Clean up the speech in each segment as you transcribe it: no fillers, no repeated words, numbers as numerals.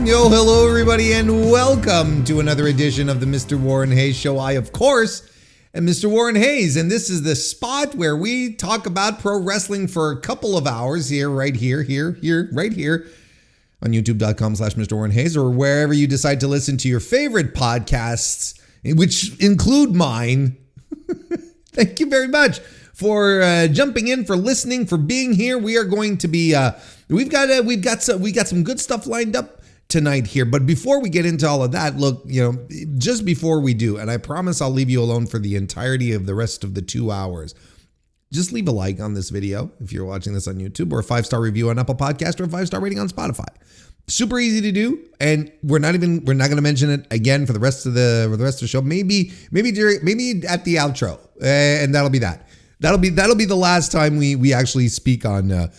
Yo, hello everybody, and welcome to another edition of the Mr. Warren Hayes Show. I, of course, am Mr. Warren Hayes, and this is the spot where we talk about pro wrestling for a couple of hours right here, on youtube.com/Mr. Warren Hayes, or wherever you decide to listen to your favorite podcasts, which include mine. Thank you very much for jumping in, for listening, for being here. We are going to be we got some good stuff lined up tonight here. But before we get into all of that, look, just before we do, and I promise I'll leave you alone for the entirety of the rest of the 2 hours, just leave a like on this video if you're watching this on YouTube, or a 5-star review on Apple Podcast, or a 5-star rating on Spotify. Super easy to do, and we're not going to mention it again for the rest of the show. Maybe at the outro, and that'll be that. That'll be the last time we actually speak on that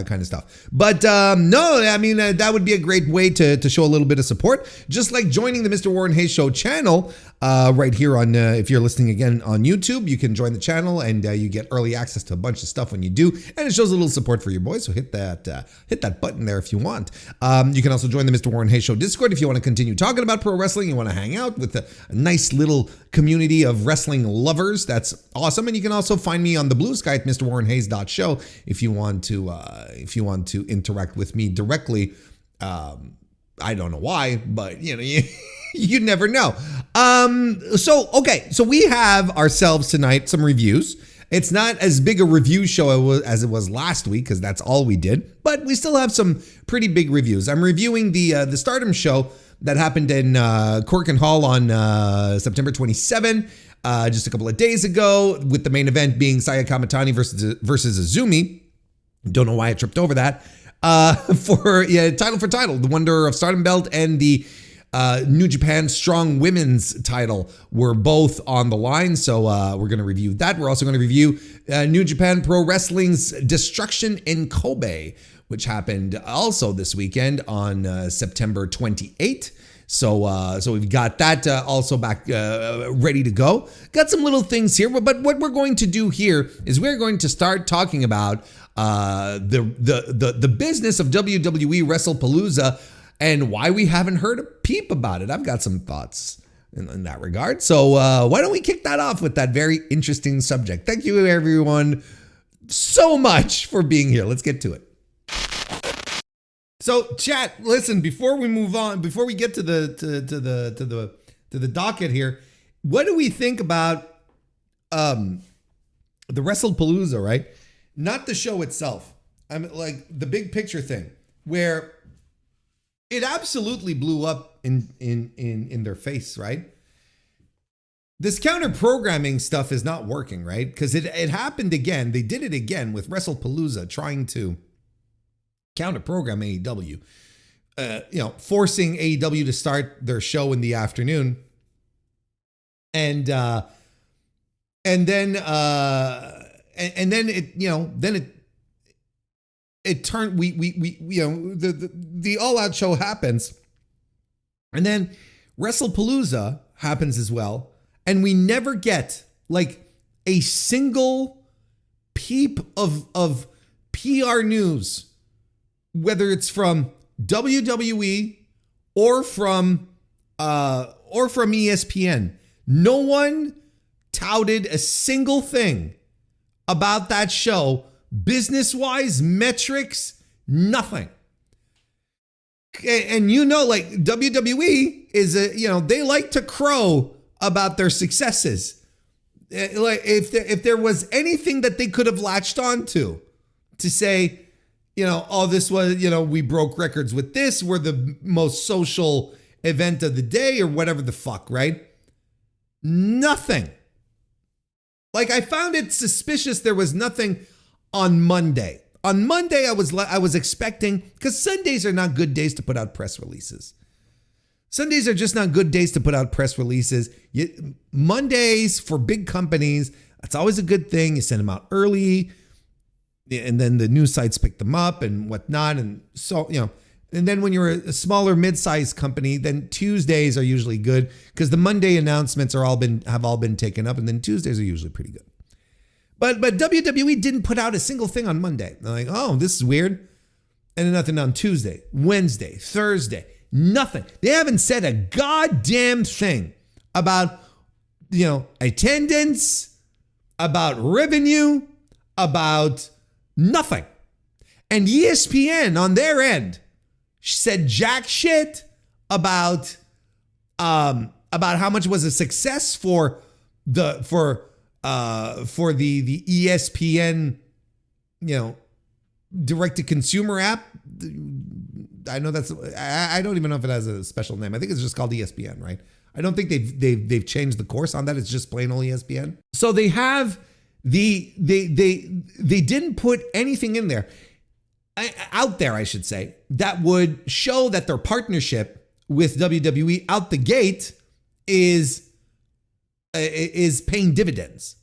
kind of stuff. But no, I mean, that would be a great way to show a little bit of support, just like joining the Mr. Warren Hayes Show channel right here on, if you're listening again on YouTube, you can join the channel, and you get early access to a bunch of stuff when you do, and it shows a little support for your boy. So hit that button there if you want. You can also join the Mr. Warren Hayes Show Discord if you want to continue talking about pro wrestling. You want to hang out with a nice little community of wrestling lovers. That's awesome. And you can also find me on the blue sky at MrWarrenHayes.show if you want to interact with me directly. I don't know why, but you never know. So we have ourselves tonight some reviews. It's not as big a review show as it was last week, because that's all we did, but we still have some pretty big reviews. I'm reviewing the STARDOM show that happened in Korakuen Hall on September 27, just a couple of days ago, with the main event being Saya Kamitani versus Azumi. Don't know why I tripped over that. For title, the Wonder of Stardom belt and the New Japan Strong Women's title were both on the line. So we're going to review that. We're also going to review New Japan Pro Wrestling's Destruction in Kobe, which happened also this weekend on September 28th. So we've got that also back ready to go. Got some little things here, but what we're going to do here is we're going to start talking about the business of WWE WrestlePalooza and why we haven't heard a peep about it. I've got some thoughts in that regard. So why don't we kick that off with that very interesting subject? Thank you, everyone, so much for being here. Let's get to it. So, chat, listen, before we move on, before we get to the docket here, what do we think about the WrestlePalooza, right? Not the show itself. I mean, like the big picture thing, where it absolutely blew up in their face, right? This counter programming stuff is not working, right? Because it happened again. They did it again with WrestlePalooza, trying to counter program AEW, forcing AEW to start their show in the afternoon, and then it turned. The All Out show happens, and then WrestlePalooza happens as well, and we never get like a single peep of PR news, whether it's from WWE or from ESPN. No one touted a single thing about that show, business-wise, metrics, nothing. And like WWE is they like to crow about their successes. Like if there was anything that they could have latched onto to say, this was, we broke records with this, we're the most social event of the day, or whatever the fuck, right? Nothing. Like, I found it suspicious there was nothing on Monday. On Monday, I was expecting, because Sundays are not good days to put out press releases. Sundays are just not good days to put out press releases. Mondays for big companies, that's always a good thing. You send them out early, and then the news sites pick them up and whatnot. And so, and then when you're a smaller mid-sized company, then Tuesdays are usually good, because the Monday announcements have all been taken up, and then Tuesdays are usually pretty good. But WWE didn't put out a single thing on Monday. They're like, oh, this is weird. And then nothing on Tuesday, Wednesday, Thursday, nothing. They haven't said a goddamn thing about, attendance, about revenue, about nothing. And ESPN on their end said jack shit about how much was a success for the ESPN, direct to consumer app. I know I don't even know if it has a special name. I think it's just called ESPN, right? I don't think they've changed the course on that. It's just plain old ESPN. So they have they didn't put anything in there out there, I should say, that would show that their partnership with WWE out the gate is paying dividends.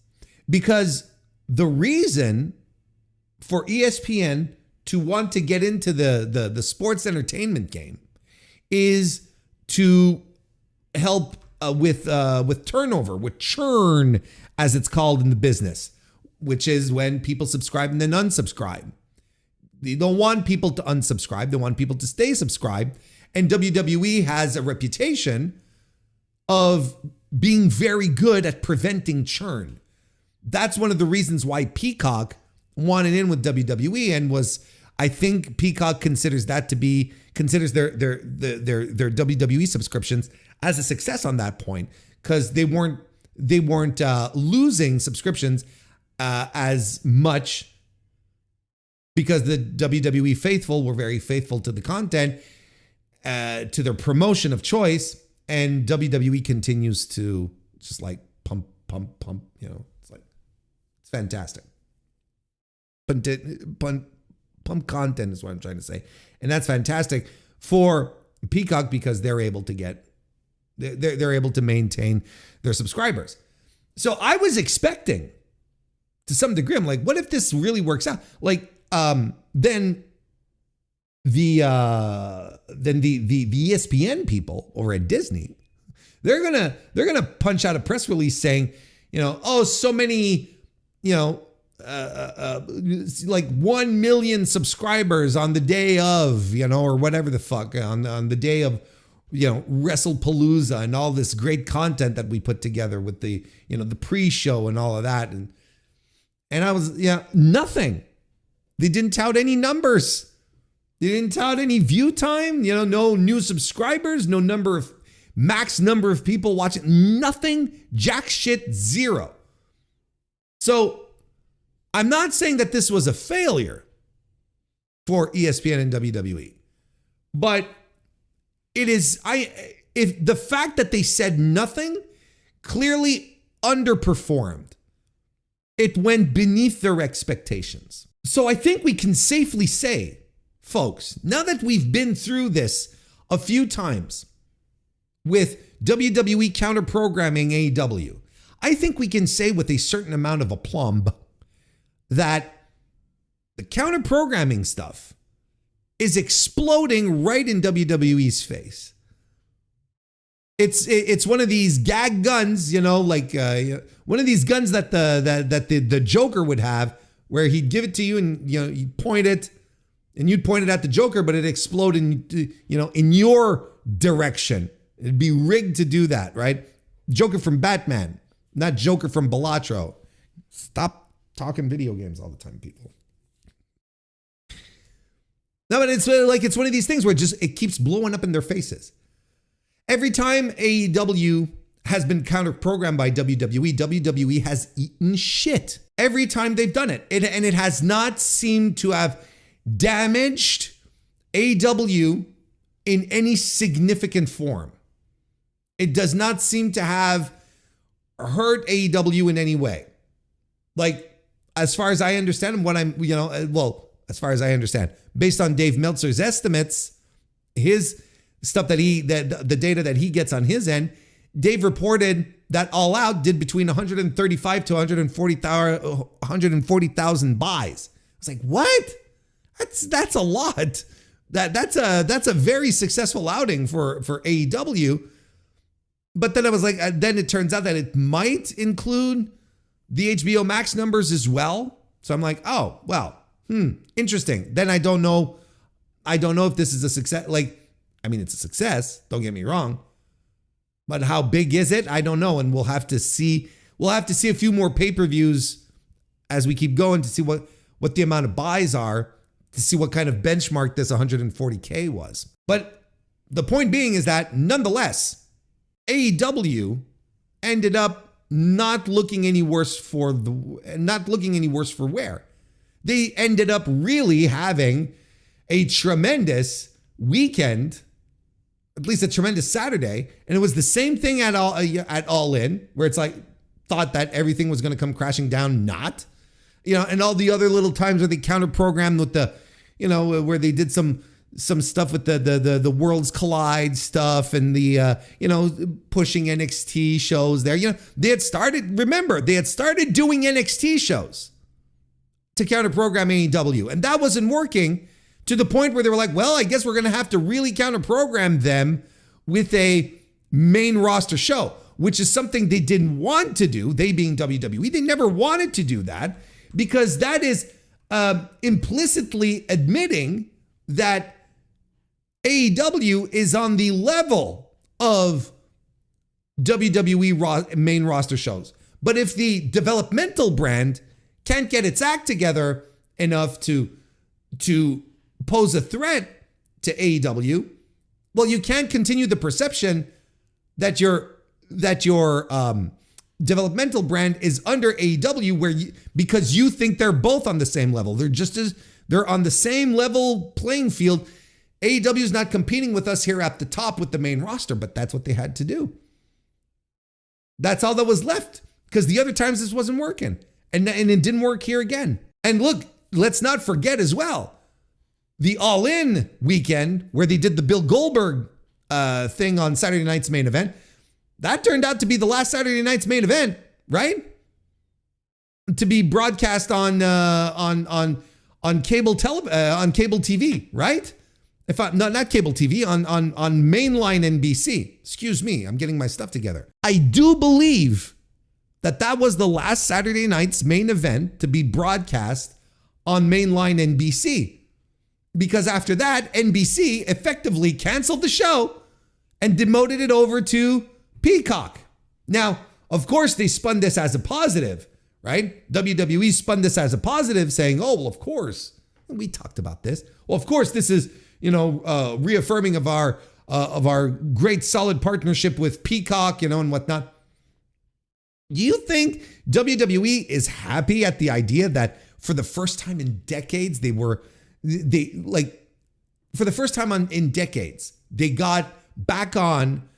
Because the reason for ESPN to want to get into the sports entertainment game is to help with turnover, with churn, as it's called in the business, which is when people subscribe and then unsubscribe. They don't want people to unsubscribe. They want people to stay subscribed. And WWE has a reputation of being very good at preventing churn. That's one of the reasons why Peacock wanted in with WWE, and I think Peacock considers their WWE subscriptions as a success on that point, because they weren't losing subscriptions as much, because the WWE faithful were very faithful to the content, to their promotion of choice, and WWE continues to just like pump. It's fantastic. Pump content is what I'm trying to say. And that's fantastic for Peacock, because they're able to they're able to maintain their subscribers. So I was expecting, to some degree, I'm like, what if this really works out? Like, then the ESPN people over at Disney, they're gonna punch out a press release saying, so many, like 1 million subscribers on the day of, or whatever the fuck, on the day of, WrestlePalooza, and all this great content that we put together with the, the pre-show and all of that. And I was, nothing. They didn't tout any numbers. They didn't tout any view time, no new subscribers, no max number of people watching, nothing, jack shit, zero. So I'm not saying that this was a failure for ESPN and WWE, but it is, if the fact that they said nothing clearly underperformed. It went beneath their expectations. So I think we can safely say, folks, now that we've been through this a few times with WWE counter-programming AEW, I think we can say with a certain amount of aplomb that the counter-programming stuff is exploding right in WWE's face. It's one of these gag guns, like one of these guns that the Joker would have, where he'd give it to you and you'd point it, and you'd point it at the Joker, but it'd explode in your direction. It'd be rigged to do that, right? Joker from Batman, not Joker from Balatro. Stop talking video games all the time, people. No, but it's one of these things where it keeps blowing up in their faces. Every time AEW has been counter-programmed by WWE, WWE has eaten shit. Every time they've done it. And it has not seemed to have damaged AEW in any significant form. It does not seem to have hurt AEW in any way. Like, as far as I understand, as far as I understand, based on Dave Meltzer's estimates, his stuff the data that he gets on his end, Dave reported that All Out did between 135 to 140,000 buys. I was like, what? That's a lot. That's a very successful outing for AEW. But then I was like, then it turns out that it might include the HBO Max numbers as well. So I'm like, oh, well, interesting. Then I don't know I don't know if this is a success. It's a success. Don't get me wrong. But how big is it? I don't know. And we'll have to see. We'll have to see a few more pay-per-views as we keep going to see what the amount of buys are, to see what kind of benchmark this 140K was. But the point being is that nonetheless, AEW ended up not looking any worse for wear. They ended up really having a tremendous weekend, at least a tremendous Saturday, and it was the same thing at All In, where it's like thought that everything was going to come crashing down, not, and all the other little times where they counter programmed with the, where they did some stuff with the Worlds Collide stuff and the pushing NXT shows there. They had started doing NXT shows to counter program AEW, and that wasn't working, to the point where they were like, well, I guess we're going to have to really counter program them with a main roster show, which is something they didn't want to do. They being WWE, they never wanted to do that, because that is implicitly admitting that AEW is on the level of WWE main roster shows. But if the developmental brand can't get its act together enough to pose a threat to AEW, well, you can't continue the perception that your developmental brand is under AEW, because you think they're both on the same level. They're on the same level playing field. AEW is not competing with us here at the top with the main roster, but that's what they had to do. That's all that was left, because the other times this wasn't working, and it didn't work here again. And look, let's not forget as well, the All In weekend where they did the Bill Goldberg thing on Saturday night's main event. That turned out to be the last Saturday night's main event, right? To be broadcast on cable TV, right? Not cable TV, on mainline NBC. Excuse me, I'm getting my stuff together. I do believe that was the last Saturday night's main event to be broadcast on mainline NBC. Because after that, NBC effectively canceled the show and demoted it over to Peacock. Now, of course, they spun this as a positive, right? WWE spun this as a positive, saying, oh, well, of course, we talked about this. Well, of course, this is, reaffirming of our great solid partnership with Peacock, and whatnot. Do you think WWE is happy at the idea that for the first time in decades, they got back on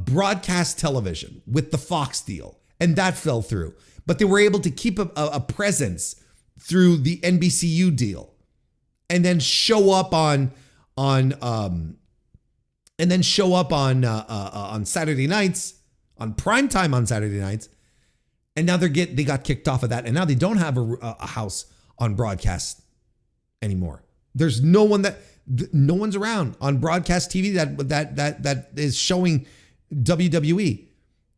broadcast television with the Fox deal, and that fell through. But they were able to keep a presence through the NBCU deal, and then show up on Saturday nights, on primetime on Saturday nights, and now they got kicked off of that, and now they don't have a house on broadcast anymore. There's no one's around on broadcast TV that is showing WWE.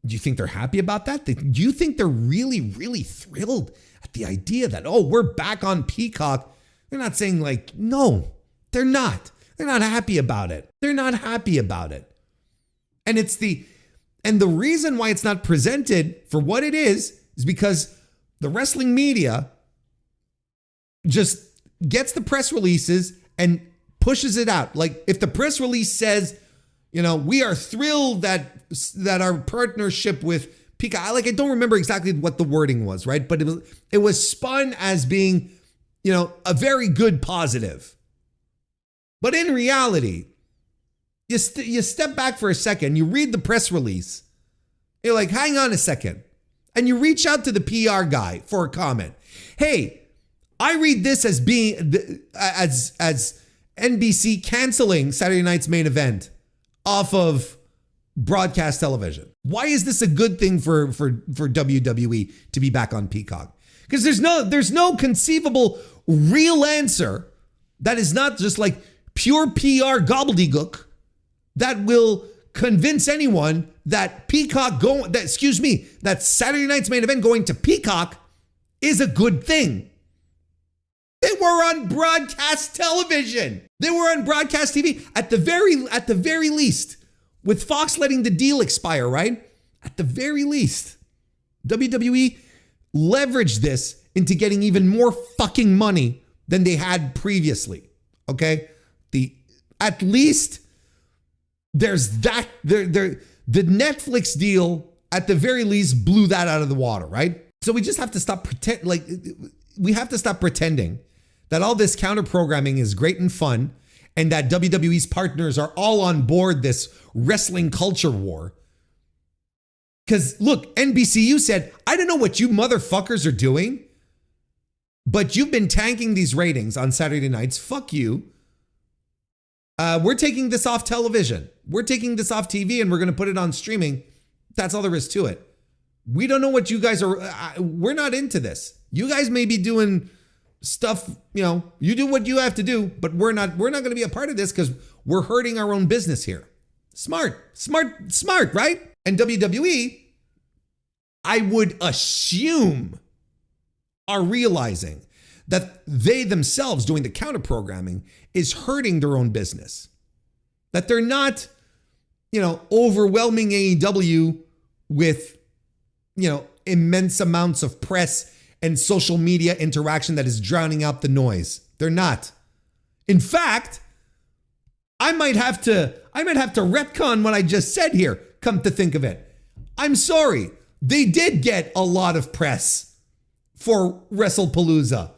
Do you think they're happy about that? Do you think they're really, really thrilled at the idea that, oh, we're back on Peacock? They're not saying no, they're not. They're not happy about it. They're not happy about it. And the reason why it's not presented for what it is because the wrestling media just gets the press releases and pushes it out. Like if the press release says, we are thrilled that our partnership with Peacock, I don't remember exactly what the wording was, right? But it was spun as being, a very good positive. But in reality, you step back for a second, you read the press release, you're like, hang on a second. And you reach out to the PR guy for a comment. Hey, I read this as being as NBC canceling Saturday night's main event off of broadcast television. Why is this a good thing for WWE to be back on Peacock? Because there's no conceivable real answer that is not just like pure PR gobbledygook that will convince anyone that that Saturday night's main event going to Peacock is a good thing. It were on broadcast television. They were on broadcast TV at the very least, with Fox letting the deal expire, right? At the very least, WWE leveraged this into getting even more fucking money than they had previously. Okay? At least there's that. The Netflix deal at the very least blew that out of the water, right? So we just have to stop we have to stop pretending that all this counter programming is great and fun and that WWE's partners are all on board this wrestling culture war. Because look, NBCU said, I don't know what you motherfuckers are doing, but you've been tanking these ratings on Saturday nights. Fuck you. We're taking this off television. We're taking this off TV and we're going to put it on streaming. That's all there is to it. We don't know what you guys are. We're not into this. You guys may be doing stuff, you do what you have to do, but we're not going to be a part of this because we're hurting our own business here. Smart, right? And WWE, I would assume, are realizing that they themselves doing the counter programming is hurting their own business. That they're not, overwhelming AEW with, immense amounts of press and social media interaction that is drowning out the noise. They're not. In fact, I might have to retcon what I just said here, come to think of it. I'm sorry. They did get a lot of press for WrestlePalooza.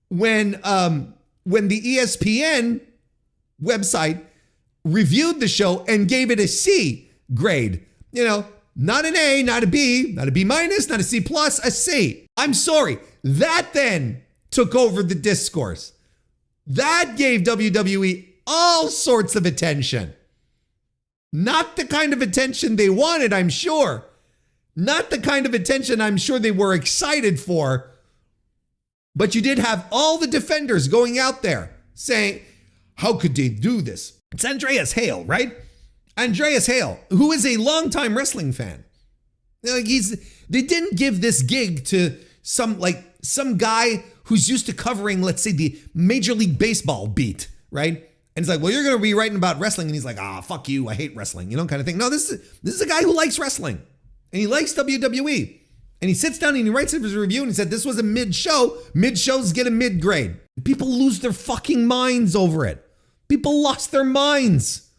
When the ESPN website reviewed the show and gave it a C grade, not an A, not a B, not a B minus, not a C plus, a C. I'm sorry. That then took over the discourse. That gave WWE all sorts of attention. Not the kind of attention they wanted, I'm sure. Not the kind of attention I'm sure they were excited for. But you did have all the defenders going out there saying, how could they do this? It's Andreas Hale, right? Andreas Hale, who is a longtime wrestling fan. They didn't give this gig to some guy who's used to covering, let's say, the Major League Baseball beat, right? And it's like, well, you're going to be writing about wrestling. And he's like, fuck you. I hate wrestling, kind of thing. No, this is a guy who likes wrestling and he likes WWE. And he sits down and he writes his review and he said, this was a mid-show. Mid-shows get a mid-grade. People lose their fucking minds over it. People lost their minds.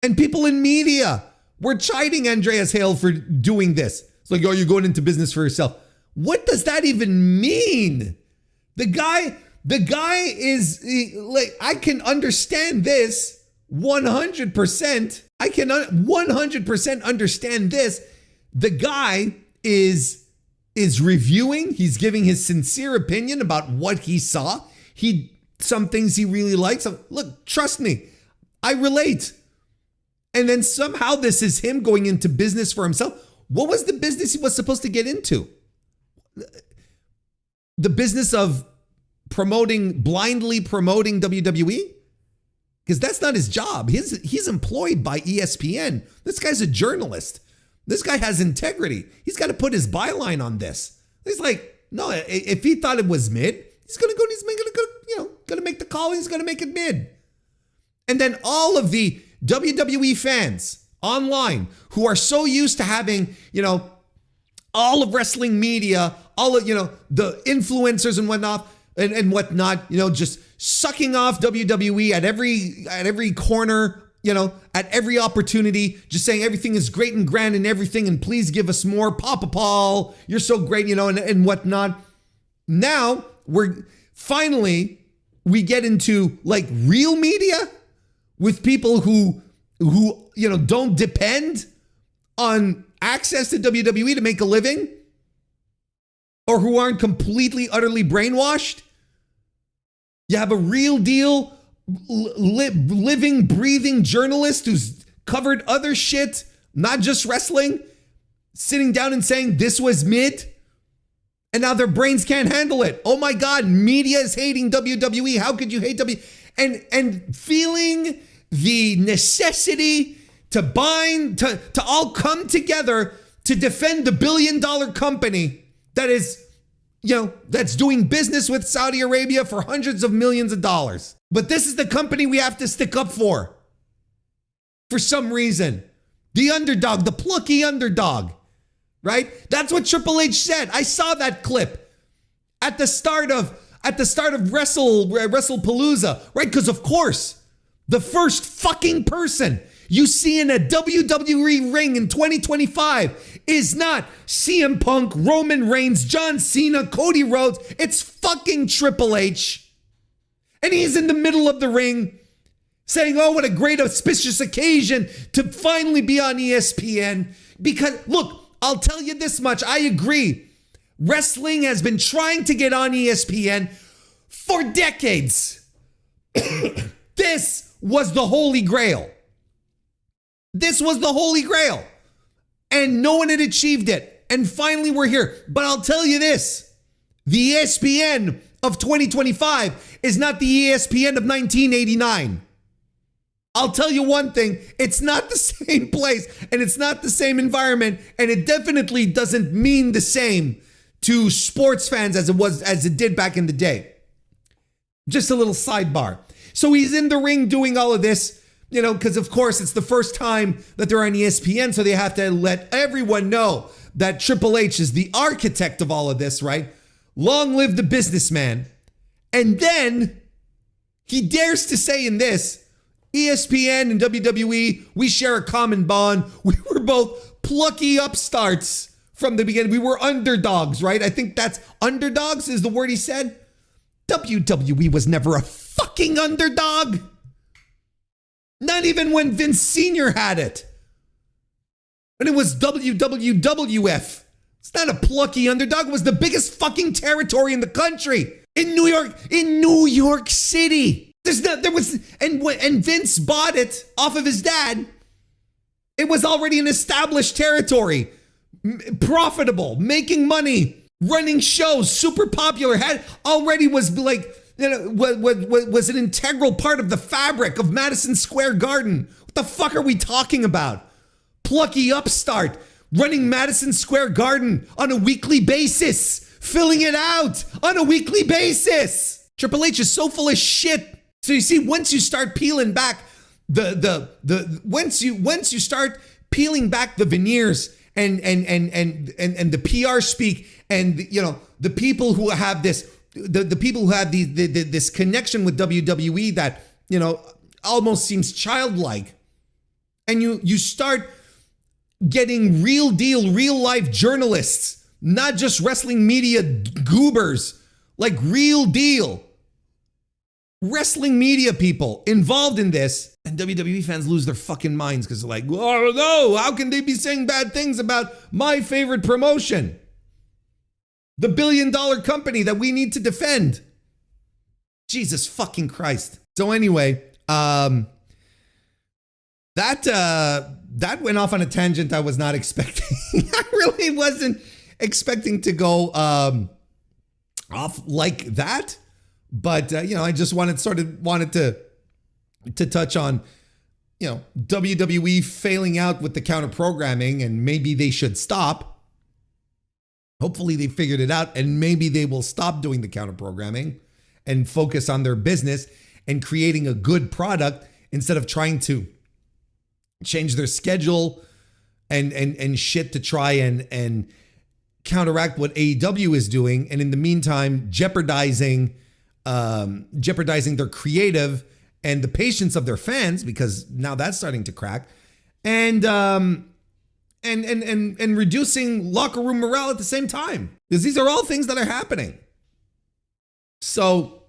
And people in media were chiding Andreas Hale for doing this. It's like, you're going into business for yourself. What does that even mean? The guy is like, I can understand this 100%. I can 100% understand this. The guy is reviewing. He's giving his sincere opinion about what he saw. Some things he really likes. Look, trust me, I relate. And then somehow this is him going into business for himself. What was the business he was supposed to get into? The business of blindly promoting WWE? Because that's not his job. He's employed by ESPN. This guy's a journalist. This guy has integrity. He's got to put his byline on this. He's like, no, if he thought it was mid, he's going to go, going to make the call. He's going to make it mid. And then all of the WWE fans online who are so used to having, all of wrestling media, all of, the influencers and whatnot, just sucking off WWE at every corner, at every opportunity, just saying everything is great and grand and everything, and please give us more. Papa Paul, you're so great, and whatnot. Now we get into like real media with people who don't depend on access to WWE to make a living, or who aren't completely, utterly brainwashed. You have a real deal, living, breathing journalist who's covered other shit, not just wrestling, sitting down and saying this was mid, and now their brains can't handle it. Oh my God, media is hating WWE. How could you hate WWE? And feeling the necessity to all come together to defend the $1 billion company that is, that's doing business with Saudi Arabia for hundreds of millions of dollars. But this is the company we have to stick up for some reason. The underdog, the plucky underdog, right? That's what Triple H said. I saw that clip at the start of WrestlePalooza, right? Because of course, the first fucking person you see in a WWE ring in 2025 is not CM Punk, Roman Reigns, John Cena, Cody Rhodes. It's fucking Triple H. And he's in the middle of the ring saying, oh, what a great auspicious occasion to finally be on ESPN. Because, look, I'll tell you this much. I agree. Wrestling has been trying to get on ESPN for decades. This was the Holy Grail. This was the Holy Grail. And no one had achieved it. And finally we're here. But I'll tell you this. The ESPN of 2025 is not the ESPN of 1989. I'll tell you one thing. It's not the same place and it's not the same environment. And it definitely doesn't mean the same to sports fans as it did back in the day. Just a little sidebar. So he's in the ring doing all of this. Because of course it's the first time that they're on ESPN, so they have to let everyone know that Triple H is the architect of all of this, right? Long live the businessman. And then he dares to say in this, ESPN and WWE, we share a common bond. We were both plucky upstarts from the beginning. We were underdogs, right? I think that's underdogs is the word he said. WWE was never a fucking underdog. Not even when Vince Sr. had it. When it was WWF. It's not a plucky underdog. It was the biggest fucking territory in the country. In New York City. And Vince bought it off of his dad. It was already an established territory. Profitable, making money, running shows, super popular, was like, was an integral part of the fabric of Madison Square Garden. What the fuck are we talking about? Plucky upstart, running Madison Square Garden on a weekly basis, filling it out on a weekly basis. Triple H is so full of shit. So you see, once you start peeling back once you start peeling back the veneers and the PR speak and the people who have this. The people who have this connection with WWE that, almost seems childlike. And you start getting real deal, real life journalists, not just wrestling media goobers, like real deal wrestling media people involved in this. And WWE fans lose their fucking minds because they're like, oh no, how can they be saying bad things about my favorite promotion? The billion-dollar company that we need to defend. Jesus fucking Christ. So anyway, that went off on a tangent I was not expecting. I really wasn't expecting to go off like that. But I just wanted to touch on WWE failing out with the counter programming, and maybe they should stop. Hopefully they figured it out, and maybe they will stop doing the counter programming and focus on their business and creating a good product instead of trying to change their schedule and shit to try and counteract what AEW is doing. And in the meantime, jeopardizing their creative and the patience of their fans, because now that's starting to crack, and reducing locker room morale at the same time, because these are all things that are happening. So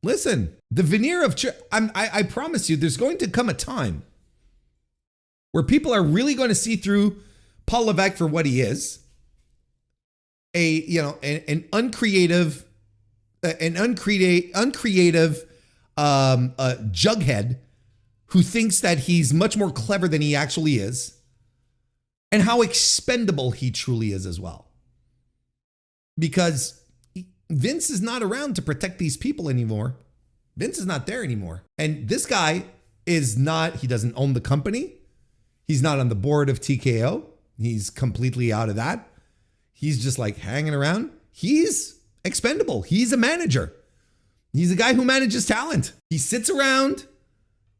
listen, the veneer of I promise you, there's going to come a time where people are really going to see through Paul Levesque for what he is, an uncreative jughead who thinks that he's much more clever than he actually is, and how expendable he truly is as well. Because Vince is not around to protect these people anymore. Vince is not there anymore. And this guy he doesn't own the company. He's not on the board of TKO. He's completely out of that. He's just like hanging around. he's expendable. He's a manager. He's a guy who manages talent. He sits around,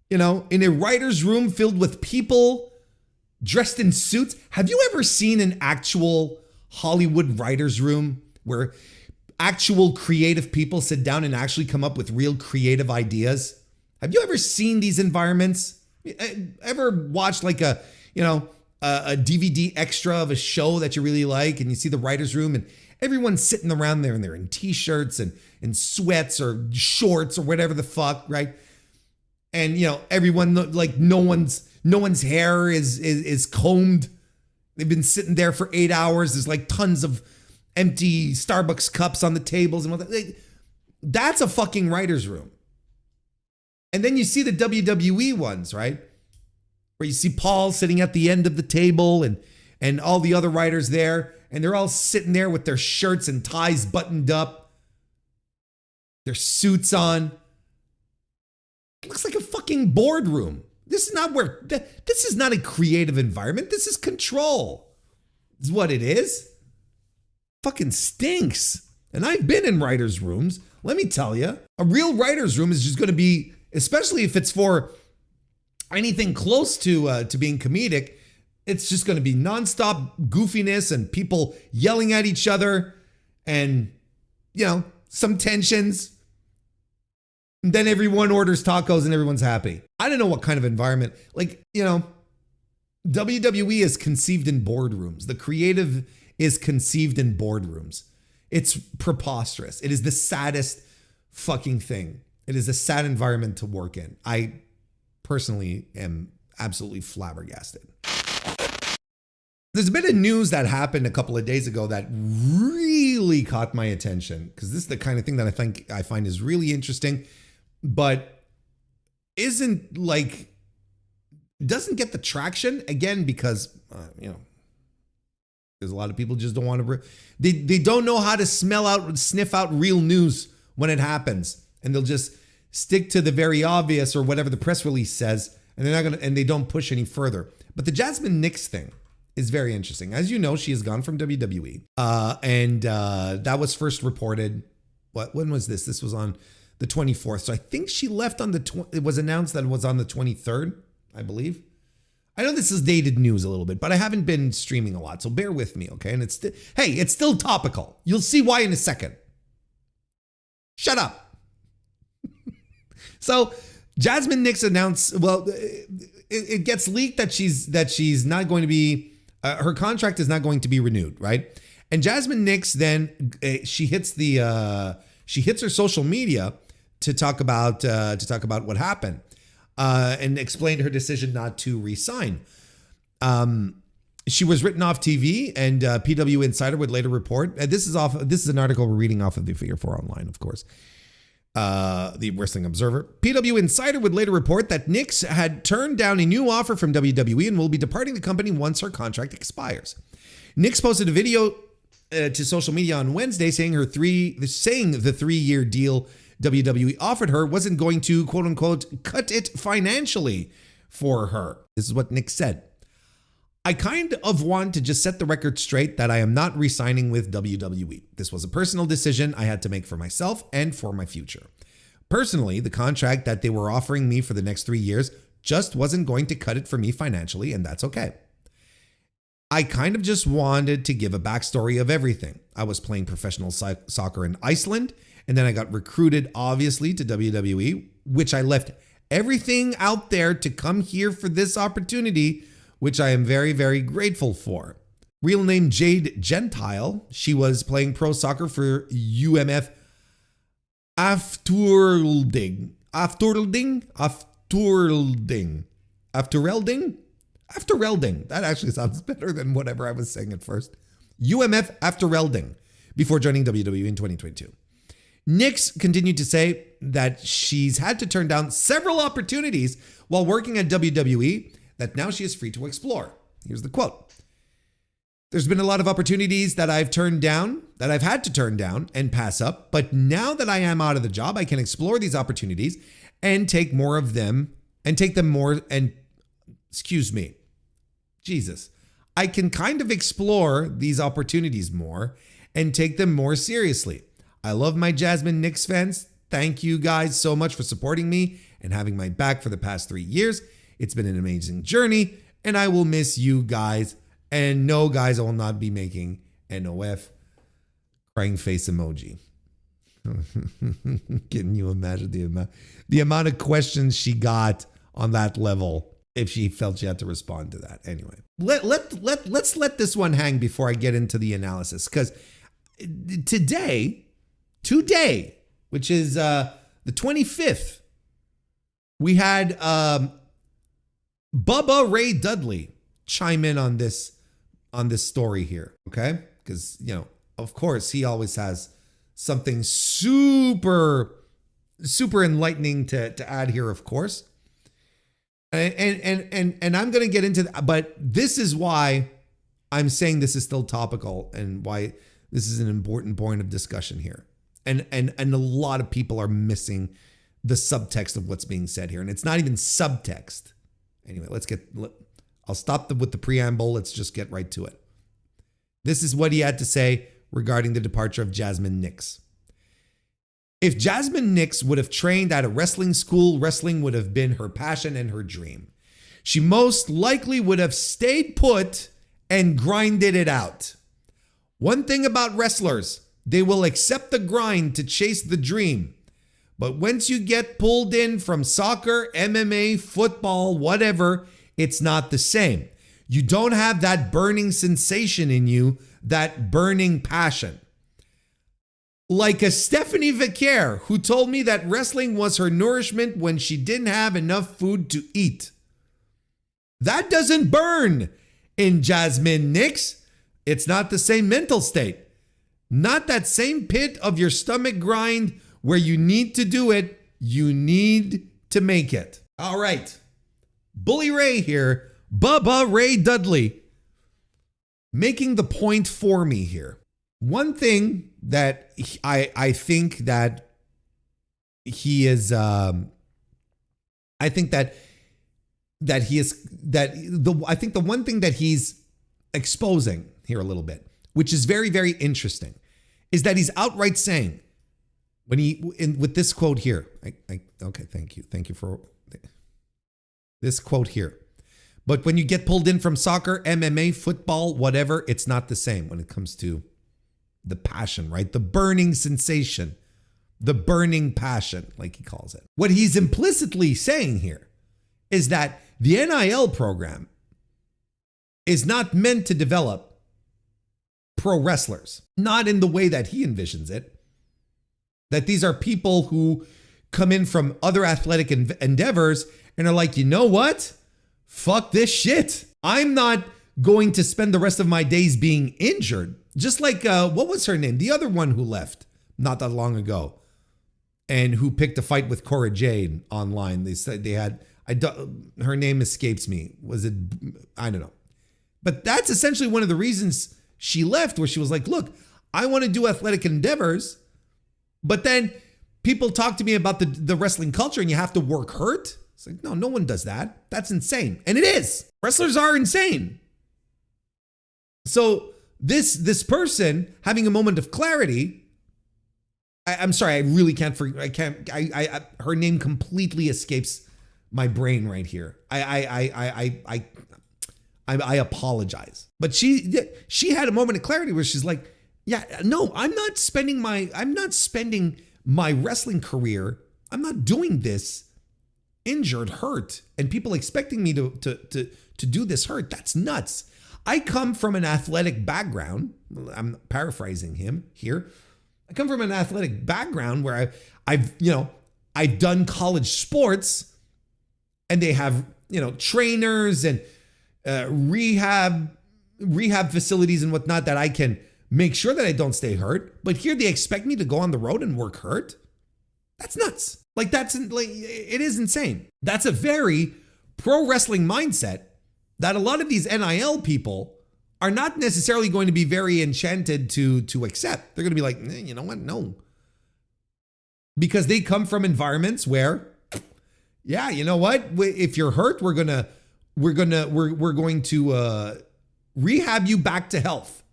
in a writer's room filled with people dressed in suits. Have you ever seen an actual Hollywood writer's room where actual creative people sit down and actually come up with real creative ideas? Have you ever seen these environments? Ever watched like a DVD extra of a show that you really like, and you see the writer's room and everyone's sitting around there and they're in t-shirts and sweats or shorts or whatever the fuck, right? And everyone, like, no one's hair is combed. They've been sitting there for 8 hours. There's like tons of empty Starbucks cups on the tables and all that. That's a fucking writer's room. And then you see the WWE ones, right? Where you see Paul sitting at the end of the table and all the other writers there, and they're all sitting there with their shirts and ties buttoned up, their suits on. It looks like a fucking boardroom. This is not a creative environment. This is control. This is what it is. Fucking stinks. And I've been in writers' rooms. Let me tell you, a real writer's room is just going to be, especially if it's for anything close to being comedic, it's just going to be nonstop goofiness and people yelling at each other and, some tensions. And then everyone orders tacos and everyone's happy. I don't know what kind of environment. WWE is conceived in boardrooms. The creative is conceived in boardrooms. It's preposterous. It is the saddest fucking thing. It is a sad environment to work in. I personally am absolutely flabbergasted. There's a bit of news that happened a couple of days ago that really caught my attention, because this is the kind of thing that I find is really interesting, but doesn't get the traction, again, because there's a lot of people just don't want to, they don't know how to sniff out real news when it happens, and they'll just stick to the very obvious or whatever the press release says, and they don't push any further. But the Jazmyn Nix thing is very interesting. As you know, she has gone from WWE, and that was first reported. When was this? This was on the 24th. So I think she left on it was announced that it was on the 23rd, I believe. I know this is dated news a little bit, but I haven't been streaming a lot, so bear with me, okay? And it's still topical. You'll see why in a second. Shut up. So Jazmyn Nix announced, it gets leaked that she's not going to be, her contract is not going to be renewed, right? And Jazmyn Nix then she hits her social media to talk about what happened, and explained her decision not to resign. She was written off TV, and PW Insider would later report. This is an article we're reading off of the Figure 4 Online, of course. The Wrestling Observer. PW Insider would later report that Nix had turned down a new offer from WWE and will be departing the company once her contract expires. Nix posted a video to social media on Wednesday saying the 3-year deal WWE offered her wasn't going to, quote unquote, cut it financially for her. This is what Nix said. I kind of want to just set the record straight that I am not re-signing with WWE. This was a personal decision I had to make for myself and for my future. Personally, the contract that they were offering me for the next 3 years just wasn't going to cut it for me financially, and that's okay. I kind of just wanted to give a backstory of everything. I was playing professional soccer in Iceland, and then I got recruited, obviously, to WWE, which I left everything out there to come here for this opportunity, which I am very, very grateful for. Real name Jade Gentile. She was playing pro soccer for UMF Afturelding. That actually sounds better than whatever I was saying at first. UMF Afturelding before joining WWE in 2022. Nix continued to say that she's had to turn down several opportunities while working at WWE that now she is free to explore. Here's the quote. There's been a lot of opportunities that I've had to turn down and pass up, but now that I am out of the job, I can explore these opportunities and take more of them and take them more and, excuse me, Jesus. I can kind of explore these opportunities more and take them more seriously. I love my Jazmyn Nix fans. Thank you guys so much for supporting me and having my back for the past 3 years. It's been an amazing journey, and I will miss you guys. And no, guys, I will not be making NOF crying face emoji. Can you imagine the amount of questions she got on that level if she felt she had to respond to that? Anyway, let's let this one hang before I get into the analysis, because today, which is the 25th, we had Bubba Ray Dudley chime in on this story here, okay? Because, you know, of course, he always has something super enlightening to add here, of course. And I'm going to get into that, but this is why I'm saying this is still topical and why this is an important point of discussion here. And a lot of people are missing the subtext of what's being said here. And it's not even subtext. Anyway, I'll stop with the preamble. Let's just get right to it. This is what he had to say regarding the departure of Jazmyn Nix. If Jazmyn Nix would have trained at a wrestling school, wrestling would have been her passion and her dream. She most likely would have stayed put and grinded it out. One thing about wrestlers, they will accept the grind to chase the dream. But once you get pulled in from soccer, MMA, football, whatever, it's not the same. You don't have that burning sensation in you, that burning passion. Like a Stephanie Vicaire, who told me that wrestling was her nourishment when she didn't have enough food to eat. That doesn't burn in Jazmyn Nix. It's not the same mental state. Not that same pit of your stomach grind where you need to do it, you need to make it. All right. Bully Ray here, Bubba Ray Dudley, making the point for me here. One thing that I think that he is, I think the one thing that he's exposing here a little bit, which is very, very interesting, is that he's outright saying, with this quote here, okay, thank you for this quote here. But when you get pulled in from soccer, MMA, football, whatever, it's not the same when it comes to the passion, right? The burning sensation, the burning passion, like he calls it. What he's implicitly saying here is that the NIL program is not meant to develop pro wrestlers, not in the way that he envisions it. That these are people who come in from other athletic endeavors and are like, you know what? Fuck this shit. I'm not going to spend the rest of my days being injured. Just like, what was her name? The other one who left not that long ago and who picked a fight with Cora Jade online. They said they had, her name escapes me. Was it, I don't know. But that's essentially one of the reasons she left, where she was like, look, I want to do athletic endeavors, but then people talk to me about the wrestling culture and you have to work hurt. It's like, no one does that. That's insane. And it is. Wrestlers are insane. So this person having a moment of clarity, I'm sorry, I really can't, her name completely escapes my brain right here. I apologize. But she had a moment of clarity where she's like, yeah, no, I'm not spending my wrestling career. I'm not doing this injured, hurt, and people expecting me to do this hurt. That's nuts. I come from an athletic background. I'm paraphrasing him here. I come from an athletic background where I've done college sports, and they have, trainers and rehab facilities and whatnot that I can make sure that I don't stay hurt. But here they expect me to go on the road and work hurt. That's nuts. It is insane. That's a very pro wrestling mindset that a lot of these NIL people are not necessarily going to be very enchanted to accept. They're going to be like, you know what? No. Because they come from environments where, yeah, you know what? If you're hurt, we're going to rehab you back to health.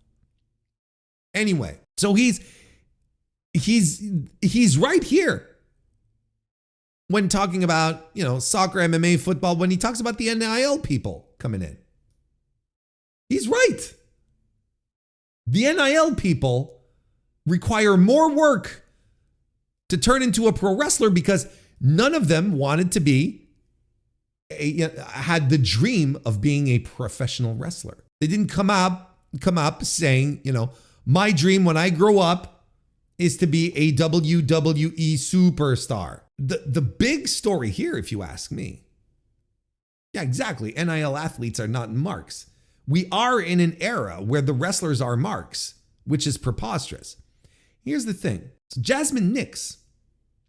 Anyway, So he's right here when talking about, soccer, MMA, football, when he talks about the NIL people coming in. He's right. The NIL people require more work to turn into a pro wrestler because none of them wanted to had the dream of being a professional wrestler. They didn't come up saying, my dream when I grow up is to be a WWE superstar. The big story here, if you ask me. Yeah, exactly. NIL athletes are not marks. We are in an era where the wrestlers are marks, which is preposterous. Here's the thing. So Jazmyn Nix,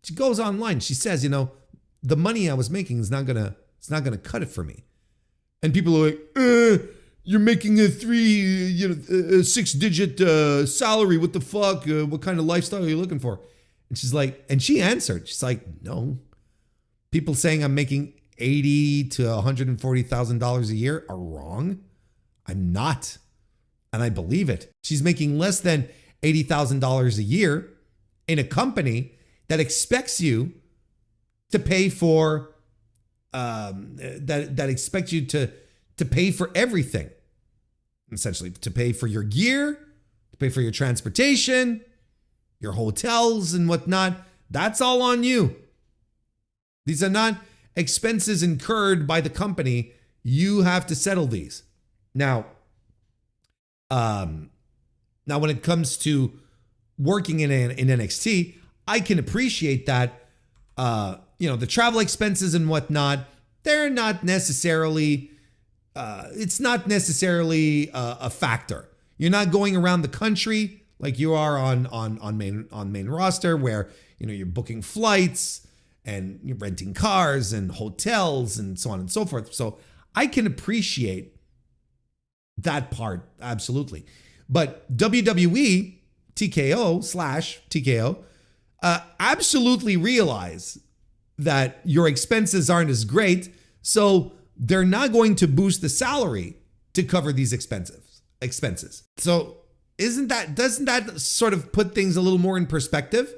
she goes online. She says, the money I was making is not gonna cut it for me. And people are like, you're making a 6-digit salary. What the fuck? What kind of lifestyle are you looking for? And she's like, and she answered, she's like, no. People saying I'm making $80,000 to $140,000 a year are wrong. I'm not. And I believe it. She's making less than $80,000 a year in a company that expects you to pay for, that expects you to pay for everything. Essentially, to pay for your gear, to pay for your transportation, your hotels and whatnot. That's all on you. These are not expenses incurred by the company. You have to settle these. Now when it comes to working in NXT, I can appreciate that, the travel expenses and whatnot, they're not necessarily, it's not necessarily a factor. You're not going around the country like you are on main roster where, you're booking flights and you're renting cars and hotels and so on and so forth. So I can appreciate that part, absolutely. But WWE, TKO absolutely realize that your expenses aren't as great, so they're not going to boost the salary to cover these expenses. So doesn't that sort of put things a little more in perspective?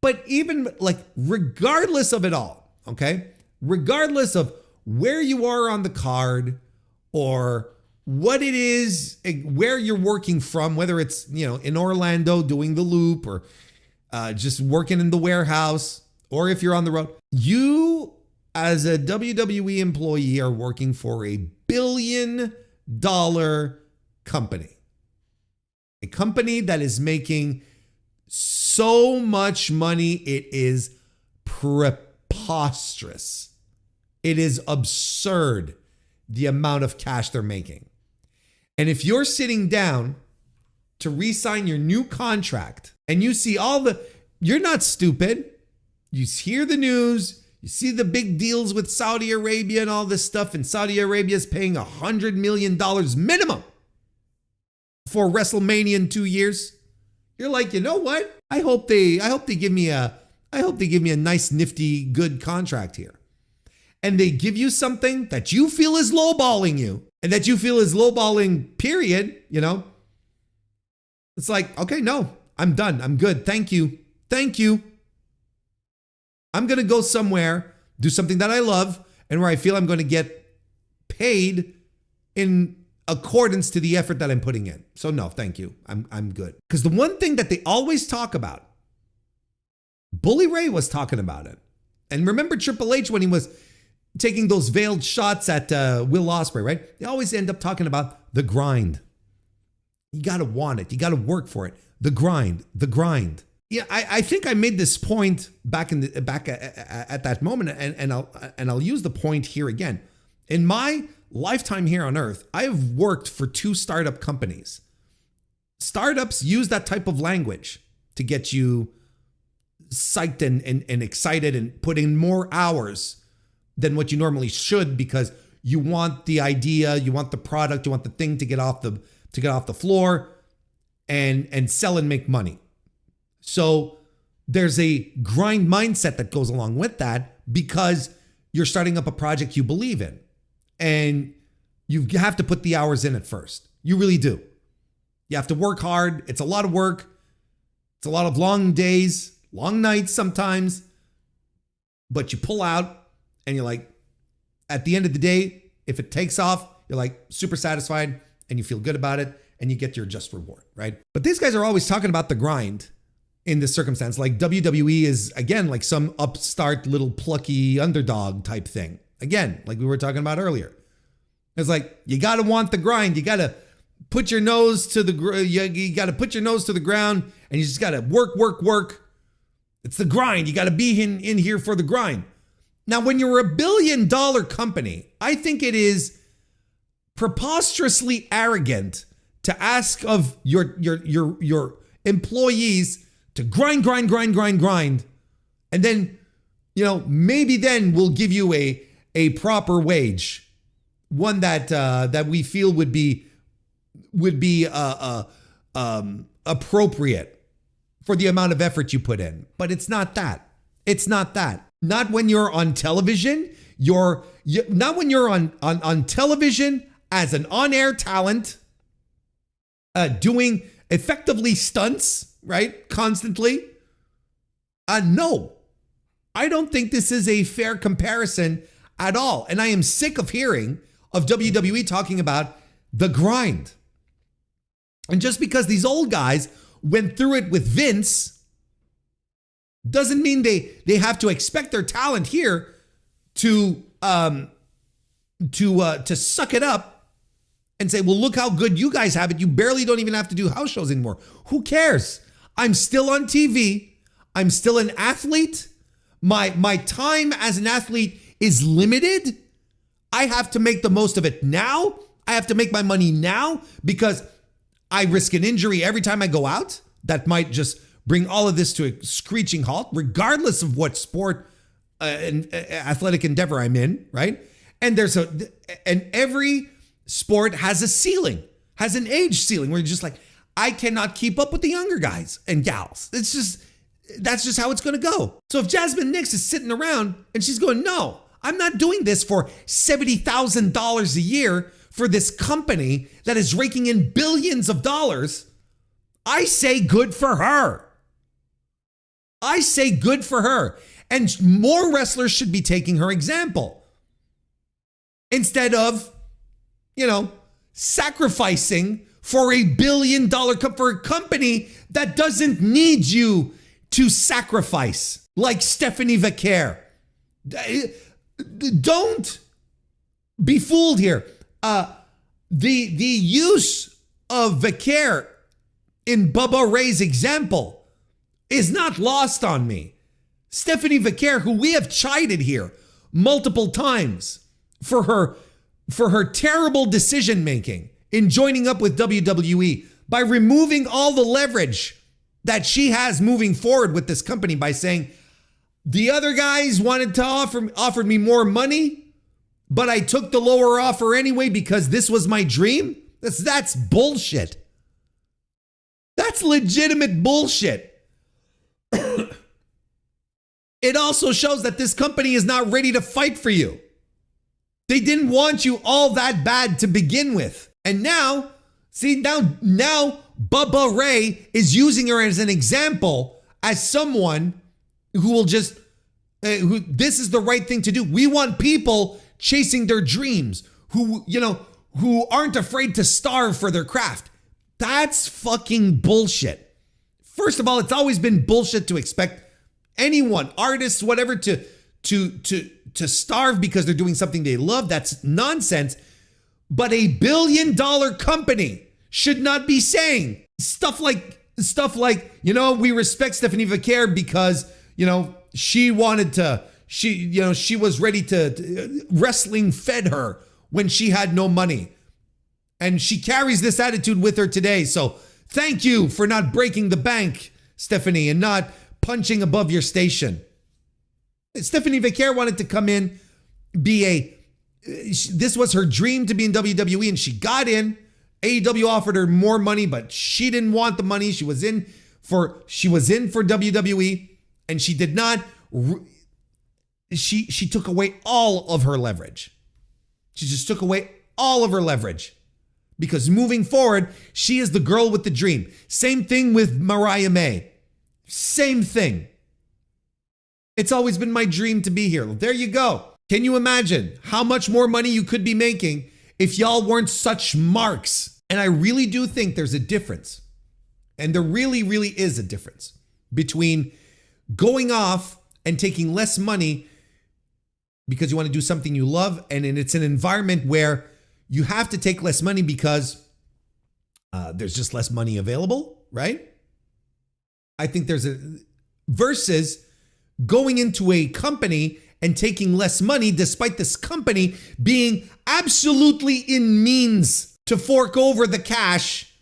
But even regardless of it all, okay? Regardless of where you are on the card or what it is, where you're working from, whether it's, in Orlando doing the loop or just working in the warehouse, or if you're on the road, you as a WWE employee are working for a $1 billion company. A company that is making so much money, it is preposterous. It is absurd the amount of cash they're making. And if you're sitting down to re-sign your new contract and you see you're not stupid. You hear the news, you see the big deals with Saudi Arabia and all this stuff, and Saudi Arabia is paying $100 million minimum for WrestleMania in 2 years. You're like, you know what? I hope they give me a nice, nifty, good contract here. And they give you something that you feel is lowballing you and that you feel is lowballing, period, It's like, okay, no, I'm done. I'm good. Thank you. I'm going to go somewhere, do something that I love and where I feel I'm going to get paid in accordance to the effort that I'm putting in. So no, thank you. I'm good. Because the one thing that they always talk about, Bully Ray was talking about it. And remember Triple H when he was taking those veiled shots at Will Ospreay, right? They always end up talking about the grind. You got to want it. You got to work for it. The grind. Yeah, I think I made this point back at that moment, and I'll use the point here again. In my lifetime here on Earth, I have worked for 2 startup companies. Startups use that type of language to get you psyched and excited and put in more hours than what you normally should because you want the idea, you want the product, you want the thing to get off the floor and sell and make money. So there's a grind mindset that goes along with that because you're starting up a project you believe in and you have to put the hours in at first. You really do. You have to work hard. It's a lot of work. It's a lot of long days, long nights sometimes, but you pull out and you're like, at the end of the day, if it takes off, you're like super satisfied and you feel good about it and you get your just reward, right? But these guys are always talking about the grind in this circumstance. Like WWE is, again, like some upstart little plucky underdog type thing. Again, like we were talking about earlier. It's like, you got to want the grind. You got to put your nose to the you got to put your nose to the ground and you just got to work. It's the grind. You got to be in here for the grind. Now, when you're a $1 billion company, I think it is preposterously arrogant to ask of your employees to grind, and then, maybe then we'll give you a proper wage, one that we feel would be appropriate for the amount of effort you put in. But it's not that. It's not that. Not when you're on television. Not when you're on television as an on-air talent, doing effectively stunts, right? Constantly. No, I don't think this is a fair comparison at all. And I am sick of hearing of WWE talking about the grind. And just because these old guys went through it with Vince doesn't mean they have to expect their talent here to suck it up and say, well, look how good you guys have it. You barely don't even have to do house shows anymore. Who cares? I'm still on TV. I'm still an athlete. My time as an athlete is limited. I have to make the most of it now. I have to make my money now because I risk an injury every time I go out. That might just bring all of this to a screeching halt, regardless of what sport and athletic endeavor I'm in, right? And every sport has a ceiling, has an age ceiling where you're just like, I cannot keep up with the younger guys and gals. That's just how it's going to go. So if Jazmyn Nix is sitting around and she's going, no, I'm not doing this for $70,000 a year for this company that is raking in billions of dollars, I say good for her. I say good for her. And more wrestlers should be taking her example. Instead of, sacrificing for $1 billion for a company that doesn't need you to sacrifice, like Stephanie Vaquer. Don't be fooled here. The use of Vaquer in Bubba Ray's example is not lost on me. Stephanie Vaquer, who we have chided here multiple times for her terrible decision making in joining up with WWE by removing all the leverage that she has moving forward with this company by saying, the other guys wanted to offer me more money, but I took the lower offer anyway because this was my dream. That's bullshit. That's legitimate bullshit. It also shows that this company is not ready to fight for you. They didn't want you all that bad to begin with. And now Bubba Ray is using her as an example, as someone who will just, this is the right thing to do. We want people chasing their dreams, who aren't afraid to starve for their craft. That's fucking bullshit. First of all, it's always been bullshit to expect anyone, artists, whatever, to starve because they're doing something they love. That's nonsense. But $1 billion company should not be saying stuff like, we respect Stephanie Vaquer because, she wanted to, she was ready to, wrestling fed her when she had no money. And she carries this attitude with her today. So thank you for not breaking the bank, Stephanie, and not punching above your station. Stephanie Vaquer wanted to come in, this was her dream to be in WWE, and she got in. AEW offered her more money, but she didn't want the money. She was in for WWE, and she did not. She took away all of her leverage. She just took away all of her leverage because moving forward, she is the girl with the dream. Same thing with Mariah May. Same thing. It's always been my dream to be here. There you go. Can you imagine how much more money you could be making if y'all weren't such marks? And I really do think there's a difference. And there really, really is a difference between going off and taking less money because you want to do something you love, and it's an environment where you have to take less money because there's just less money available, right? I think there's a versus going into a company and taking less money despite this company being absolutely in means to fork over the cash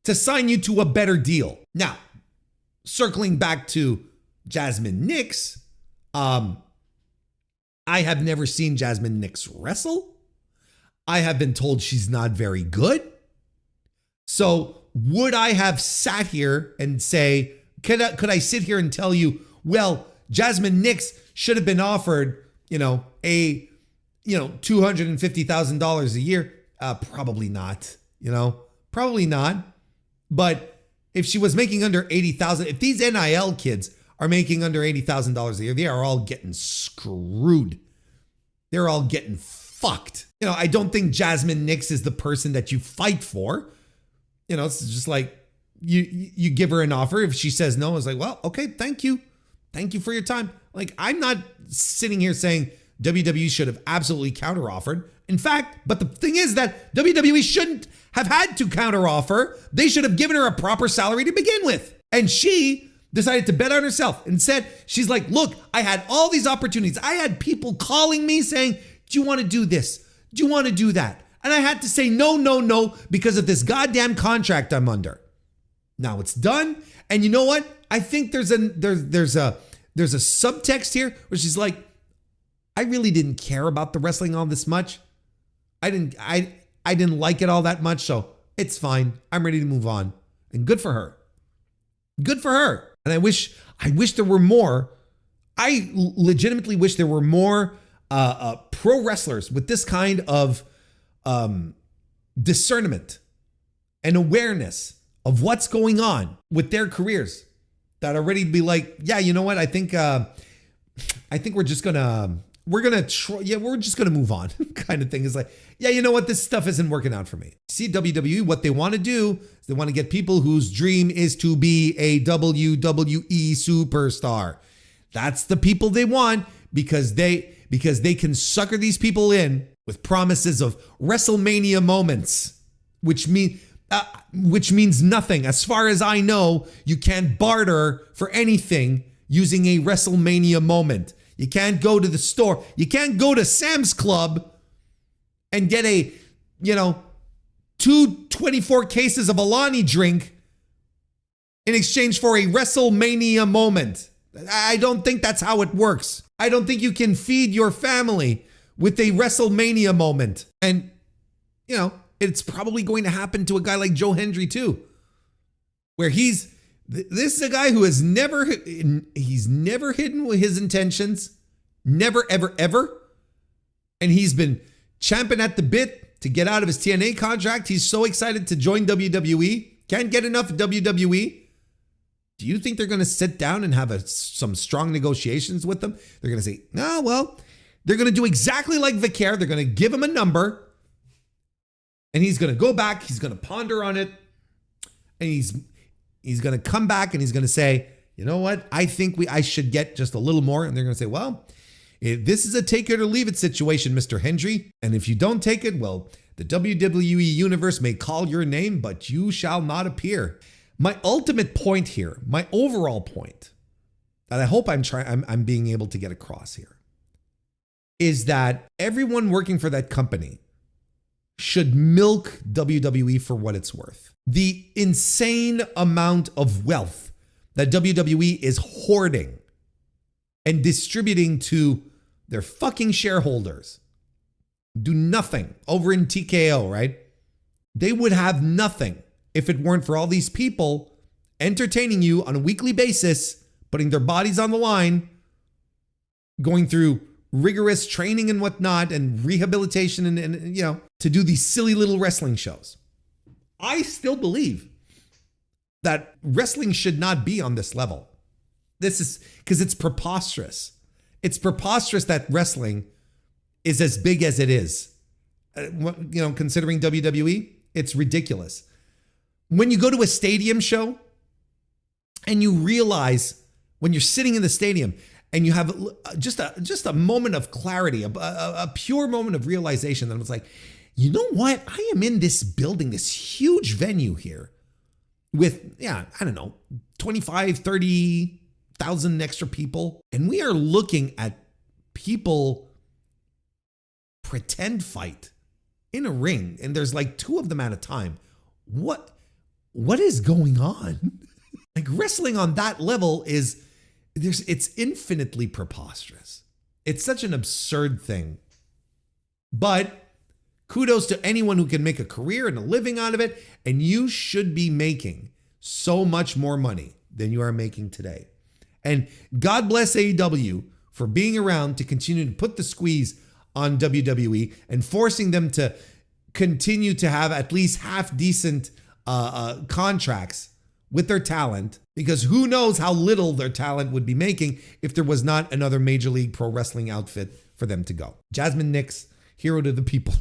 to sign you to a better deal. Now, circling back to Jazmyn Nix, I have never seen Jazmyn Nix wrestle. I have been told she's not very good. So would I have sat here and say, could I sit here and tell you, well, Jazmyn Nix should have been offered, $250,000 a year? Probably not, probably not. But if she was making under $80,000, if these NIL kids are making under $80,000 a year, they are all getting screwed. They're all getting fucked. I don't think Jazmyn Nix is the person that you fight for. It's just like you give her an offer. If she says no, it's like, well, okay, thank you. Thank you for your time. Like, I'm not sitting here saying WWE should have absolutely counteroffered. In fact, but the thing is that WWE shouldn't have had to counteroffer. They should have given her a proper salary to begin with. And she decided to bet on herself and said, she's like, look, I had all these opportunities. I had people calling me saying, do you want to do this? Do you want to do that? And I had to say, no, because of this goddamn contract I'm under. Now it's done. And you know what? I think there's a subtext here where she's like, I really didn't care about the wrestling all this much. I didn't like it all that much. So it's fine. I'm ready to move on. And good for her. Good for her. And I wish there were more. I legitimately wish there were more pro wrestlers with this kind of discernment and awareness of what's going on with their careers that are ready to be like, yeah, you know what? I think we're just gonna move on kind of thing. Is like, yeah, you know what? This stuff isn't working out for me. See, WWE, what they want to do is they want to get people whose dream is to be a WWE superstar. That's the people they want because they can sucker these people in with promises of WrestleMania moments, which means nothing. As far as I know, you can't barter for anything using a WrestleMania moment. You can't go to the store. You can't go to Sam's Club and get a, 24 cases of Alani drink in exchange for a WrestleMania moment. I don't think that's how it works. I don't think you can feed your family with a WrestleMania moment. And, it's probably going to happen to a guy like Joe Hendry too, where this is a guy who he's never hidden his intentions, never, ever, ever. And he's been champing at the bit to get out of his TNA contract. He's so excited to join WWE. Can't get enough of WWE. Do you think they're going to sit down and have some strong negotiations with them? They're going to say, no, well, they're going to do exactly like Vicaire. They're going to give him a number. And he's going to go back. He's going to ponder on it. And he's going to come back and he's going to say, you know what? I think I should get just a little more. And they're going to say, well, this is a take it or leave it situation, Mr. Hendry. And if you don't take it, well, the WWE universe may call your name, but you shall not appear. My ultimate point here, my overall point that I hope I'm being able to get across here is that everyone working for that company should milk WWE for what it's worth. The insane amount of wealth that WWE is hoarding and distributing to their fucking shareholders do nothing over in TKO, right? They would have nothing if it weren't for all these people entertaining you on a weekly basis, putting their bodies on the line, going through rigorous training and whatnot and rehabilitation and to do these silly little wrestling shows. I still believe that wrestling should not be on this level. This is because it's preposterous. It's preposterous that wrestling is as big as it is. Considering WWE, it's ridiculous. When you go to a stadium show and you realize when you're sitting in the stadium and you have just a moment of clarity, a pure moment of realization that it's like, you know what? I am in this building, this huge venue here with, 25, 30,000 extra people. And we are looking at people pretend fight in a ring. And there's like two of them at a time. What is going on? Like wrestling on that level it's infinitely preposterous. It's such an absurd thing. But kudos to anyone who can make a career and a living out of it. And you should be making so much more money than you are making today. And God bless AEW for being around to continue to put the squeeze on WWE and forcing them to continue to have at least half decent contracts with their talent, because who knows how little their talent would be making if there was not another Major League Pro Wrestling outfit for them to go. Jazmyn Nix, hero to the people.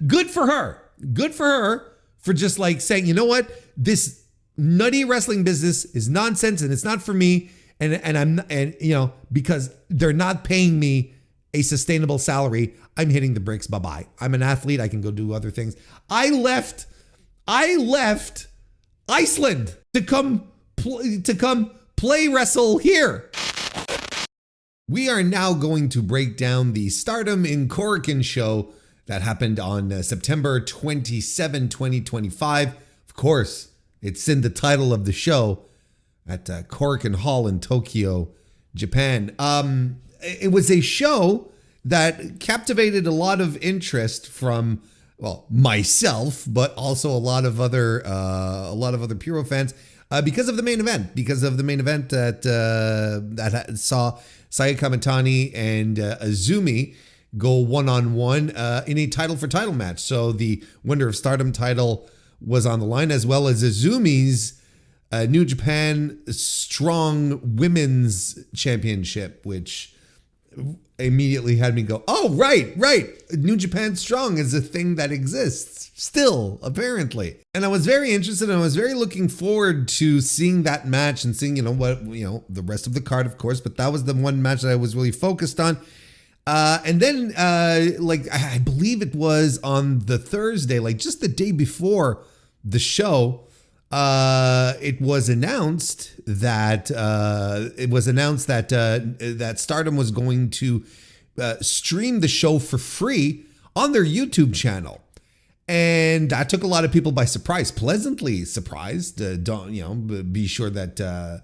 Good for her. Good for her for just like saying, you know what? This nutty wrestling business is nonsense and it's not for me. And because they're not paying me a sustainable salary, I'm hitting the bricks. Bye-bye. I'm an athlete. I can go do other things. I left Iceland to come play wrestle here. We are now going to break down the STARDOM in Korakuen show that happened on September 27, 2025. Of course, it's in the title of the show at Korakuen Hall in Tokyo, Japan. It was a show that captivated a lot of interest from, well, myself, but also a lot of other Puro fans because of the main event. That saw Saya Kamitani and Azumi go one-on-one in a title for title match. So the winner of STARDOM title was on the line, as well as Azumi's New Japan Strong Women's Championship, which immediately had me go, oh, right. New Japan Strong is a thing that exists still, apparently. And I was very interested and I was very looking forward to seeing that match and seeing, the rest of the card, of course, but that was the one match that I was really focused on. And then, I believe it was on the Thursday, like just the day before the show, it was announced that that STARDOM was going to stream the show for free on their YouTube channel, and that took a lot of people by surprise, pleasantly surprised. Be sure that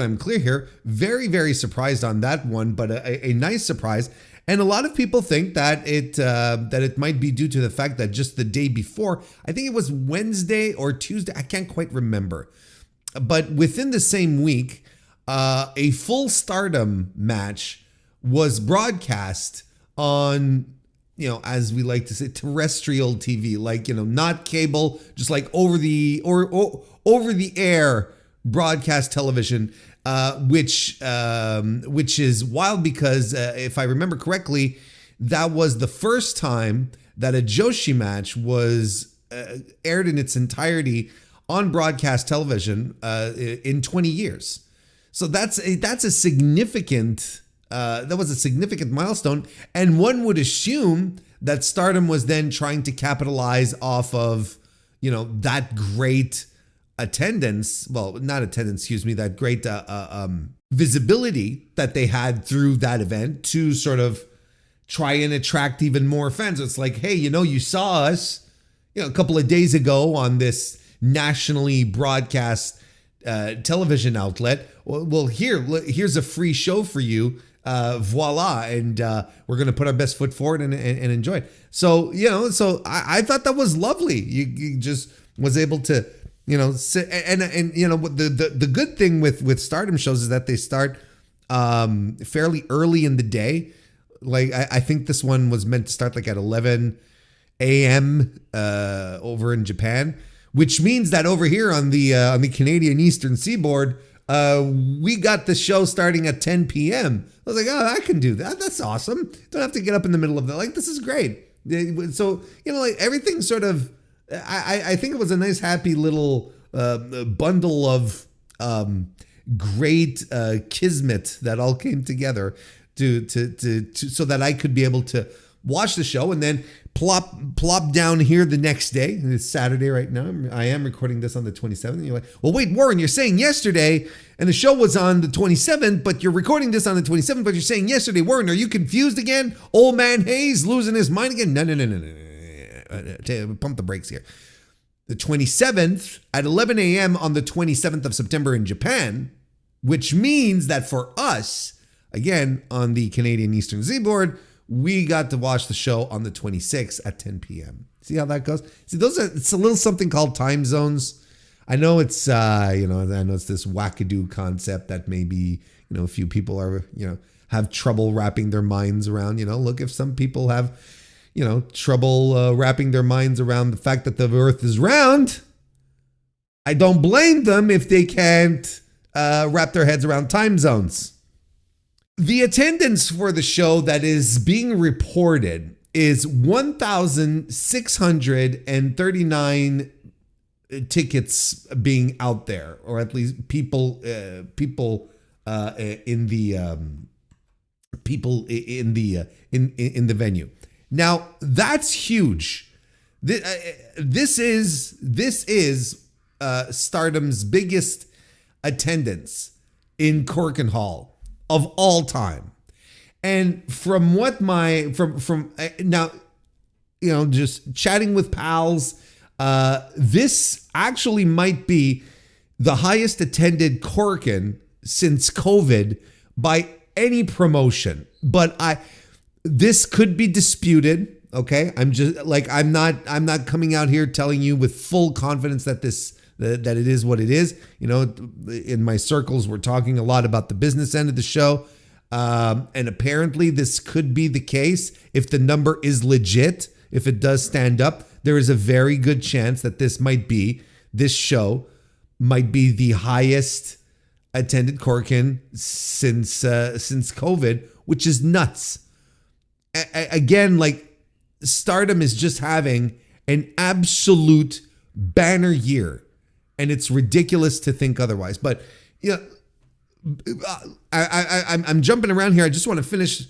I'm clear here. Very, very surprised on that one, but a nice surprise. And a lot of people think that it might be due to the fact that just the day before, I think it was Wednesday or Tuesday, I can't quite remember, but within the same week, a full STARDOM match was broadcast on, as we like to say, terrestrial TV, like, not cable, just like over the air broadcast television. Which is wild because if I remember correctly, that was the first time that a Joshi match was aired in its entirety on broadcast television in 20 years. So that was a significant milestone, and one would assume that STARDOM was then trying to capitalize off of that great that great visibility that they had through that event to sort of try and attract even more fans. It's like, hey, you saw us, a couple of days ago on this nationally broadcast television outlet. Well, here's a free show for you. Voila. And we're going to put our best foot forward and enjoy it. So, I thought that was lovely. You just was able to, and the good thing with STARDOM shows is that they start fairly early in the day. Like I think this one was meant to start like at 11 a.m. Over in Japan, which means that over here on the Canadian Eastern Seaboard, we got the show starting at 10 p.m. I was like, oh, I can do that. That's awesome. Don't have to get up in the middle of the, like, this is great. So, like everything sort of, I think it was a nice, happy little bundle of great kismet that all came together to so that I could be able to watch the show and then plop down here the next day. It's Saturday right now. I am recording this on the 27th. And you're like, well, wait, Warren, you're saying yesterday and the show was on the 27th, but you're recording this on the 27th, but you're saying yesterday. Warren, are you confused again? Old man Hayes losing his mind again? No. Pump the brakes here. The 27th at 11 a.m. on the 27th of September in Japan, which means that for us, again, on the Canadian Eastern Seaboard, we got to watch the show on the 26th at 10 p.m. See how that goes? See, it's a little something called time zones. I know it's, I know it's this wackadoo concept that maybe, a few people are, have trouble wrapping their minds around. Look, if some people have, trouble wrapping their minds around the fact that the earth is round, I don't blame them if they can't wrap their heads around time zones. The attendance for the show that is being reported is 1,639 tickets being out there, or at least people in the venue. Now that's huge. This is Stardom's biggest attendance in Korakuen Hall of all time. And from what from now, just chatting with pals, this actually might be the highest attended Korakuen since COVID by any promotion. But this could be disputed. Okay. I'm not coming out here telling you with full confidence that that it is what it is. In my circles, we're talking a lot about the business end of the show. And apparently this could be the case. If the number is legit, if it does stand up, there is a very good chance that this show might be the highest attended Korakuen since COVID, which is nuts. Again, like Stardom is just having an absolute banner year. And it's ridiculous to think otherwise. But I'm jumping around here. I just want to finish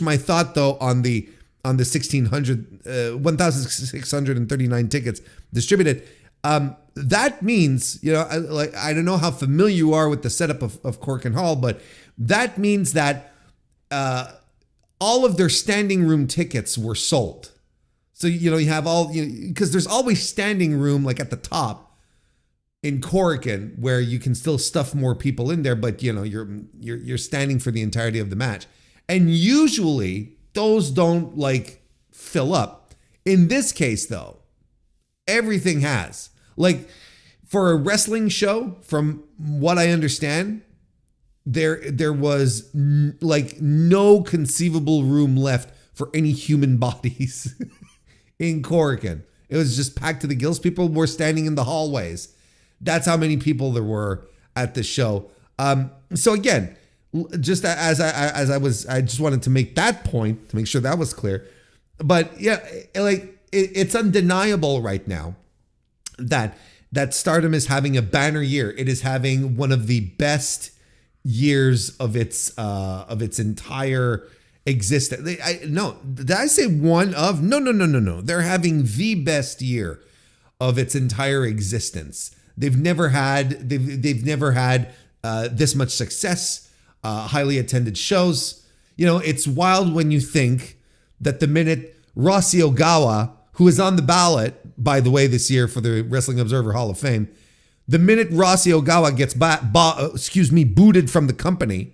my thought though on the 1,639 tickets distributed. That means, I don't know how familiar you are with the setup of Korakuen Hall, but that means that all of their standing room tickets were sold. So you have all, because there's always standing room like at the top in Korakuen where you can still stuff more people in there, but you're standing for the entirety of the match. And usually those don't like fill up. In this case though, everything has. Like for a wrestling show, from what I understand, there was like no conceivable room left for any human bodies in Korakuen. It was just packed to the gills. People were standing in the hallways. That's how many people there were at the show. So again, just I just wanted to make that point to make sure that was clear. But yeah, like it's undeniable right now that Stardom is having a banner year. It is having one of the best years of its entire existence. Did I say one of? No. They're having the best year of its entire existence. They've never had this much success, highly attended shows. It's wild when you think that the minute Rossi Ogawa, who is on the ballot, by the way, this year for the Wrestling Observer Hall of Fame, the minute Rossi Ogawa gets booted from the company,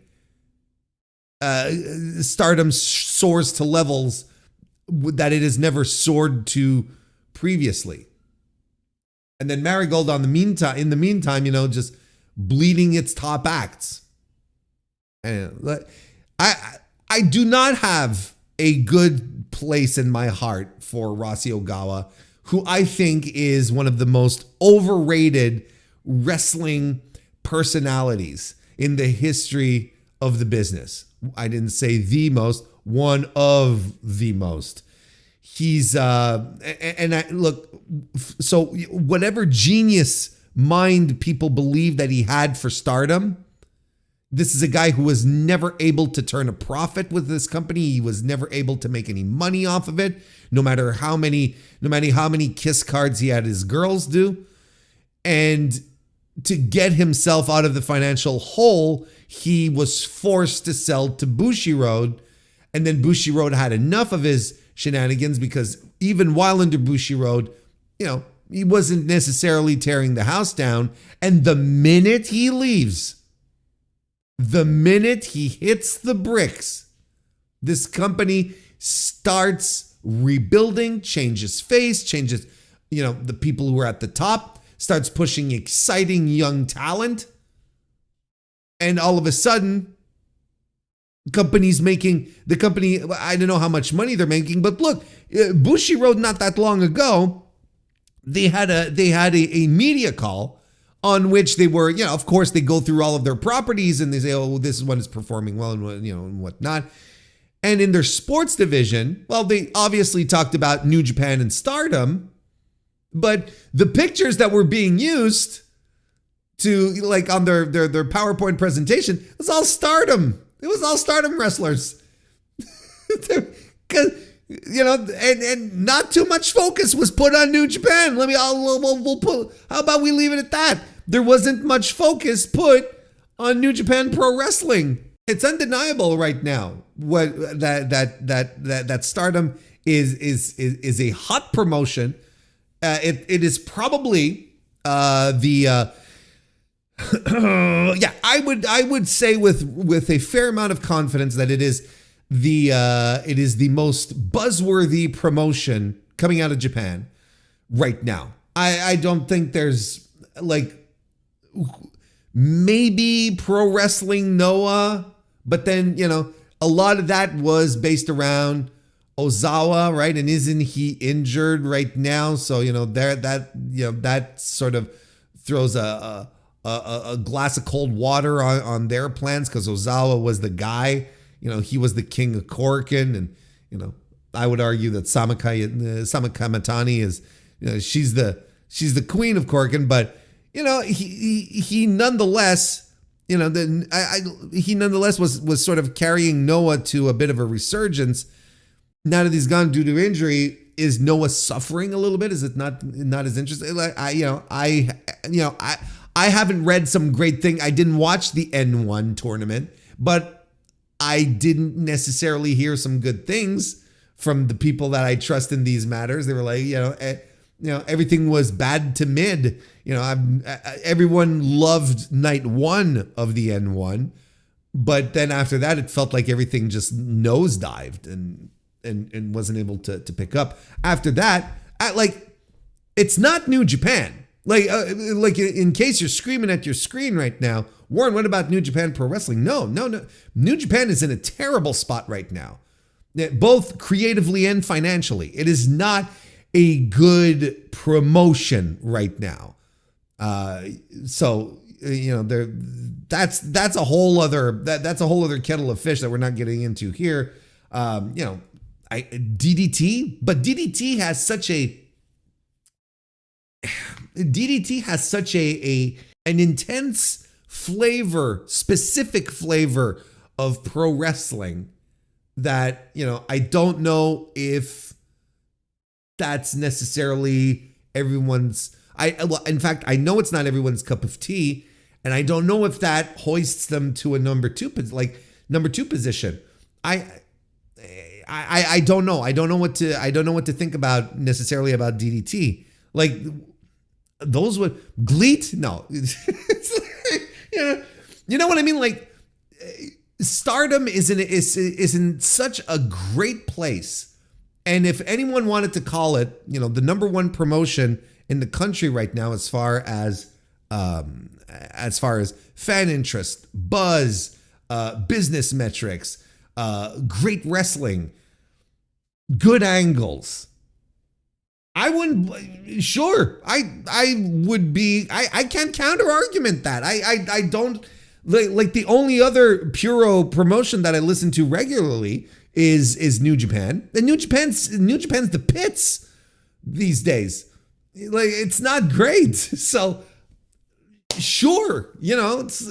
Stardom soars to levels that it has never soared to previously. And then Marigold in the meantime, just bleeding its top acts. And I do not have a good place in my heart for Rossy Ogawa, who I think is one of the most overrated wrestling personalities in the history of the business. I didn't say the most, one of the most. He's so whatever genius mind people believe that he had for Stardom, this is a guy who was never able to turn a profit with this company. He was never able to make any money off of it, no matter how many kiss cards he had his girls do. And to get himself out of the financial hole, he was forced to sell to Bushiroad. And then Bushiroad had enough of his shenanigans, because even while under Bushiroad, he wasn't necessarily tearing the house down. And the minute he leaves, the minute he hits the bricks, this company starts rebuilding, changes face, changes, the people who are at the top, starts pushing exciting young talent. And all of a sudden, the company, I don't know how much money they're making, but look, Bushiroad not that long ago, they had a media call on which they were, of course, they go through all of their properties and they say, oh, this one is performing well and whatnot. And in their sports division, well, they obviously talked about New Japan and Stardom, but the pictures that were being used to, like, on their PowerPoint presentation, it was all Stardom. It was all Stardom wrestlers. And not too much focus was put on New Japan. How about we leave it at that? There wasn't much focus put on New Japan Pro Wrestling. It's undeniable right now that Stardom is a hot promotion. It is probably I would say with a fair amount of confidence that it is the most buzzworthy promotion coming out of Japan right now. I don't think there's, like, maybe Pro Wrestling Noah, but then, a lot of that was based around Ozawa, right? And isn't he injured right now? So, that sort of throws a glass of cold water on their plans, because Ozawa was the guy. He was the king of Korakuen, and I would argue that Samaka Matani is, she's the queen of Korakuen, but he nonetheless, he nonetheless was sort of carrying Noah to a bit of a resurgence. Now that he's gone due to injury, is Noah suffering a little bit? Is it not as interesting? Like I haven't read some great thing. I didn't watch the N1 tournament, but I didn't necessarily hear some good things from the people that I trust in these matters. They were like, everything was bad to mid. Everyone loved night one of the N1, but then after that, it felt like everything just nosedived and wasn't able to pick up. After that, it's not New Japan. Like in case you're screaming at your screen right now, Warren, what about New Japan Pro Wrestling? No. New Japan is in a terrible spot right now, both creatively and financially. It is not a good promotion right now. That's a whole other kettle of fish that we're not getting into here. DDT, but DDT has such an intense flavor, specific flavor of pro wrestling that, I don't know if that's necessarily everyone's. In fact, I know it's not everyone's cup of tea, and I don't know if that hoists them to a number two position. I don't know. I don't know what to think about necessarily about DDT. Like, those would GLEAT? No. You know what I mean? Like, Stardom is in such a great place. And if anyone wanted to call it, the number one promotion in the country right now, as far as fan interest, buzz, business metrics, great wrestling, good angles. I wouldn't, sure, I would be, I can't counter argument that. I don't, like the only other Puro promotion that I listen to regularly is New Japan. And New Japan's the pits these days. Like, it's not great. So sure, it's,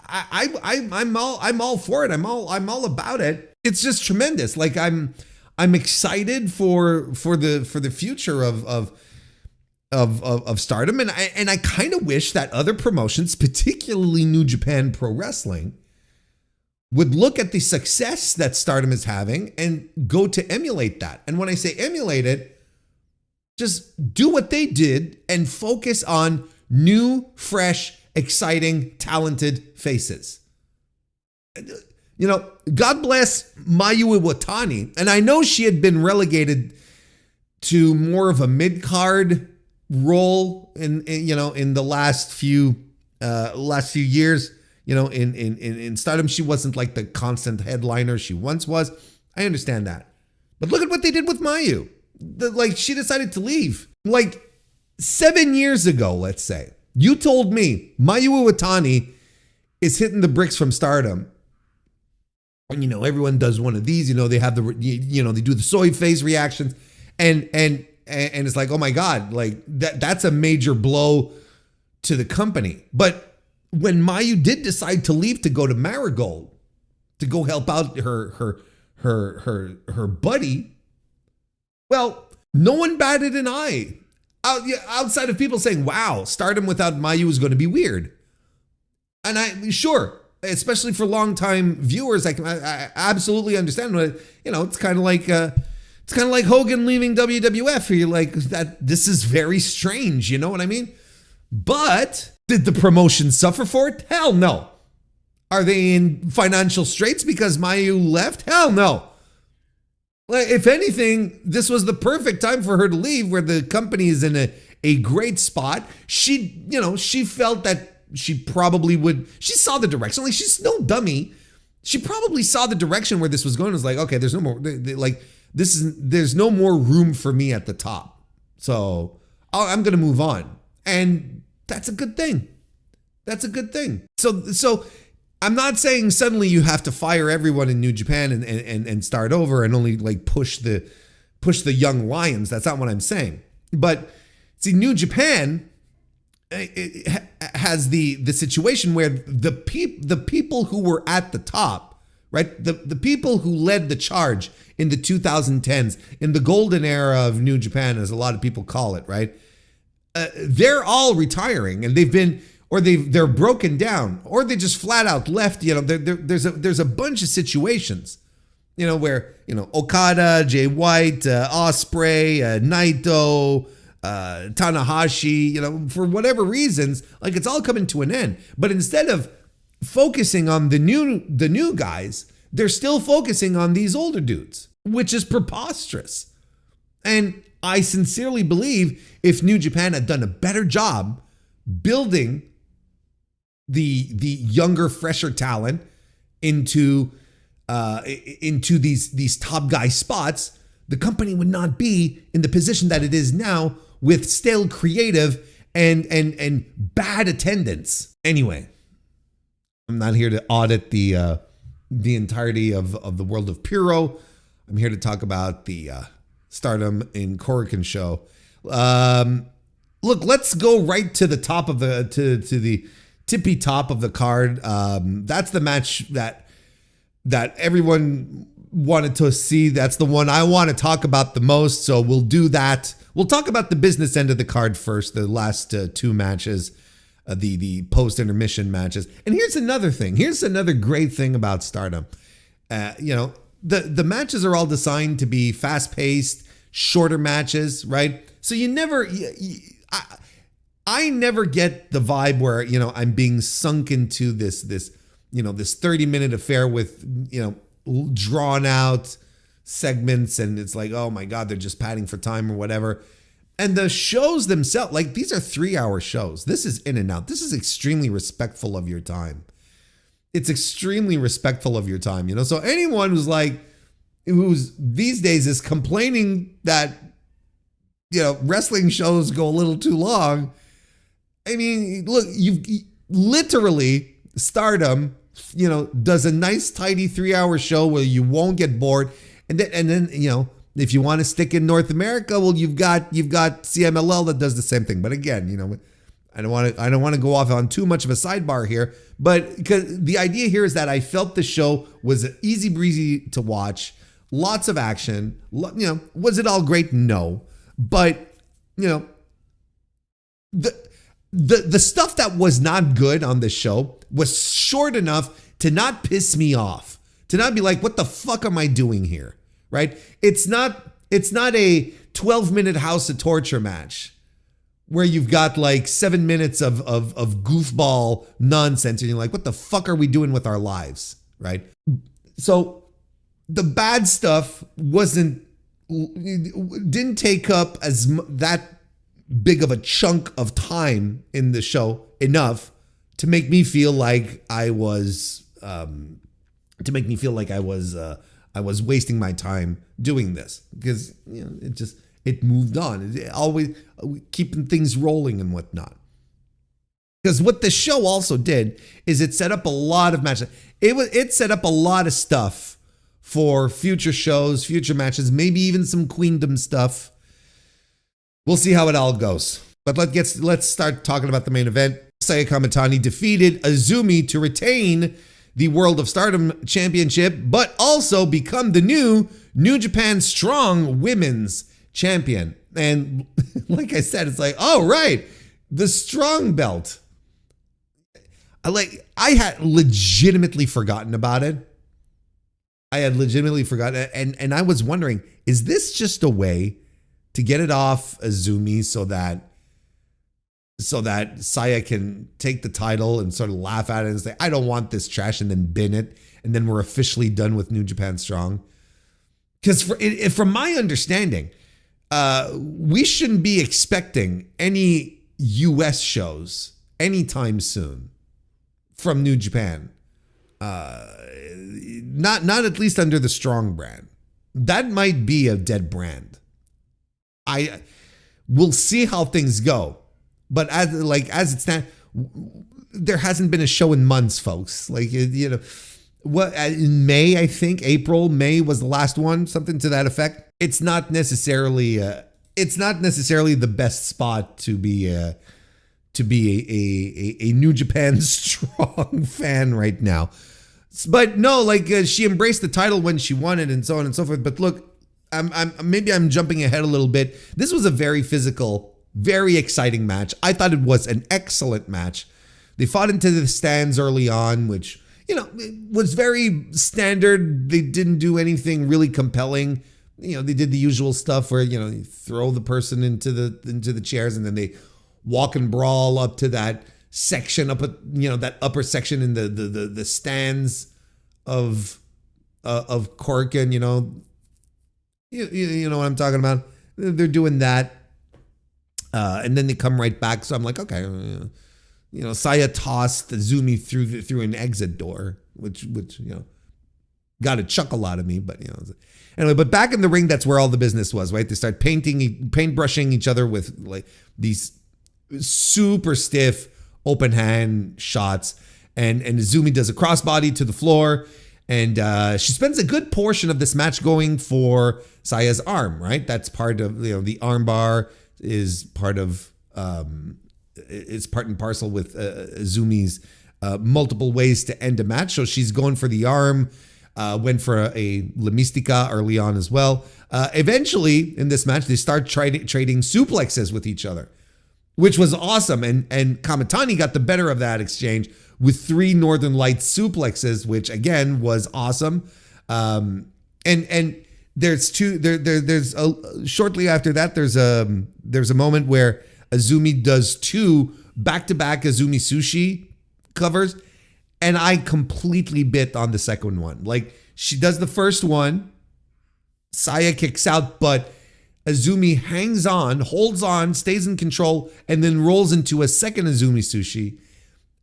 I'm all for it. I'm all about it. It's just tremendous. Like, I'm excited for the future of Stardom, and I kind of wish that other promotions, particularly New Japan Pro Wrestling, would look at the success that Stardom is having and go to emulate that. And when I say emulate it, just do what they did and focus on new, fresh, exciting, talented faces. God bless Mayu Iwatani. And I know she had been relegated to more of a mid-card role in the last few years. In Stardom, she wasn't like the constant headliner she once was. I understand that. But look at what they did with Mayu. She decided to leave. Like 7 years ago, let's say, you told me Mayu Iwatani is hitting the bricks from Stardom. And, everyone does one of these, they have they do the soy face reactions and it's like, oh my God, like that's a major blow to the company. But when Mayu did decide to leave to go to Marigold to go help out her buddy, well, no one batted an eye outside of people saying, wow, Stardom without Mayu is going to be weird. And sure, especially for longtime viewers, I absolutely understand. It's kind of like Hogan leaving WWF. You're like, that this is very strange. You know what I mean? But did the promotion suffer for it? Hell no. Are they in financial straits because Mayu left? Hell no. If anything, this was the perfect time for her to leave, where the company is in a great spot. She felt that she probably would. She saw the direction. Like, she's no dummy. She probably saw the direction where this was going. It was like, okay, there's no more. There's no more room for me at the top. So I'm going to move on. And that's a good thing. That's a good thing. So I'm not saying suddenly you have to fire everyone in New Japan and start over and only like push the young lions. That's not what I'm saying. But see, New Japan, it has the situation where the people who were at the top, right? The people who led the charge in the 2010s, in the golden era of New Japan, as a lot of people call it, right? They're all retiring, and they're broken down, or they just flat out left. There's a bunch of situations, where Okada, Jay White, Ospreay, Naito, Tanahashi, for whatever reasons, like, it's all coming to an end. But instead of focusing on the new guys, they're still focusing on these older dudes, which is preposterous. And I sincerely believe if New Japan had done a better job building the younger, fresher talent into these top guy spots, the company would not be in the position that it is now, with stale creative and bad attendance. Anyway, I'm not here to audit the entirety of the world of Puro. I'm here to talk about the Stardom in Korakuen show. Look, let's go right to the top of the to the tippy top of the card. That's the match that everyone wanted to see. That's the one I want to talk about the most. So we'll do that. We'll talk about the business end of the card first, the last two matches, the post-intermission matches. And here's another thing. Here's another great thing about Stardom. The matches are all designed to be fast-paced, shorter matches, right? So you never... I never get the vibe where, I'm being sunk into this 30-minute affair with, drawn out segments, and it's like, oh my God, they're just padding for time or whatever. And the shows themselves, like, these are 3-hour shows. This is in and out. This is extremely respectful of your time. It's extremely respectful of your time, So anyone who's like, who's these days is complaining that, wrestling shows go a little too long. I mean, look, you've literally STARDOM, does a nice tidy 3-hour show where you won't get bored. And then, if you want to stick in North America, well, you've got CMLL that does the same thing. But again, I don't want to go off on too much of a sidebar here, but because the idea here is that I felt the show was easy breezy to watch, lots of action. Was it all great? No, but the stuff that was not good on this show was short enough to not piss me off, to not be like, what the fuck am I doing here? Right? It's not a 12-minute House of Torture match where you've got like 7 minutes of goofball nonsense and you're like, what the fuck are we doing with our lives? Right? So the bad stuff didn't take up that big of a chunk of time in the show enough to make me feel like I was I was wasting my time doing this, because it moved on. It always keeping things rolling and whatnot. Because what the show also did is it set up a lot of matches. It set up a lot of stuff for future shows, future matches, maybe even some Queendom stuff. We'll see how it all goes. But let's start talking about the main event. Saya Kamitani defeated Azumi to retain the World of Stardom Championship, but also become the new New Japan Strong Women's Champion. And like I said, it's like, oh, right, the Strong Belt. I had legitimately forgotten about it. And I was wondering, is this just a way to get it off Azumi so that Saya can take the title and sort of laugh at it and say, I don't want this trash, and then bin it, and then we're officially done with New Japan Strong? Because from my understanding, we shouldn't be expecting any US shows anytime soon from New Japan. Not at least under the Strong brand. That might be a dead brand. We'll see how things go. But as it stands, there hasn't been a show in months, folks. What, in May, I think May was the last one, something to that effect. It's not necessarily the best spot to be a New Japan Strong fan right now. But no, she embraced the title when she won it and so on and so forth. But look, maybe I'm jumping ahead a little bit. This was a very physical, very exciting match. I thought it was an excellent match. They fought into the stands early on, which, it was very standard. They didn't do anything really compelling. They did the usual stuff where, you throw the person into the chairs and then they walk and brawl up to that section, that upper section in the stands of Korakuen, you know what I'm talking about. They're doing that. And then they come right back. So I'm like, okay, Saya tossed Azumi through an exit door, which got a chuckle out of me. But anyway. But back in the ring, that's where all the business was, right? They start paintbrushing each other with these super stiff open hand shots, and Azumi does a crossbody to the floor, and she spends a good portion of this match going for Saya's arm, right? That's part of the arm bar. Is part of it's part and parcel with Azumi's multiple ways to end a match. So she's going for the arm, went for a La Mystica early on as well. Eventually in this match, they start trading suplexes with each other, which was awesome. And Kamitani got the better of that exchange with 3 Northern Lights suplexes, which again was awesome. And there's shortly after that, there's a moment where Azumi does 2 back-to-back Azumi Sushi covers, and I completely bit on the second one. She does the first one, Saya kicks out, but Azumi hangs on, holds on, stays in control, and then rolls into a second Azumi Sushi,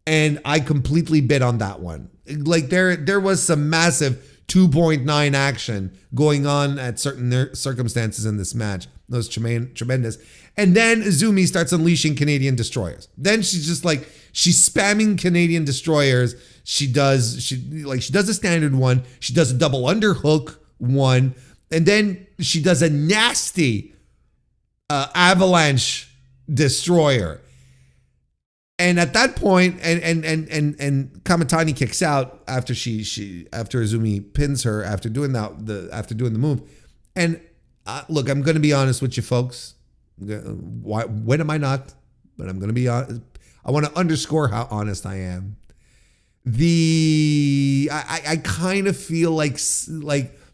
and I completely bit on that one. There was some massive 2.9 action going on at certain circumstances in this match. That was tremendous. And then Izumi starts unleashing Canadian destroyers. Then she's just like, she's spamming Canadian destroyers. She does a standard one. She does a double underhook one. And then she does a nasty avalanche destroyer. And at that point, and Kamitani kicks out after after Izumi pins her after doing the move. And look, I'm going to be honest with you folks. When am I not? But I'm going to be honest. I want to underscore how honest I am. I kind of feel like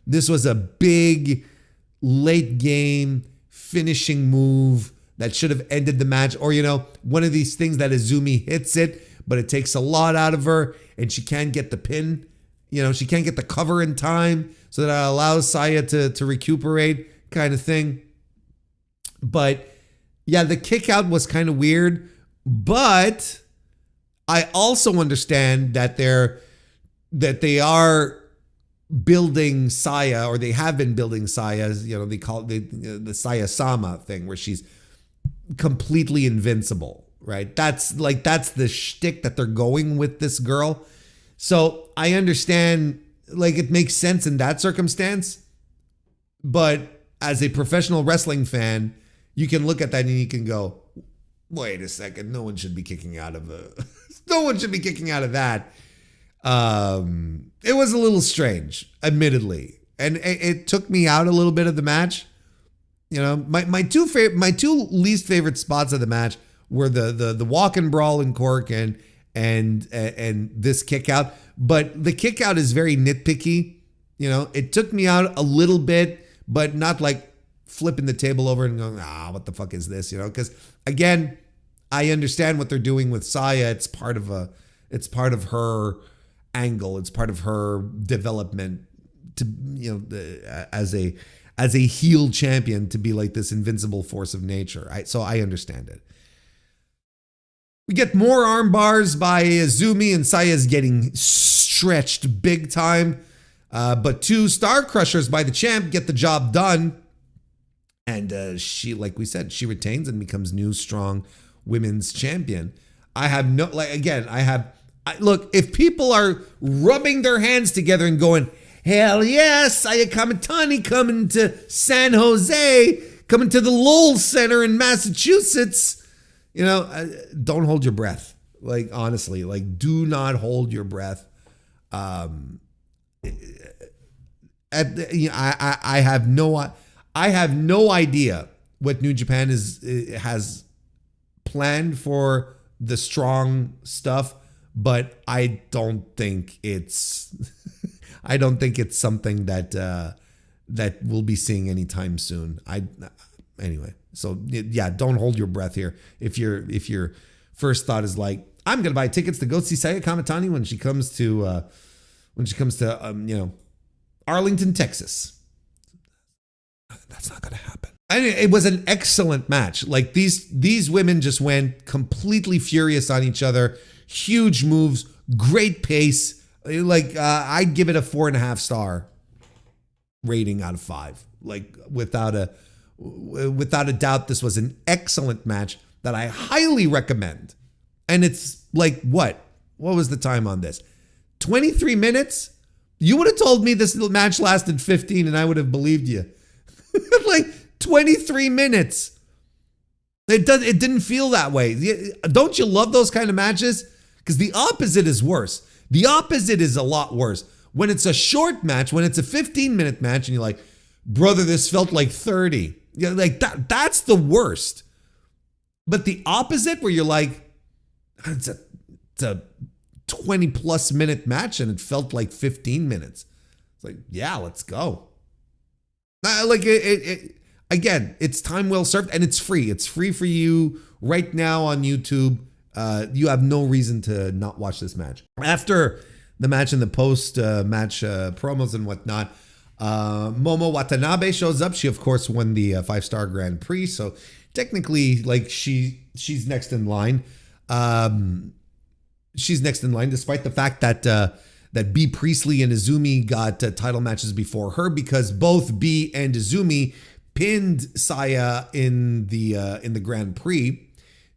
this was a big late game finishing move that should have ended the match, or one of these things that Izumi hits it, but it takes a lot out of her, and she can't get the pin. She can't get the cover in time, so that allows Saya to recuperate, kind of thing. But yeah, the kick out was kind of weird, but I also understand that they are building Saya, or they have been building Saya. They call it the Saya-sama thing, where she's completely invincible, right? That's the shtick that they're going with this girl. So I understand, it makes sense in that circumstance. But as a professional wrestling fan, you can look at that and you can go, wait a second, no one should be kicking out of that. It was a little strange, admittedly, and it took me out a little bit of the match. My two least favorite spots of the match were the walk and brawl in Korakuen and this kick out. But the kick out is very nitpicky. It took me out a little bit, but not like flipping the table over and going, what the fuck is this? Because again, I understand what they're doing with Saya. It's part of her angle. It's part of her development to, as a heel champion, to be like this invincible force of nature. So I understand it. We get more arm bars by Izumi, and Saya's getting stretched big time. But 2 Star Crushers by the champ get the job done. And she, like we said, she retains and becomes new strong women's champion. Look, if people are rubbing their hands together and going, hell yes, Saya Kamitani coming to San Jose, coming to the Lowell Center in Massachusetts, don't hold your breath. Honestly, do not hold your breath. I have no idea what New Japan has planned for the strong stuff, but I don't think it's something that we'll be seeing anytime soon. Anyway. So yeah, don't hold your breath here. If your first thought is like, I'm gonna buy tickets to go see Saya Kamitani when she comes to Arlington, Texas. That's not gonna happen. It was an excellent match. These women just went completely furious on each other. Huge moves, great pace. I'd give it a 4.5 star rating out of 5. Without a doubt, this was an excellent match that I highly recommend. And it's what was the time on this? 23 minutes? You would have told me this match lasted 15 and I would have believed you. 23 minutes. It didn't feel that way. Don't you love those kind of matches? Because the opposite is worse. The opposite is a lot worse. When it's a short match, when it's a 15-minute match and you're like, brother, this felt like 30. That's the worst. But the opposite, where you're like, it's a 20 plus minute match and it felt like 15 minutes. It's like, yeah, let's go. Again, it's time well served, and it's free. It's free for you right now on YouTube. You have no reason to not watch this match. After the match and the post-match promos and whatnot, Momo Watanabe shows up. She, of course, won the 5-star Grand Prix, so technically, she's next in line. She's next in line, despite the fact that that B Priestley and Izumi got title matches before her because both B and Izumi pinned Saya in the Grand Prix.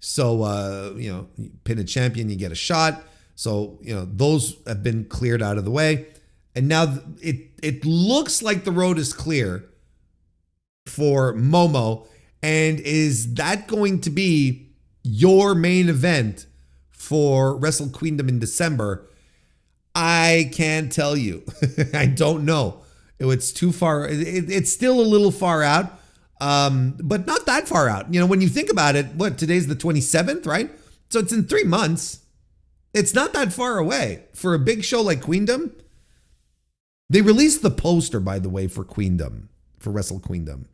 So, you pin a champion, you get a shot. So, those have been cleared out of the way. And now it looks like the road is clear for Momo. And is that going to be your main event for Wrestle Queendom in December? I can't tell you. I don't know. It's too far. It's still a little far out, but not that far out. When you think about it, today's the 27th, right? So it's in 3 months. It's not that far away for a big show like Queendom. They released the poster, by the way, for Queendom, for Wrestle Queendom.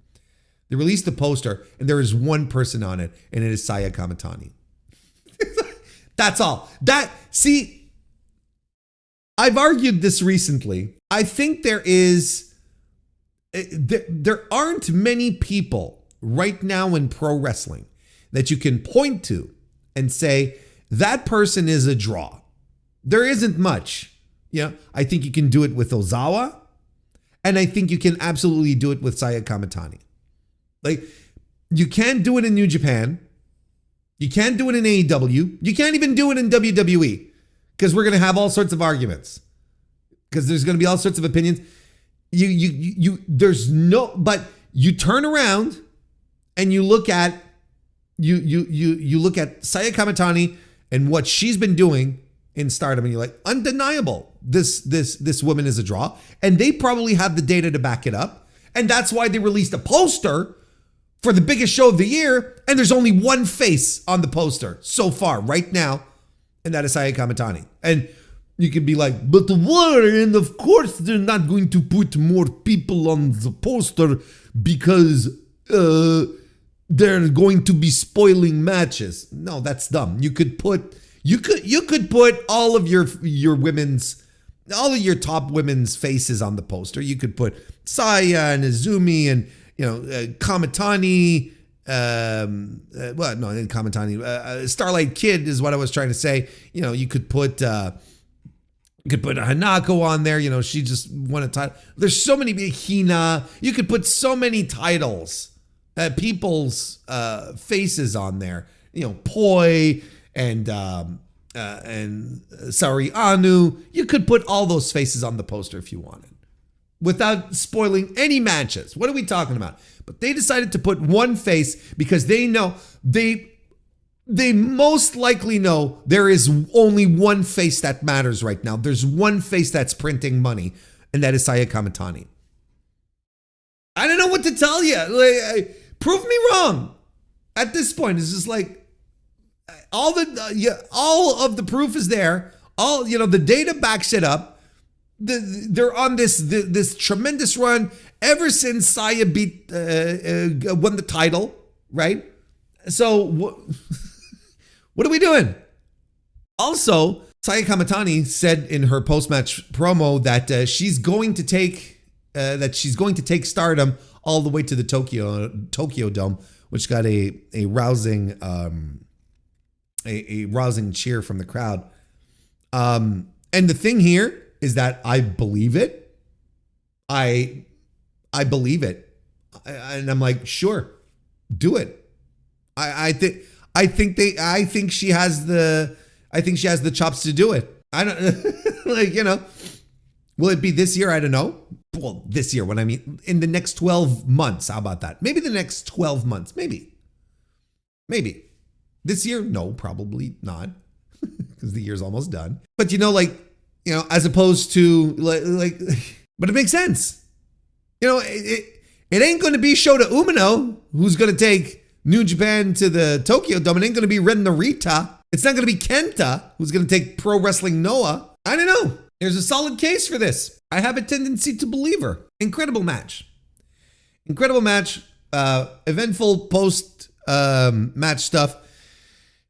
They released the poster, and there is one person on it, and it is Saya Kamitani. That's all. I've argued this recently. I think there aren't many people right now in pro wrestling that you can point to and say, that person is a draw. There isn't much. I think you can do it with Ozawa, and I think you can absolutely do it with Saya Kamitani. Like, you can't do it in New Japan. You can't do it in AEW. You can't even do it in WWE because we're going to have all sorts of arguments because there's going to be all sorts of opinions. But you turn around and you look at you look at Saya Kamitani and what she's been doing in Stardom, and you're like, undeniable. This woman is a draw, and they probably have the data to back it up, and that's why they released a poster for the biggest show of the year, and there's only one face on the poster so far right now, and that is Saya Kamitani. And you could be like, but why? And of course they're not going to put more people on the poster because they're going to be spoiling matches. No, that's dumb. You could put all of your women's, all of your top women's faces on the poster. You could put Saya and Izumi and Kamitani. Kamitani. Starlight Kid is what I was trying to say. You could put Hanako on there. She just won a title. There's so many. Hina. You could put so many titles, people's faces on there. Poi and Sari Anu. You could put all those faces on the poster if you wanted, without spoiling any matches. What are we talking about? But they decided to put one face because they know they most likely know there is only one face that matters right now. There's one face that's printing money, and that is Saya Kamitani. I don't know what to tell you. Prove me wrong. At this point, it's just like all of the proof is there. The data backs it up. They're on this tremendous run ever since Saya won the title, right? So what are we doing? Also, Saya Kamitani said in her post-match promo that she's going to take Stardom all the way to the Tokyo Dome, which got a rousing cheer from the crowd. And the thing here is that I believe it. I believe it, and I'm like, sure, do it. I think she has the chops to do it. I don't will it be this year? I don't know. Well, this year, when I mean in the next 12 months. How about that? Maybe the next 12 months. Maybe this year. No, probably not, because the year's almost done. But as opposed to but it makes sense. It ain't going to be Shota Umino who's going to take New Japan to the Tokyo Dome. It ain't going to be Ren Narita. It's not going to be Kenta who's going to take Pro Wrestling Noah. I don't know. There's a solid case for this. I have a tendency to believe her. Incredible match. Eventful post match stuff.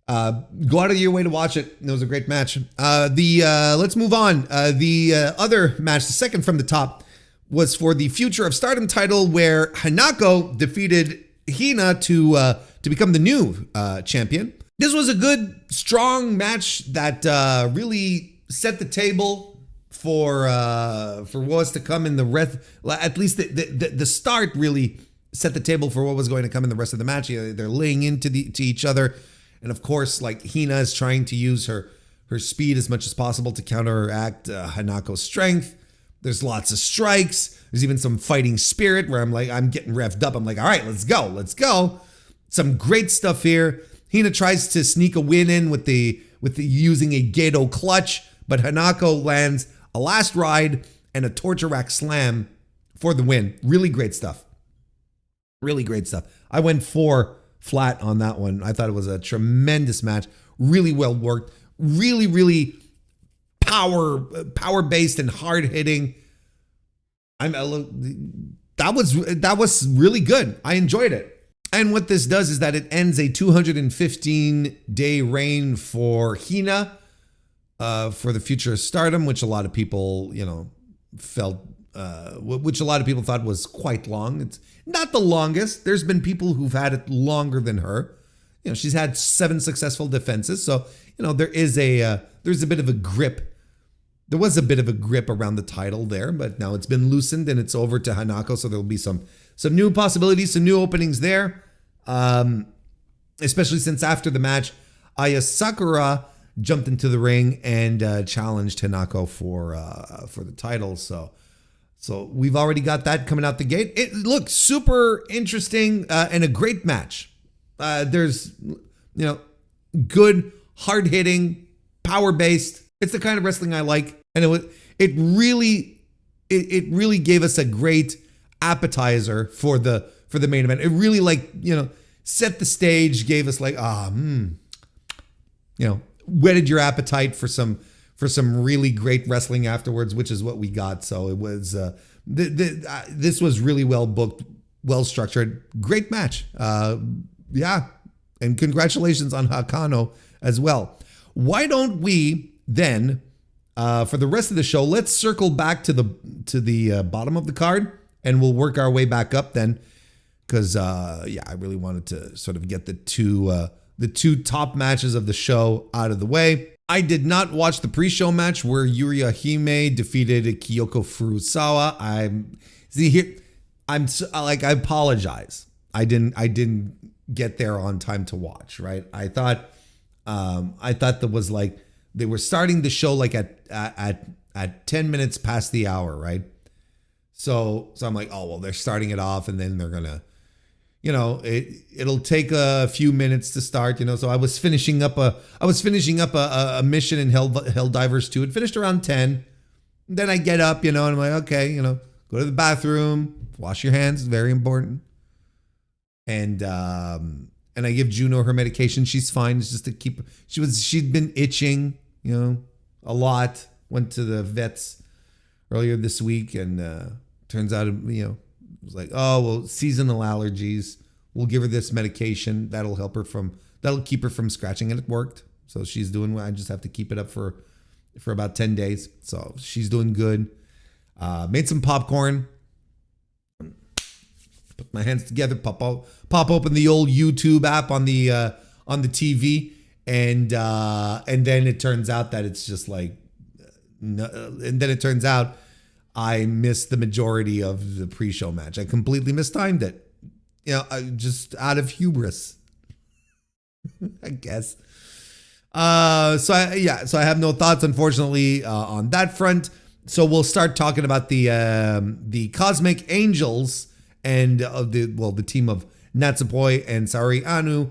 Go out of your way to watch it. It was a great match. Let's move on. The other match, the second from the top, was for the Future of Stardom title, where Hanako defeated Hina to become the new champion. This was a good, strong match that really set the table for what was to come in the rest. At least the start really set the table for what was going to come in the rest of the match. They're laying into to each other, and of course, like Hina is trying to use her speed as much as possible to counteract Hanako's strength. There's lots of strikes. There's even some fighting spirit where I'm getting revved up. I'm like, all right, let's go. Some great stuff here. Hina tries to sneak a win in with the using a Gedo clutch, but Hanako lands a last ride and a torture rack slam for the win. Really great stuff. Really great stuff. I went 4 flat on that one. I thought it was a tremendous match. Really well worked. Really power based and hard hitting. That was really good. I enjoyed it. And what this does is that it ends a 215-day reign for Hina for the future of Stardom, which a lot of people, felt, which a lot of people thought was quite long. It's not the longest. There's been people who've had it longer than her. She's had 7 successful defenses, so there's a bit of a grip. There was a bit of a grip around the title there, but now it's been loosened and it's over to Hanako, so there'll be some new possibilities, some new openings there. Especially since after the match, Aya Sakura jumped into the ring and challenged Hanako for the title. So we've already got that coming out the gate. It looks super interesting and a great match. There's good, hard hitting, power based. It's the kind of wrestling I like. And it really gave us a great appetizer for the main event. It really set the stage, gave us whetted your appetite for some really great wrestling afterwards, which is what we got. So it was this was really well booked, well structured, great match. Yeah, and congratulations on Hakano as well. Why don't we then? For the rest of the show, let's circle back to the bottom of the card, and we'll work our way back up then, because I really wanted to sort of get the two top matches of the show out of the way. I did not watch the pre-show match where Yuria Hime defeated Kyoko Furusawa. I apologize. I didn't get there on time to watch. Right? I thought that was they were starting the show at 10 minutes past the hour, right? So I'm like, oh well, they're starting it off, and then they're gonna, it'll take a few minutes to start, So I was finishing up a mission in Helldivers 2. It finished around 10. Then I get up, and I'm like, okay, go to the bathroom, wash your hands, very important, and I give Juno her medication. She's fine. It's just to keep. She'd been itching, a lot. Went to the vets earlier this week, and turns out, it was like, oh well, seasonal allergies. We'll give her this medication that'll keep her from scratching, and it worked. So she's doing well. I just have to keep it up for about 10 days. So she's doing good. Made some popcorn. Put my hands together, pop open the old YouTube app on the TV, and then it turns out that it's just and then it turns out I missed the majority of the pre-show match. I completely mistimed it, just out of hubris, I guess. So I have no thoughts, unfortunately, on that front. So we'll start talking about the Cosmic Angels. And the team of Natsupoi and Saori Anu,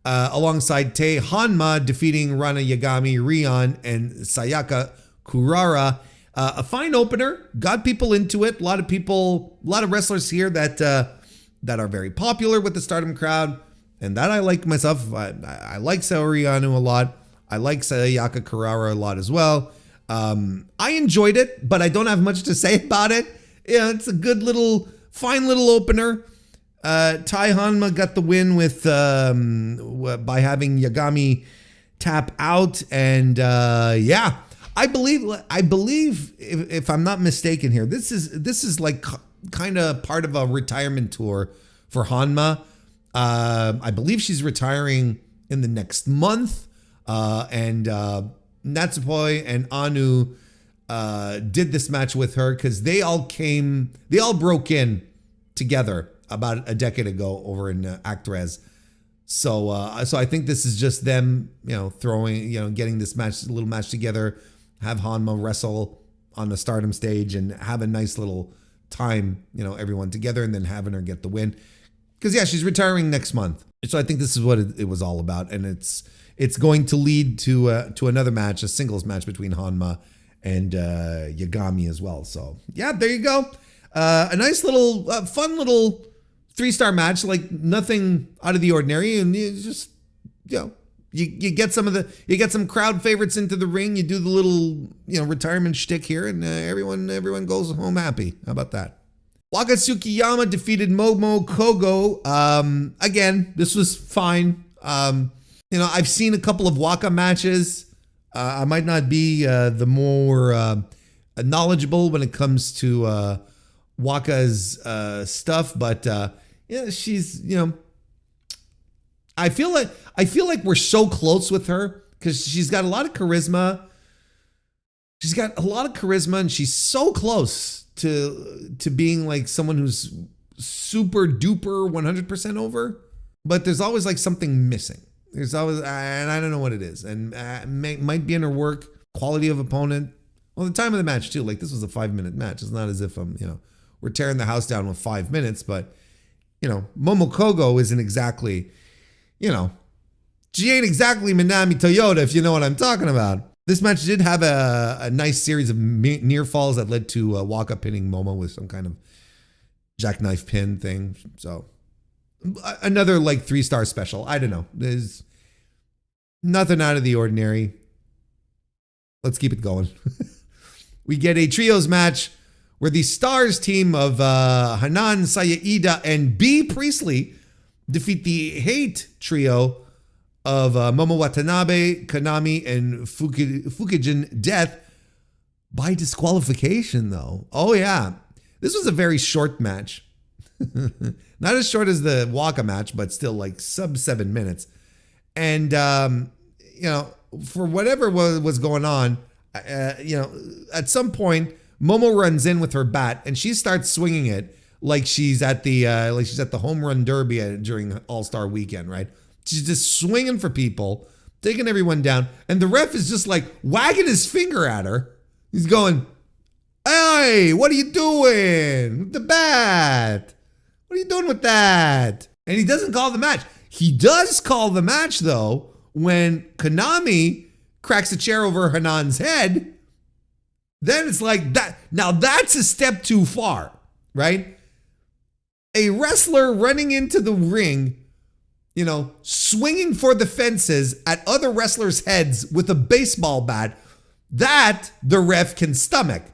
alongside Tei Hanma defeating Rana Yagami, Rion, and Sayaka Kurara. A fine opener, got people into it. A lot of wrestlers here that are very popular with the Stardom crowd, and that I like myself. I like Saori Anu a lot. I like Sayaka Kurara a lot as well. I enjoyed it, but I don't have much to say about it. Yeah, it's a good fine little opener. Tai Hanma got the win with by having Yagami tap out, and I believe if I'm not mistaken here, this is kind of part of a retirement tour for Hanma. I believe she's retiring in the next month, and Natsupoi and Anu did this match with her because they all broke in together about a decade ago over in Actress. So I think this is just them, getting this little match together, have Hanma wrestle on the Stardom stage and have a nice little time, everyone together, and then having her get the win. Because yeah, she's retiring next month. So I think this is what it was all about, and it's going to lead to another match, a singles match between Hanma and Yagami as well. So yeah, there you go. A nice little, fun little 3-star match, like nothing out of the ordinary, and you just you get some crowd favorites into the ring. You do the little retirement shtick here, and everyone goes home happy. How about that? Waka Tsukiyama defeated Momo Kogo. Again, this was fine. I've seen a couple of Waka matches. I might not be the more knowledgeable when it comes to Waka's stuff, but she's I feel like we're so close with her because she's got a lot of charisma. She's got a lot of charisma, and she's so close to being like someone who's super duper 100% over. But there's always like something missing. There's always, and I don't know what it is. And might be in her work, quality of opponent. Well, the time of the match too. Like this was a 5-minute match. It's not as if we're tearing the house down with 5 minutes. But Momo Kogo isn't exactly, she ain't exactly Minami Toyota, if you know what I'm talking about. This match did have a nice series of near falls that led to Waka pinning Momo with some kind of jackknife pin thing. So another like 3-star special. I don't know. There's nothing out of the ordinary. Let's keep it going. We get a trios match where the Stars team of Hanan Sayaida and B. Priestley defeat the Hate trio of Momo Watanabe, Konami, and Fukijin Death by disqualification, though. Oh, yeah. This was a very short match. Not as short as the Waka match, but still like sub 7 minutes. And, for whatever was going on, at some point, Momo runs in with her bat and she starts swinging it like she's at the home run derby during All-Star Weekend, right? She's just swinging for people, taking everyone down. And the ref is just like wagging his finger at her. He's going, "Hey, what are you doing with the bat? What are you doing with that?" And he doesn't call the match. He does call the match, though, when Konami cracks a chair over Hanan's head. Then it's like that. Now that's a step too far, right? A wrestler running into the ring, swinging for the fences at other wrestlers' heads with a baseball bat, that the ref can stomach.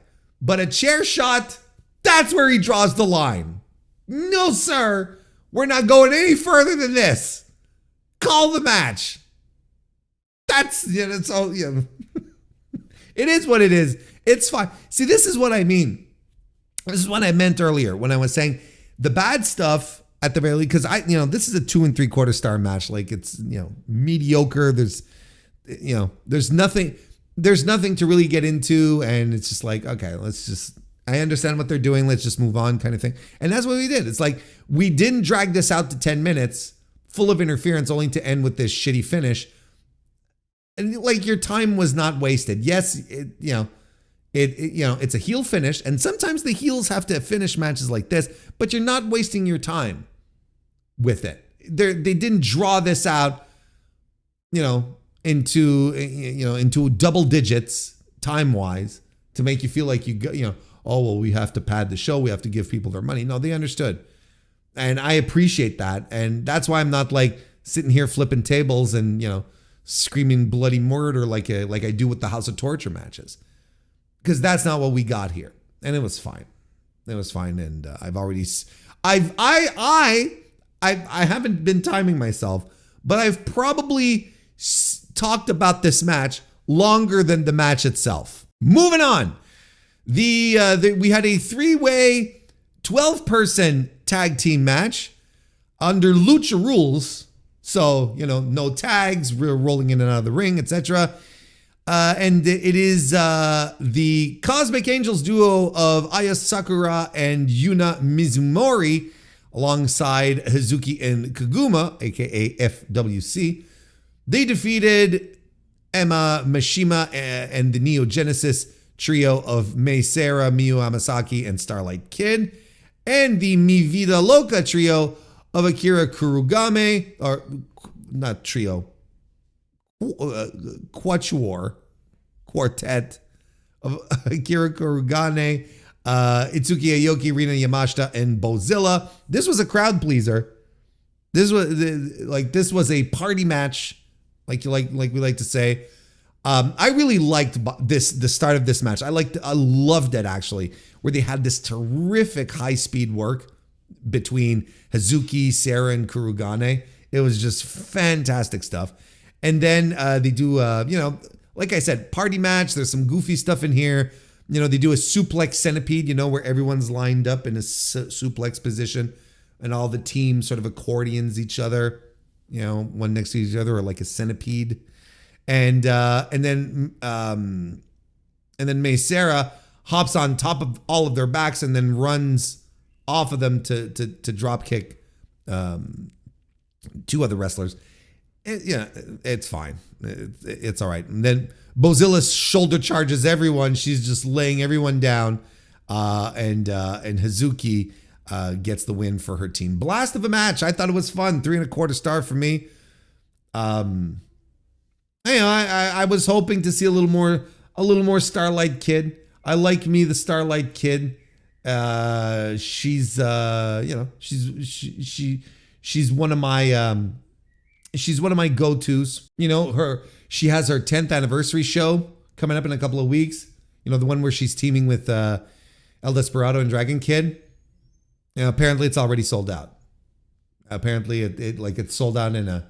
But a chair shot, that's where he draws the line. No, sir, we're not going any further than this. Call the match. That's all, It is what it is. It's fine. See, this is what I mean. This is what I meant earlier when I was saying the bad stuff at the very least, because this is a 2 3/4 star match. Like it's, mediocre. There's nothing to really get into. And it's just like, okay, I understand what they're doing. Let's just move on kind of thing. And that's what we did. It's like, we didn't drag this out to 10 minutes full of interference only to end with this shitty finish. And like your time was not wasted. Yes, it's a heel finish, and sometimes the heels have to finish matches like this, but you're not wasting your time with it. They didn't draw this out, into double digits time wise to make you feel like oh well, we have to pad the show, we have to give people their money. No, they understood, and I appreciate that, and that's why I'm not like sitting here flipping tables and screaming bloody murder like I do with the House of Torture matches. Because that's not what we got here, and it was fine. It was fine, and I haven't been timing myself, but I've probably talked about this match longer than the match itself. Moving on, we had a 3-way, 12-person tag team match under Lucha rules. So no tags, we're rolling in and out of the ring, etc. And it is the Cosmic Angels duo of Aya Sakura and Yuna Mizumori, alongside Hazuki and Kaguma, aka FWC. They defeated Emma Mishima and the Neo Genesis trio of Mei Seira, Miyu Hamasaki, and Starlight Kid, and the Mi Vida Loca trio of Akira Kurugame, or not trio, quartet of Akira Kurugane, Itsuki Aoki, Rina Yamashita, and Bozilla. This was a crowd pleaser. This was a party match, like we like to say. I really liked the start of this match. I loved it, actually, where they had this terrific high speed work between Hazuki, Sarah, and Kurugane. It was just fantastic stuff. And then they do, like I said, party match. There's some goofy stuff in here. They do a suplex centipede, where everyone's lined up in a suplex position and all the team sort of accordions each other, one next to each other, or like a centipede. And then Mei Seira hops on top of all of their backs and then runs off of them to drop kick two other wrestlers. It's fine. It's all right. And then Bozilla shoulder charges everyone. She's just laying everyone down. And Hazuki gets the win for her team. Blast of a match. I thought it was fun. 3.25 star for me. I was hoping to see a little more Starlight Kid. I like me the Starlight Kid. She's one of my go-tos. She has her 10th anniversary show coming up in a couple of weeks. The one where she's teaming with El Desperado and Dragon Kid. Apparently it's already sold out. Apparently it's sold out in a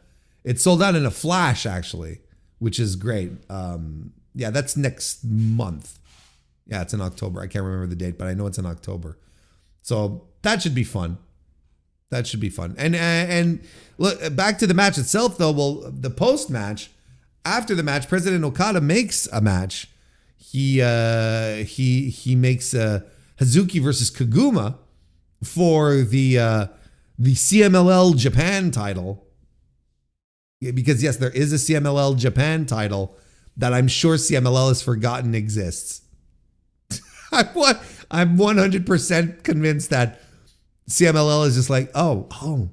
flash, actually, which is great. That's next month. Yeah, it's in October. I can't remember the date, but I know it's in October. So that should be fun. And look, back to the match itself, though. Well, the post match, after the match, President Okada makes a match. He makes Hazuki versus Kaguma for the CMLL Japan title. Because yes, there is a CMLL Japan title that I'm sure CMLL has forgotten exists. I'm 100% convinced that CMLL is just like, oh, all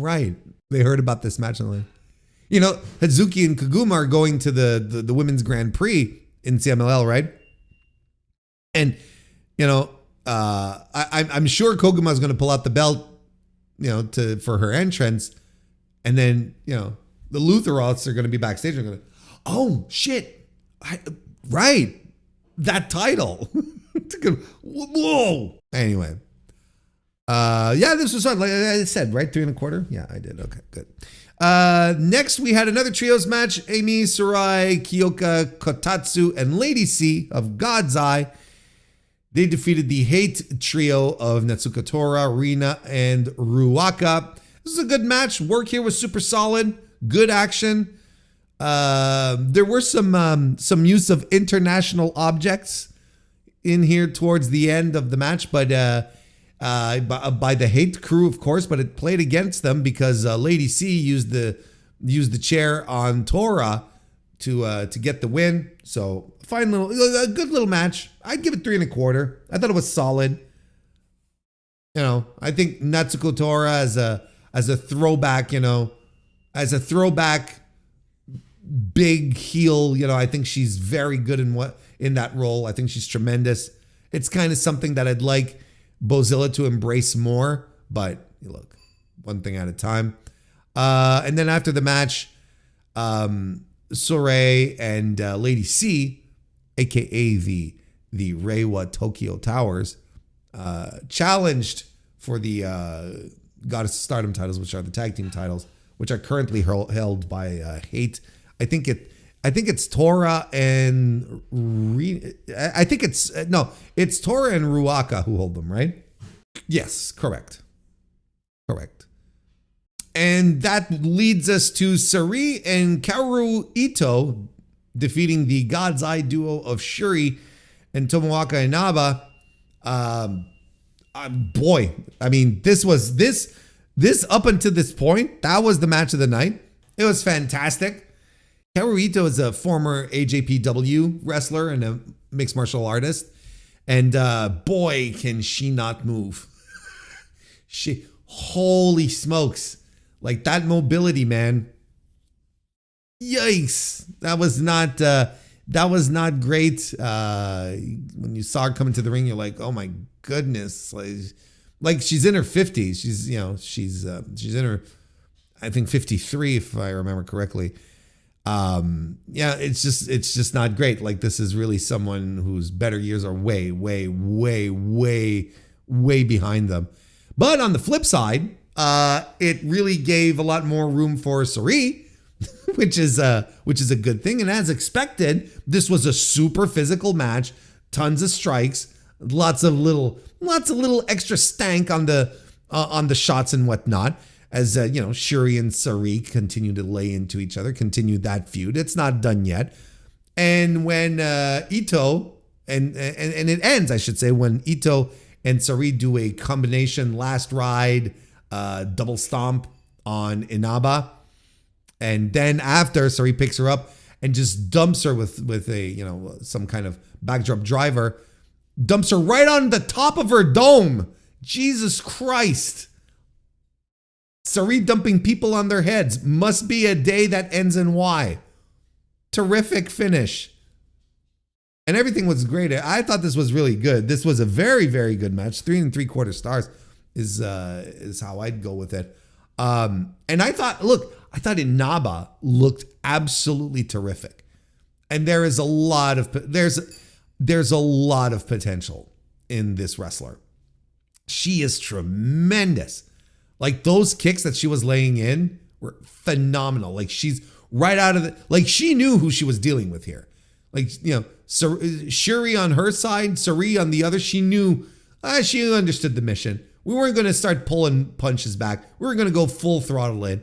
right. They heard about this match. Hazuki and Kaguma are going to the Women's Grand Prix in CMLL, right? And, I'm sure Koguma is going to pull out the belt, for her entrance. And then, the Lutheroths are going to be backstage. They're going to, oh, shit. Right. That title. Whoa. Anyway. This was fun. Like I said, right? 3.25. Yeah, I did. Okay, good. Next, we had another trios match. Amy, Sarai, Kyoka, Kotatsu, and Lady C of God's Eye. They defeated the Hate trio of Natsuko Tora, Rina, and Ruaka. This is a good match. Work here was super solid. Good action. There were some use of international objects in here towards the end of the match, but by the Hate crew, of course. But it played against them because Lady C used the chair on Tora to get the win. So a good little match. I'd give it 3.25. I thought it was solid. I think Natsuko Tora as a throwback, as a throwback big heel, I think she's very good in that role. I think she's tremendous. It's kind of something that I'd like Bozilla to embrace more, but look, one thing at a time. And then after the match, Soray and Lady C, aka the Reiwa Tokyo Towers, challenged for the Goddess of Stardom titles, which are the tag team titles, which are currently held by Hate. I think it's Tora and it's Tora and Ruaka who hold them, right? Yes, correct. And that leads us to Sari and Kaoru Ito defeating the God's Eye duo of Shuri and Tomoaka Inaba. Boy, I mean, this up until this point, that was the match of the night. It was fantastic. Kaoru Ito is a former AJPW wrestler and a mixed martial artist. And boy, can she not move. Holy smokes. Like that mobility, man. Yikes. That was not great. When you saw her come into the ring, you're like, oh my goodness. Like she's in her 50s. She's in her, I think 53, if I remember correctly. Yeah, it's just not great. Like this is really someone whose better years are way behind them. But on the flip side, it really gave a lot more room for Sari, which is a good thing. And as expected, this was a super physical match, tons of strikes, lots of little extra stank on the shots and whatnot. As Shuri and Sari continue to lay into each other, continue that feud. It's not done yet. And when Ito and it ends, I should say, when Ito and Sari do a combination last ride, double stomp on Inaba, and then after Sari picks her up and just dumps her with a some kind of backdrop driver, dumps her right on the top of her dome. Jesus Christ. Sari dumping people on their heads. Must be a day that ends in Y. Terrific finish. And everything was great. I thought this was really good. This was a very, very good match. 3 3/4 stars is how I'd go with it. And I thought Inaba looked absolutely terrific. And there is a lot of there's a lot of potential in this wrestler. She is tremendous. Like those kicks that she was laying in were phenomenal. Like she's right out of like she knew who she was dealing with here. Like, Shuri on her side, Sari on the other, she knew, she understood the mission. We weren't going to start pulling punches back. We were going to go full throttle in.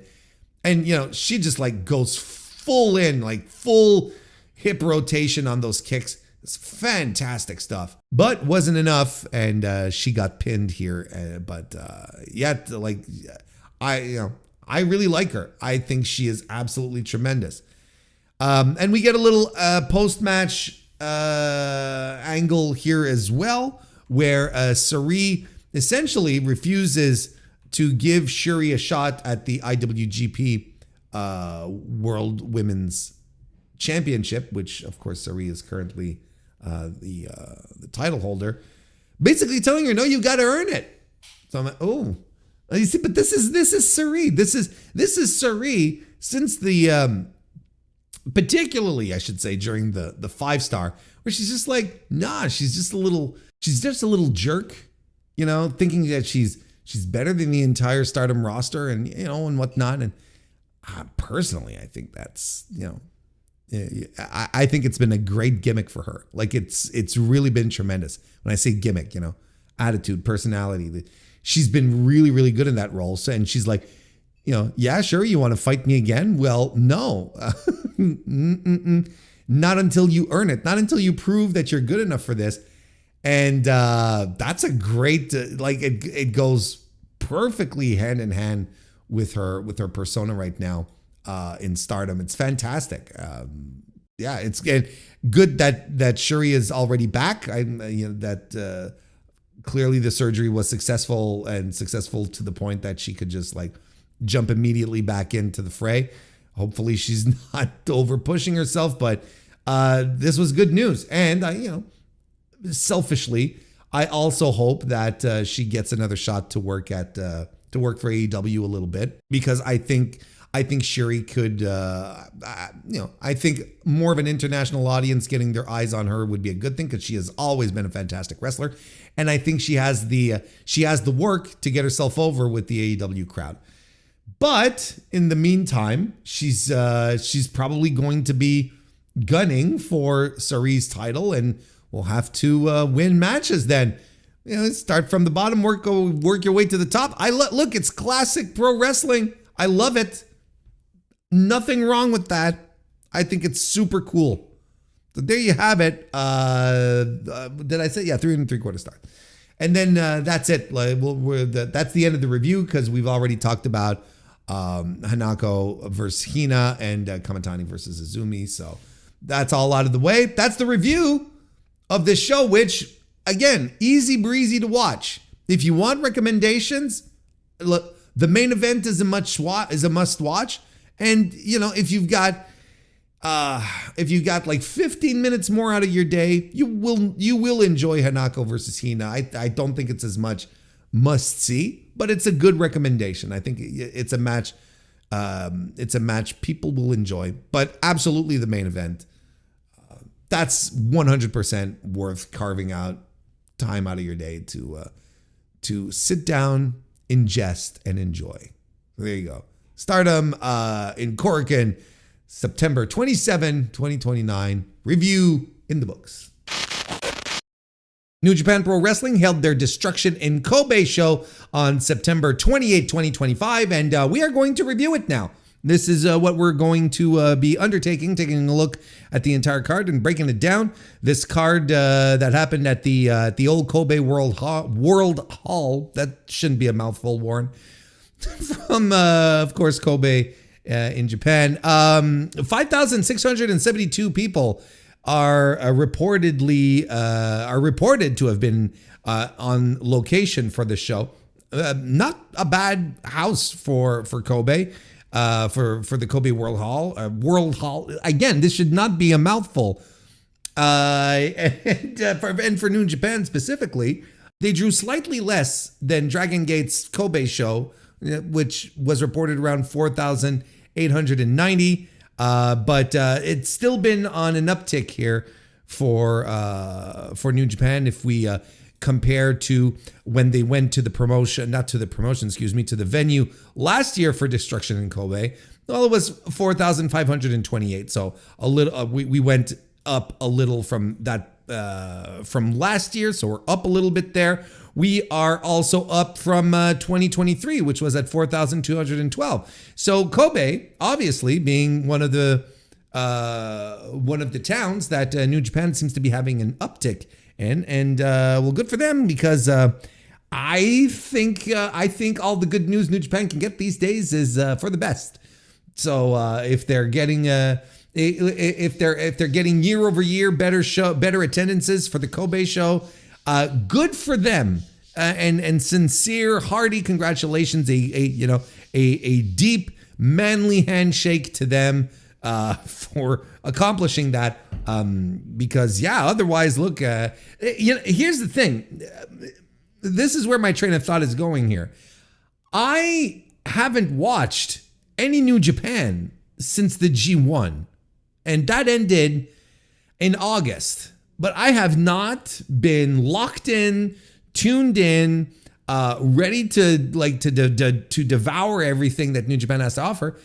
And, she just like goes full in, like full hip rotation on those kicks. It's fantastic stuff, but wasn't enough. And she got pinned here. I really like her. I think she is absolutely tremendous. And we get a little post-match angle here as well, where Sari essentially refuses to give Shuri a shot at the IWGP World Women's Championship, which of course Sari is currently the title holder, basically telling her, no, you got to earn it. So I'm like, oh, you see, but this is Sari. This is Sari since the particularly, I should say, during the 5-star, where she's just like, nah, she's just a little jerk, thinking that she's better than the entire Stardom roster and and whatnot. And personally, I think that's I think it's been a great gimmick for her. Like it's really been tremendous. When I say gimmick, attitude, personality, she's been really, really good in that role. So, and she's like, yeah, sure, you want to fight me again? Well, no, not until you earn it, not until you prove that you're good enough for this. And that's a great, it goes perfectly hand in hand with her persona right now in Stardom. It's fantastic. Yeah, it's good that Shuri is already back. That clearly the surgery was successful to the point that she could just jump immediately back into the fray. Hopefully she's not over pushing herself, but this was good news. And selfishly, I also hope that she gets another shot to work for AEW a little bit, because I think Shuri could, I think more of an international audience getting their eyes on her would be a good thing, because she has always been a fantastic wrestler, and I think she has the work to get herself over with the AEW crowd. But in the meantime, she's probably going to be gunning for Sari's title, and we'll have to win matches then. Start from the bottom, work your way to the top. Look, it's classic pro wrestling. I love it. Nothing wrong with that. I think it's super cool. So there you have it. Did I say? Yeah, 3 3/4 stars. And then that's it. Like, that's the end of the review because we've already talked about Hanako versus Hina and Kamatani versus Azumi. So that's all out of the way. That's the review of this show, which, again, easy breezy to watch. If you want recommendations, look, the main event is a must watch. And, you know, if you've got like 15 minutes more out of your day, you will enjoy Hanako versus Hina. I don't think it's as much must see, but it's a good recommendation. I think it's a match. It's a match people will enjoy, but absolutely the main event. That's 100% worth carving out time out of your day to sit down, ingest, and enjoy. There you go. Stardom in Korakuen, September 27, 2029. Review in the books. New Japan Pro Wrestling held their Destruction in Kobe show on September 28, 2025, and we are going to review it now. This is what we're going to be undertaking, taking a look at the entire card and breaking it down. This card that happened at the old Kobe World Hall, that shouldn't be a mouthful, Warren, from, of course, Kobe in Japan. 5,672 people are reported to have been on location for the show. Not a bad house for Kobe. For the Kobe World Hall. Again, this should not be a mouthful. And for New Japan specifically, they drew slightly less than Dragon Gate's Kobe show, which was reported around 4,890. But it's still been on an uptick here for New Japan if we compare to when they went to the to the venue last year for Destruction in Kobe. Well, it was 4,528. So a little, we went up a little from that, from last year. So we're up a little bit there. We are also up from 2023, which was at 4,212. So Kobe, obviously being one of the towns that New Japan seems to be having an uptick in, and well, good for them because I think all the good news New Japan can get these days is for the best. So if they're getting if they're getting year over year better attendances for the Kobe show, good for them. And sincere, hearty congratulations, a deep, manly handshake to them for accomplishing that. Because otherwise, look, here's the thing. This is where my train of thought is going here. I haven't watched any New Japan since the G1, and that ended in August. But I have not been locked in, tuned in, ready to devour everything that New Japan has to offer.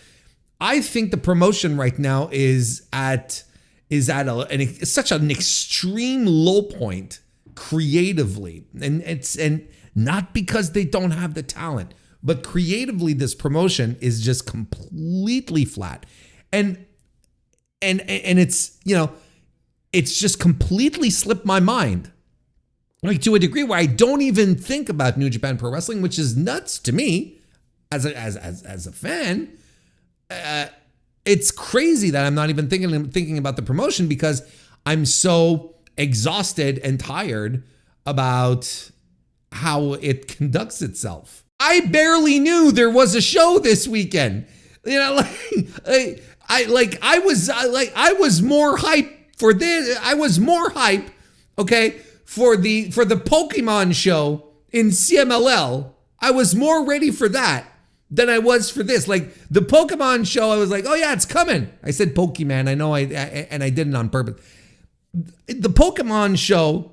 I think the promotion right now is at such an extreme low point creatively, and not because they don't have the talent, but creatively this promotion is just completely flat, and it's it's just completely slipped my mind. Like to a degree where I don't even think about New Japan Pro Wrestling, which is nuts to me as a fan. It's crazy that I'm not even thinking about the promotion because I'm so exhausted and tired about how it conducts itself. I barely knew there was a show this weekend. I was more hype for this. I was more hype, okay, for the Pokemon show in CMLL. I was more ready for that than I was for this. Like the Pokemon show, I was like, oh yeah, it's coming. I said Pokemon. I know I did it on purpose. The Pokemon show,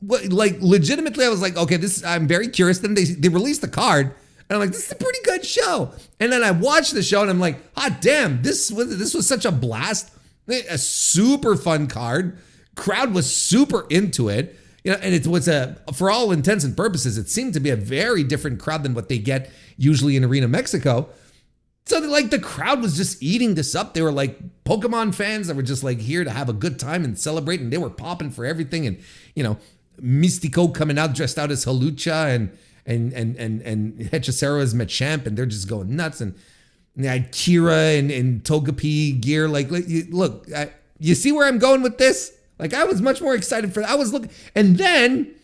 like legitimately, I was like, okay, I'm very curious. Then they released the card, and I'm like, this is a pretty good show. And then I watched the show, and I'm like, damn, this was such a blast. A super fun card. Crowd was super into it. And it was for all intents and purposes, it seemed to be a very different crowd than what they get usually in Arena Mexico. So like the crowd was just eating this up. They were like Pokemon fans that were just like here to have a good time and celebrate, and they were popping for everything. And Mystico coming out dressed out as Halucha and Hechicero as Machamp, and they're just going nuts. And they had Kira and Togepi gear. Like look, you see where I'm going with this? Like I was much more excited for that. I was looking, and then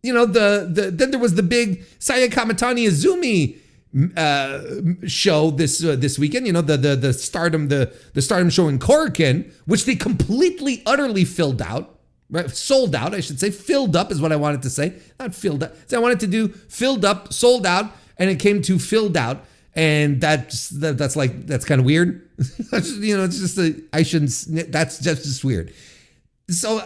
then there was the big Saya Kamitani Izumi show this weekend. The Stardom show in Korakuen, which they completely utterly filled out. Right, sold out, I should say. Filled up is what I wanted to say. Not filled up. So I wanted to do filled up, sold out, and it came to filled out, and that's kind of weird. It's just that's just weird. So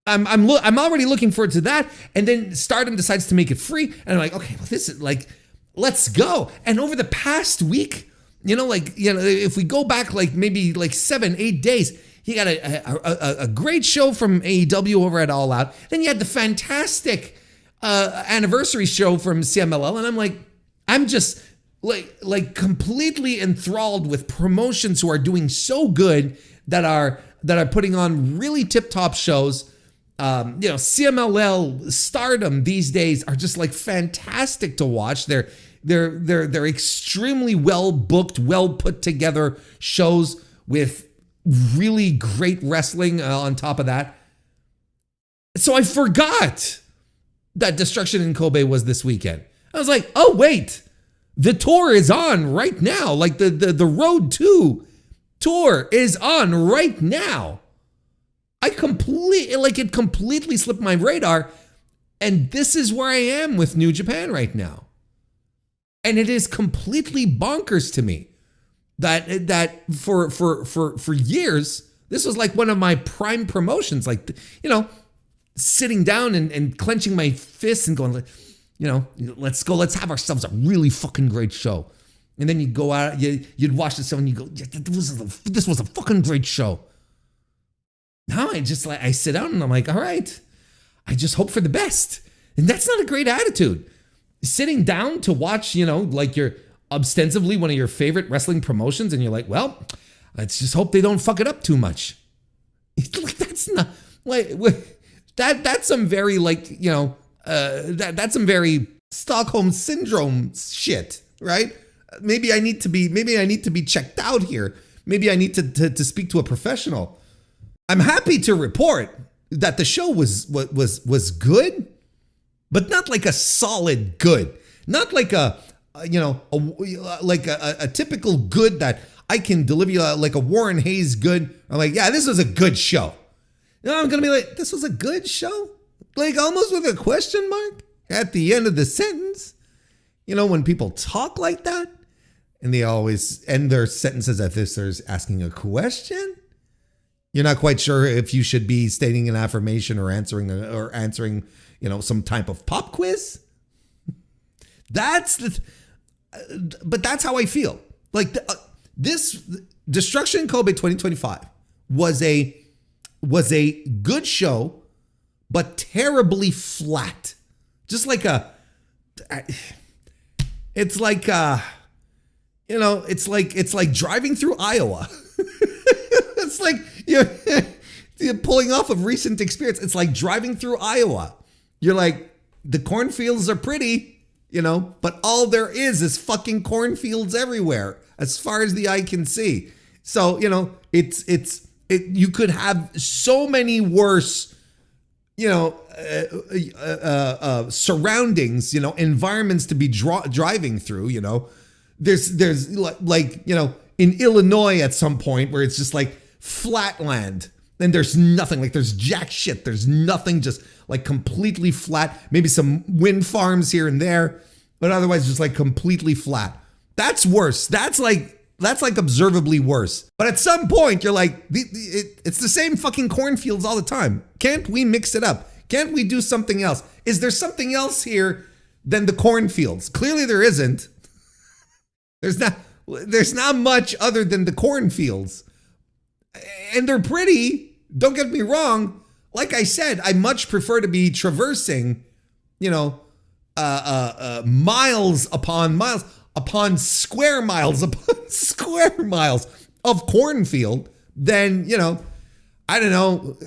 I'm already looking forward to that, and then Stardom decides to make it free, and I'm like, okay, well, this is like, let's go. And over the past week, if we go back like maybe like 7-8 days. You got a great show from AEW over at All Out. Then you had the fantastic anniversary show from CMLL, and I'm just like completely enthralled with promotions who are doing so good that are putting on really tip-top shows. CMLL, Stardom these days are just like fantastic to watch. They're extremely well booked, well put together shows with really great wrestling on top of that. So I forgot that Destruction in Kobe was this weekend. I was like, oh wait, the tour is on right now. Like the Road 2 tour is on right now. It completely slipped my radar. And this is where I am with New Japan right now. And it is completely bonkers to me. That for years, this was like one of my prime promotions, like, sitting down and clenching my fists and going, let's go, let's have ourselves a really fucking great show. And then you go out, you'd watch the show and you go, yeah, this was a fucking great show. Now I sit down and I'm like, all right, I just hope for the best. And that's not a great attitude. Sitting down to watch, like you're ostensibly one of your favorite wrestling promotions, and you're like, well, let's just hope they don't fuck it up too much. That's not like that's some very that's some very Stockholm syndrome shit, right? Maybe I need to be checked out here. Maybe I need to speak to a professional. I'm happy to report that the show was good, but not like a solid good, not like a typical good that I can deliver you like a WrestlePalooza good. I'm like, yeah, this was a good show. I'm going to be like, this was a good show? Like almost with a question mark at the end of the sentence. When people talk like that and they always end their sentences as if they're asking a question. You're not quite sure if you should be stating an affirmation or answering some type of pop quiz. But that's how I feel. Like this Destruction Kobe 2025 was a good show, but terribly flat. Just like it's like driving through Iowa. It's like you're pulling off of recent experience. It's like driving through Iowa. You're like, the cornfields are pretty. But all there is fucking cornfields everywhere, as far as the eye can see. So, you could have so many worse, surroundings, environments to be driving through. There's like in Illinois at some point where it's just like flat land. And there's nothing, like there's jack shit. There's nothing, just like completely flat. Maybe some wind farms here and there, but otherwise just like completely flat. That's worse. That's like observably worse. But at some point you're like, it's the same fucking cornfields all the time. Can't we mix it up? Can't we do something else? Is there something else here than the cornfields? Clearly there isn't. There's not much other than the cornfields. And they're pretty. Don't get me wrong. Like I said, I much prefer to be traversing, miles upon miles. upon square miles of cornfield than, I don't know,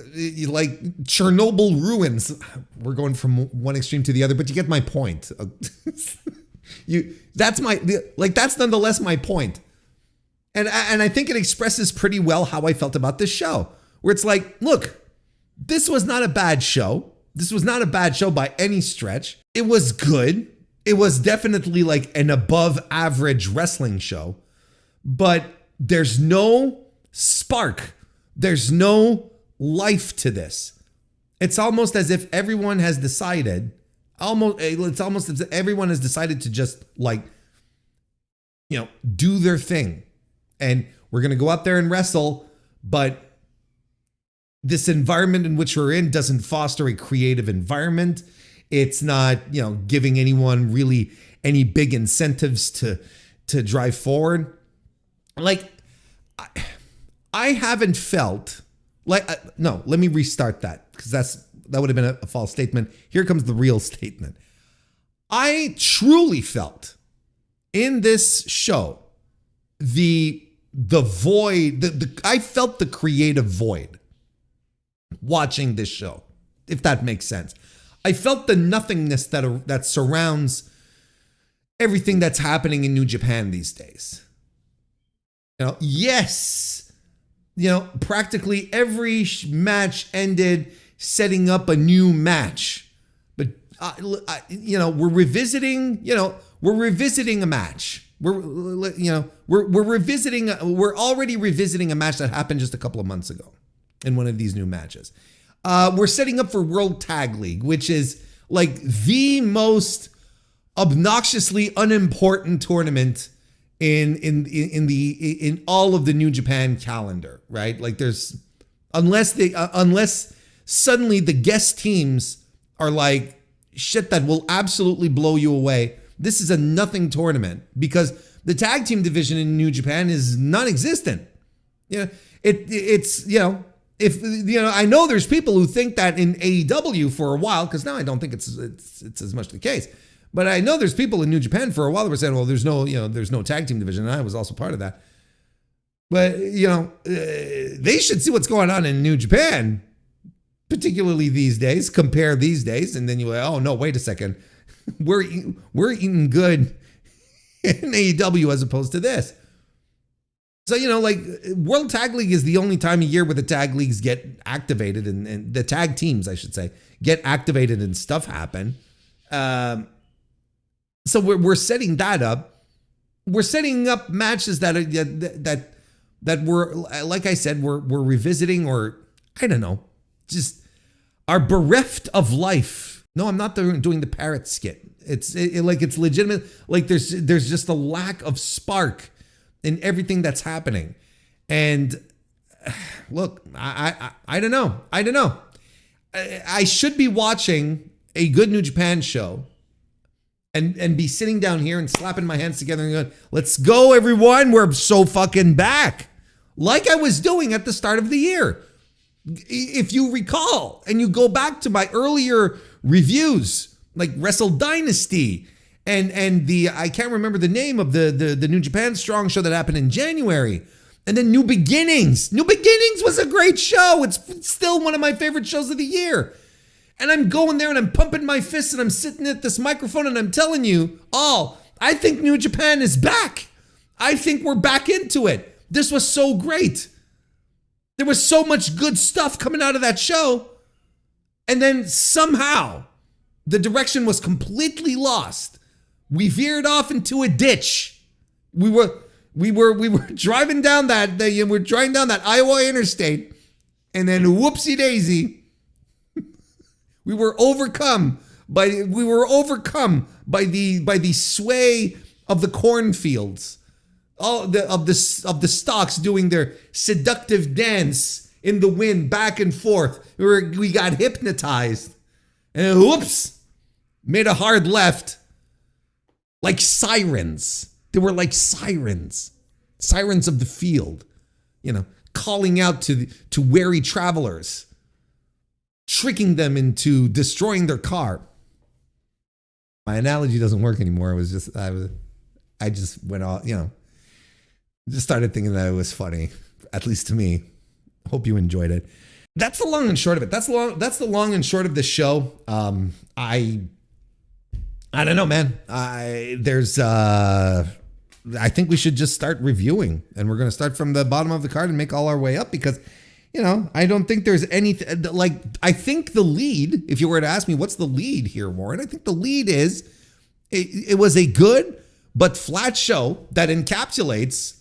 like Chernobyl ruins. We're going from one extreme to the other, but you get my point. That's nonetheless my point. And I think it expresses pretty well how I felt about this show, where it's like, look, this was not a bad show. This was not a bad show by any stretch. It was good. It was definitely like an above average wrestling show, but there's no spark. There's no life to this. It's almost as if everyone has decided, it's almost as if everyone has decided to just do their thing. And we're going to go out there and wrestle, but this environment in which we're in doesn't foster a creative environment. It's not, giving anyone really any big incentives to drive forward. Like, I haven't felt no, let me restart that, because that would have been a false statement. Here comes the real statement. I truly felt in this show the void, I felt the creative void watching this show, if that makes sense. I felt the nothingness that surrounds everything that's happening in New Japan these days. Yes, practically every match ended setting up a new match, but we're revisiting a match. We're already revisiting a match that happened just a couple of months ago in one of these new matches. We're setting up for World Tag League, which is like the most obnoxiously unimportant tournament in all of the New Japan calendar, right? Like unless suddenly the guest teams are like, shit, that will absolutely blow you away. This is a nothing tournament because the tag team division in New Japan is non-existent. I know there's people who think that in AEW for a while, because now I don't think it's as much the case. But I know there's people in New Japan for a while that were saying, well, there's no tag team division, and I was also part of that. But they should see what's going on in New Japan, particularly these days. Compare these days, and then you're like, oh no, wait a second, we're eating good in AEW as opposed to this. So, World Tag League is the only time of year where the tag leagues get activated and the tag teams, I should say, get activated and stuff happen. So we're setting that up. We're setting up matches that we're, like I said, we're revisiting, or I don't know, just are bereft of life. No, I'm not doing the parrot skit. It's legitimate. Like there's just a lack of spark in everything that's happening. And look, I don't know. I should be watching a good New Japan show and be sitting down here and slapping my hands together and going, let's go, everyone. We're so fucking back. Like I was doing at the start of the year. If you recall, and you go back to my earlier reviews, like Wrestle Dynasty and the, I can't remember the name of the New Japan Strong show that happened in January. And then New Beginnings. New Beginnings was a great show. It's still one of my favorite shows of the year. And I'm going there and I'm pumping my fists and I'm sitting at this microphone and I'm telling you all, I think New Japan is back. I think we're back into it. This was so great. There was so much good stuff coming out of that show. And then somehow the direction was completely lost. We veered off into a ditch. We were driving down that Iowa interstate, and then whoopsie daisy, we were overcome by the sway of the cornfields, of the stalks doing their seductive dance in the wind back and forth. We got hypnotized, and whoops, made a hard left, like sirens. They were like sirens of the field, calling out to wary travelers, tricking them into destroying their car. My analogy doesn't work anymore. I just went off, just started thinking that it was funny, at least to me. Hope you enjoyed it. That's the long and short of it. That's the long and short of the show. I don't know, man. I think we should just start reviewing, and we're going to start from the bottom of the card and make all our way up because, I don't think there's anything I think the lead, if you were to ask me, what's the lead here, Warren? I think the lead is it was a good but flat show that encapsulates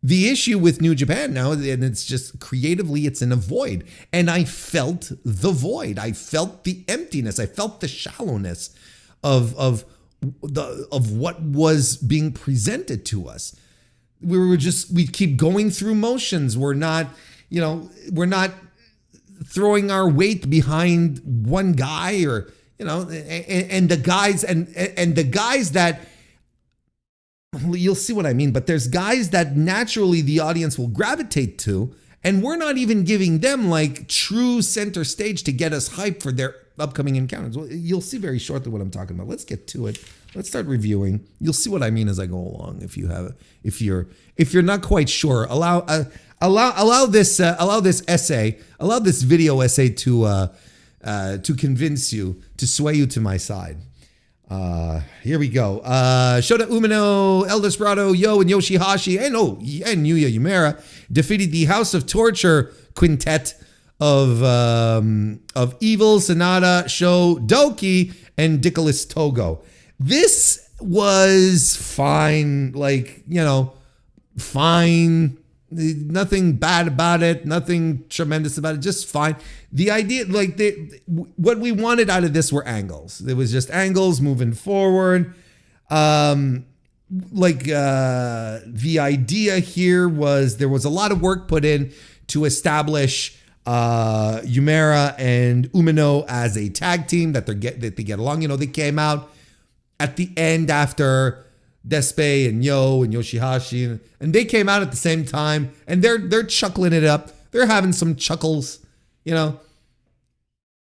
the issue with New Japan now, and it's just creatively, it's in a void. And I felt the void. I felt the emptiness. I felt the shallowness of what was being presented to us. We keep going through motions. We're not throwing our weight behind one guy or, and the guys and the guys that, you'll see what I mean, but there's guys that naturally the audience will gravitate to, and we're not even giving them like true center stage to get us hyped for their upcoming encounters. Well, you'll see very shortly what I'm talking about. Let's get to it. Let's start reviewing. You'll see what I mean as I go along. If you're not quite sure, allow this video essay to convince you, to sway you to my side. Here we go. Shota Umino, El Desperado, Yo, and Yoshihashi, and Yuya Uemura defeated the House of Torture quintet of Evil, Sonata, Sho, Doki, and Nicholas Togo. This was fine, fine. Nothing bad about it, nothing tremendous about it, just fine. The idea, what we wanted out of this were angles. It was just angles moving forward. The idea here was there was a lot of work put in to establish Uemura and Umino as a tag team that they get along. They came out at the end after Despe and Yo and Yoshihashi, and they came out at the same time, and they're chuckling it up. They're having some chuckles,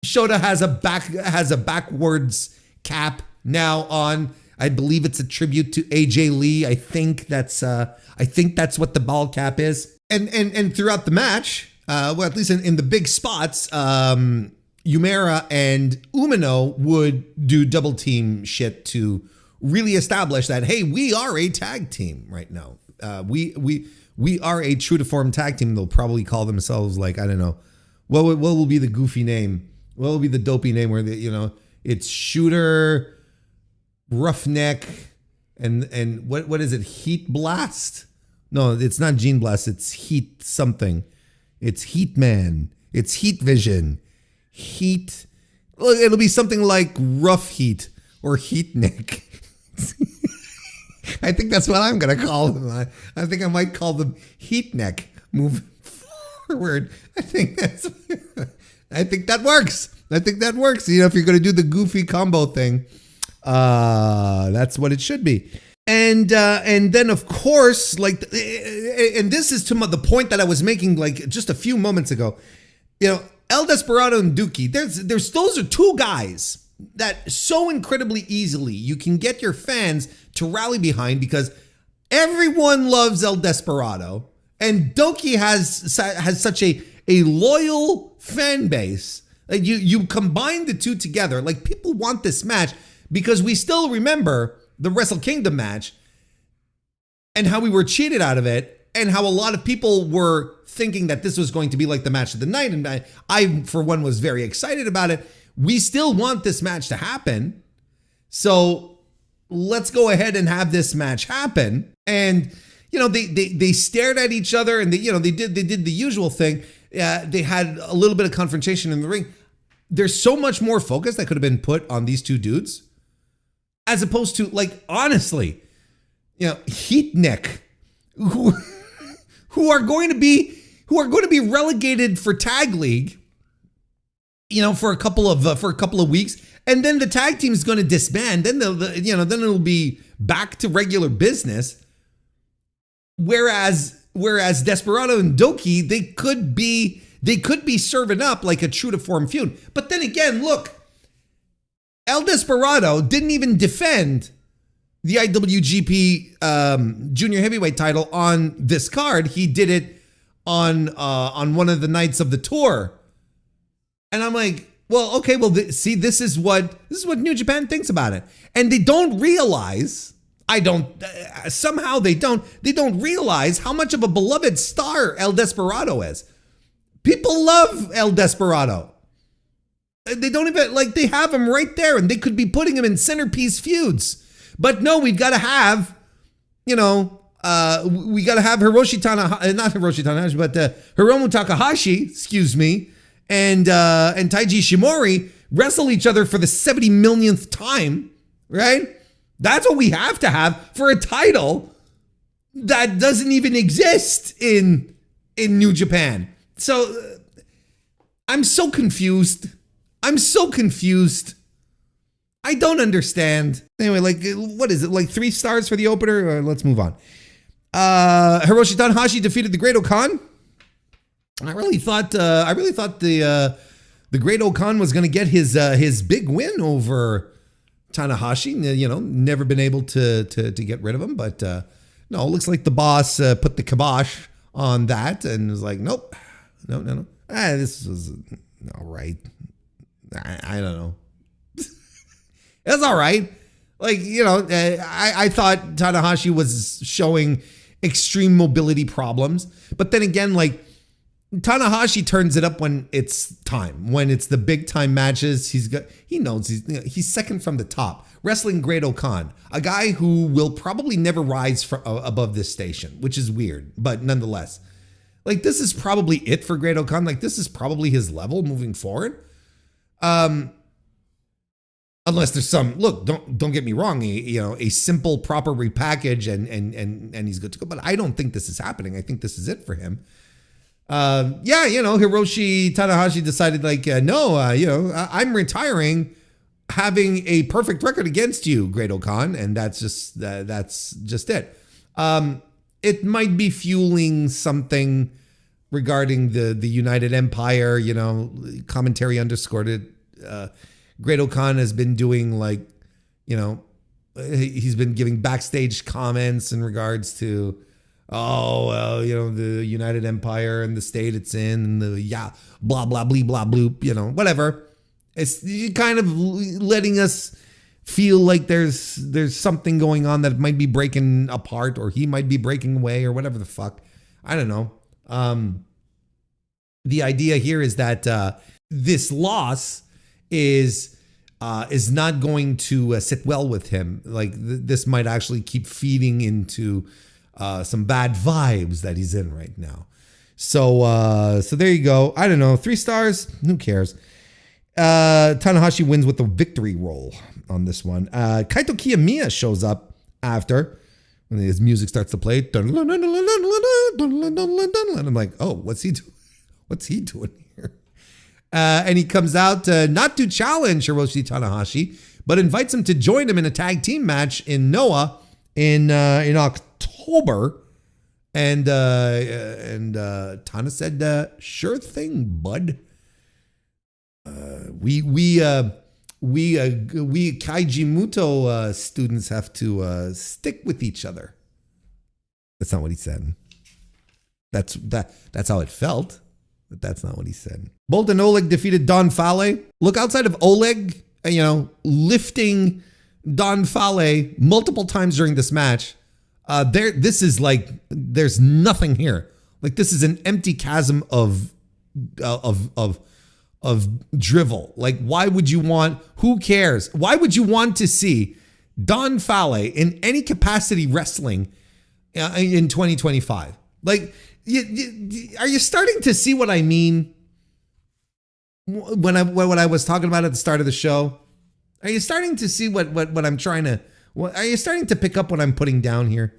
Shota has a backwards cap now on. I believe it's a tribute to AJ Lee. I think that's what the ball cap is. And throughout the match, at least in the big spots, Uemura and Umino would do double team shit to really establish that, hey, we are a tag team right now. We are a true to form tag team. They'll probably call themselves I don't know, what will be the goofy name? What will be the dopey name where it's Shooter, Roughneck, and what is it? Heat Blast? No, it's not Gene Blast. It's Heat something. It's Heat Man. It's Heat Vision. Heat. It'll be something like Rough Heat or Heat Neck. I think that's what I'm going to call them. I think I might call them Heat Neck moving forward. I think that works. I think that works. If you're going to do the goofy combo thing, that's what it should be. And then of course, and this is to the point that I was making just a few moments ago. El Desperado and Dookie. Those are two guys that so incredibly easily you can get your fans to rally behind because everyone loves El Desperado, and Doki has such a loyal fan base. You combine the two together, people want this match because we still remember the Wrestle Kingdom match and how we were cheated out of it, and how a lot of people were thinking that this was going to be the match of the night, and I for one was very excited about it. We still want this match to happen. So let's go ahead and have this match happen. And, they stared at each other, and they did the usual thing. They had a little bit of confrontation in the ring. There's so much more focus that could have been put on these two dudes as opposed to honestly, Heat Neck, who are going to be relegated for tag league, for a couple of weeks, and then the tag team is going to disband. Then then it'll be back to regular business. Whereas Desperado and Doki, they could be serving up like a true to form feud. But then again, look, El Desperado didn't even defend the IWGP Junior Heavyweight title on this card. He did it on one of the nights of the tour. And I'm like, well, okay, well, see, this is what New Japan thinks about it. And they don't realize, somehow they don't realize how much of a beloved star El Desperado is. People love El Desperado. They don't even, like, they have him right there and they could be putting him in centerpiece feuds. But no, we've got to have, we got to have Hiromu Takahashi, excuse me, and Taiji Ishimori wrestle each other for the 70 millionth time, right? That's what we have to have for a title that doesn't even exist in New Japan. So I'm so confused. I don't understand. Anyway, like, what is it? Like 3 stars for the opener? Let's move on. Hiroshi Tanahashi defeated the Great Okan. I really thought the Great Okan was going to get his big win over Tanahashi. Never been able to get rid of him, but no, it looks like the boss put the kibosh on that and was like, nope, no. This was all right. I don't know. It's all right. Like, I thought Tanahashi was showing extreme mobility problems. But then again, like, Tanahashi turns it up when it's time, when it's the big time matches. He knows he's second from the top. Wrestling Great Okan, a guy who will probably never rise above this station, which is weird, but nonetheless. Like, this is probably it for Great Okan. Like, this is probably his level moving forward. Unless there's some, look, don't get me wrong, a simple, proper repackage and he's good to go. But I don't think this is happening. I think this is it for him. Hiroshi Tanahashi decided, like, I'm retiring, having a perfect record against you, Great Okan, and that's just it. It might be fueling something regarding the United Empire. Commentary underscored it. Great Okan has been doing, like, he's been giving backstage comments in regards to, the United Empire and the state it's in, and blah, blah, blah, blah, bloop, whatever. It's kind of letting us feel like there's something going on that might be breaking apart, or he might be breaking away, or whatever the fuck. I don't know. The idea here is that this loss is not going to sit well with him. Like, this might actually keep feeding into some bad vibes that he's in right now. So there you go. I don't know. 3 stars. Who cares? Tanahashi wins with the victory roll on this one. Kaito Kiyomiya shows up after when his music starts to play. And I'm like, oh, what's he doing? What's he doing here? And he comes out not to challenge Hiroshi Tanahashi, but invites him to join him in a tag team match in Noah in October. And Tana said, "Sure thing, bud. We Kaiji Muto students have to stick with each other." That's not what he said. That's how it felt. But that's not what he said. Boltin Oleg defeated Don Fale. Look, outside of Oleg, lifting Don Fale multiple times during this match, this is like, there's nothing here. Like, this is an empty chasm of drivel. Like, why would you want? Who cares? Why would you want to see Don Fale in any capacity wrestling in 2025? Like, are you starting to see what I mean when I was talking about at the start of the show? Are you starting to see what I'm trying to? Are you starting to pick up what I'm putting down here?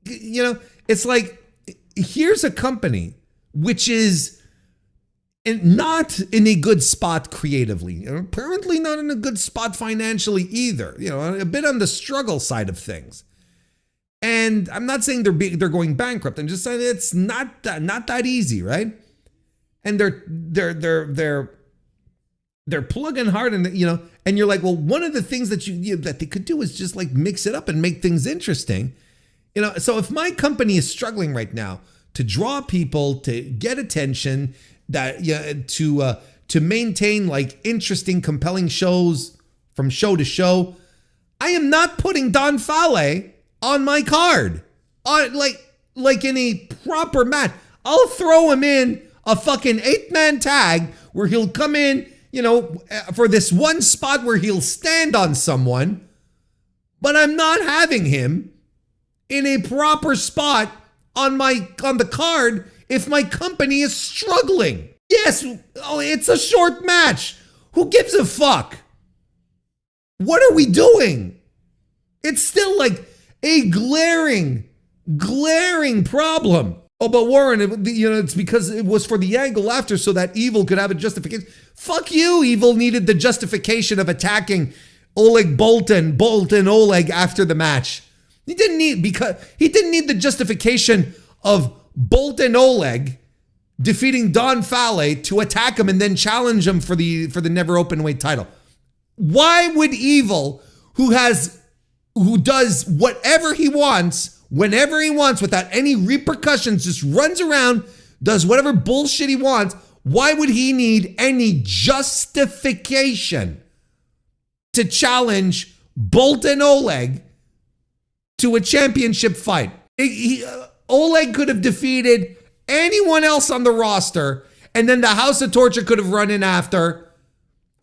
It's like, here's a company which is not in a good spot creatively, apparently not in a good spot financially either. A bit on the struggle side of things. And I'm not saying they're going bankrupt. I'm just saying it's not that easy, right? And they're They're plugging hard, and and you're like, well, one of the things that that they could do is just like mix it up and make things interesting. So if my company is struggling right now to draw people, to get attention, to maintain like interesting, compelling shows from show to show, I am not putting Don Fale on my card. Like in a proper match. I'll throw him in a fucking 8-man tag where he'll come in, for this one spot where he'll stand on someone, but I'm not having him in a proper spot on the card if my company is struggling. Yes, it's a short match. Who gives a fuck? What are we doing? It's still like a glaring problem. Oh, but Warren, it's because it was for the angle after so that Evil could have a justification. Fuck you, Evil needed the justification of attacking Boltin Oleg after the match. He didn't need the justification of Boltin Oleg defeating Don Fale to attack him and then challenge him for the never openweight title. Why would Evil, who does whatever he wants, whenever he wants, without any repercussions, just runs around, does whatever bullshit he wants, why would he need any justification to challenge Boltin Oleg to a championship fight? Oleg could have defeated anyone else on the roster, and then the House of Torture could have run in after,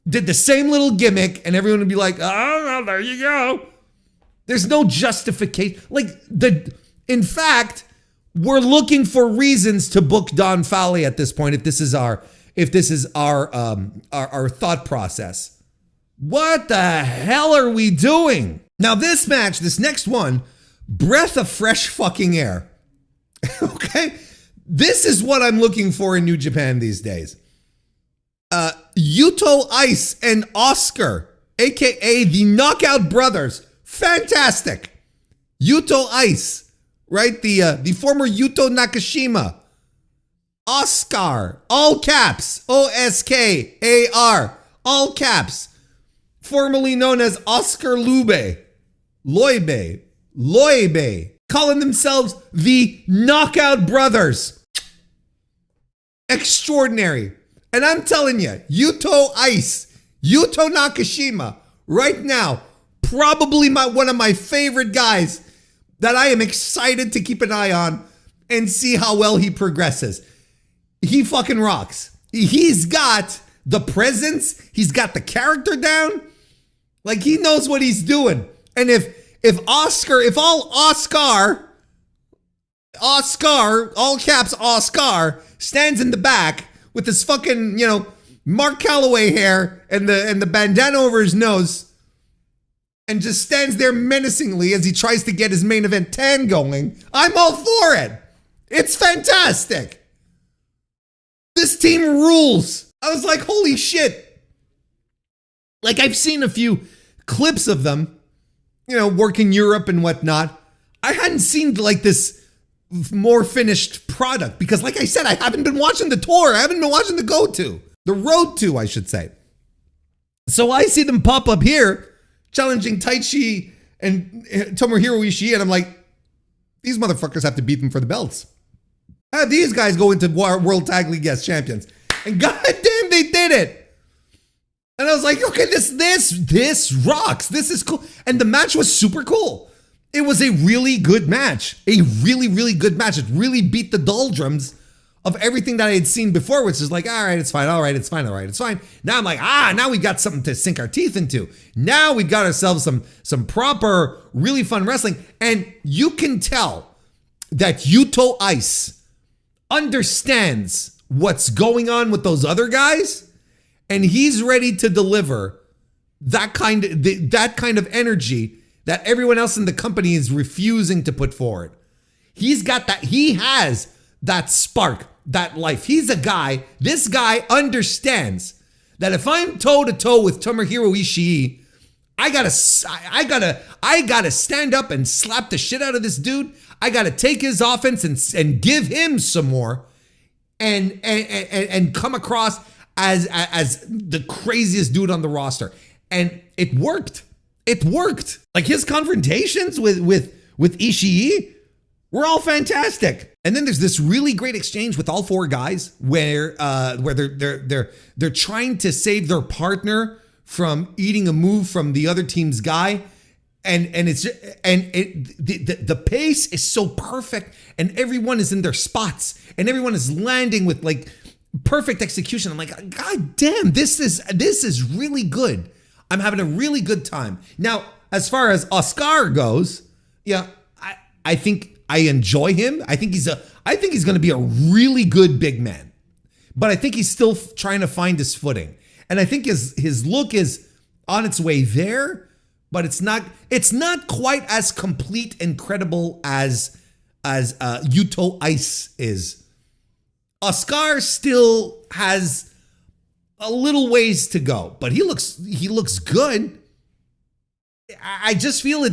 did the same little gimmick, and everyone would be like, oh, well, there you go. There's no justification. In fact, we're looking for reasons to book Don Fale at this point. If this is our thought process, what the hell are we doing? Now this match, this next one, breath of fresh fucking air. Okay, this is what I'm looking for in New Japan these days. Yuto Ice and Oscar, aka the Knockout Brothers. Fantastic. Yuto Ice, right? The former Yuto Nakashima. Oscar, all caps, Oskar, all caps. Formerly known as Oscar Loibe, calling themselves the Knockout Brothers. Extraordinary. And I'm telling you, Yuto Ice, Yuto Nakashima, right now, probably one of my favorite guys that I am excited to keep an eye on and see how well he progresses. He fucking rocks. He's got the presence. He's got the character down. Like, he knows what he's doing. And if all caps Oscar, stands in the back with his fucking, Mark Calloway hair and the bandana over his nose, and just stands there menacingly as he tries to get his main event tan going, I'm all for it. It's fantastic. This team rules. I was like, holy shit. Like, I've seen a few clips of them, working Europe and whatnot. I hadn't seen like this more finished product because, like I said, I haven't been watching the tour. I haven't been watching the road to, I should say. So I see them pop up here challenging Taichi and Tomohiro Ishii, and I'm like, these motherfuckers have to beat them for the belts. Have these guys go into World Tag League as champions. And goddamn, they did it. And I was like, okay, this rocks. This is cool. And the match was super cool. It was a really good match. A really, really good match. It really beat the doldrums of everything that I had seen before, which is like, all right, it's fine. All right, it's fine. All right, it's fine. Now I'm like, now we've got something to sink our teeth into. Now we've got ourselves some proper, really fun wrestling. And you can tell that Yuto Ice understands what's going on with those other guys, and he's ready to deliver that kind of energy that everyone else in the company is refusing to put forward. He's got that. He has that spark, that life. This guy understands that if I'm toe to toe with Tomohiro Ishii, I gotta stand up and slap the shit out of this dude. I gotta take his offense and give him some more and come across as the craziest dude on the roster. And it worked. It worked. Like his confrontations with Ishii were all fantastic. And then there's this really great exchange with all four guys where they're trying to save their partner from eating a move from the other team's guy. And the pace is so perfect, and everyone is in their spots, and everyone is landing with like perfect execution. I'm like, God damn, this is really good. I'm having a really good time. Now, as far as Oscar goes, yeah, I think I enjoy him. I think he's going to be a really good big man, but I think he's still trying to find his footing, and I think his look is on its way there. But it's not quite as complete and credible as Yuto Ice is. Oscar still has a little ways to go, but he looks good. I just feel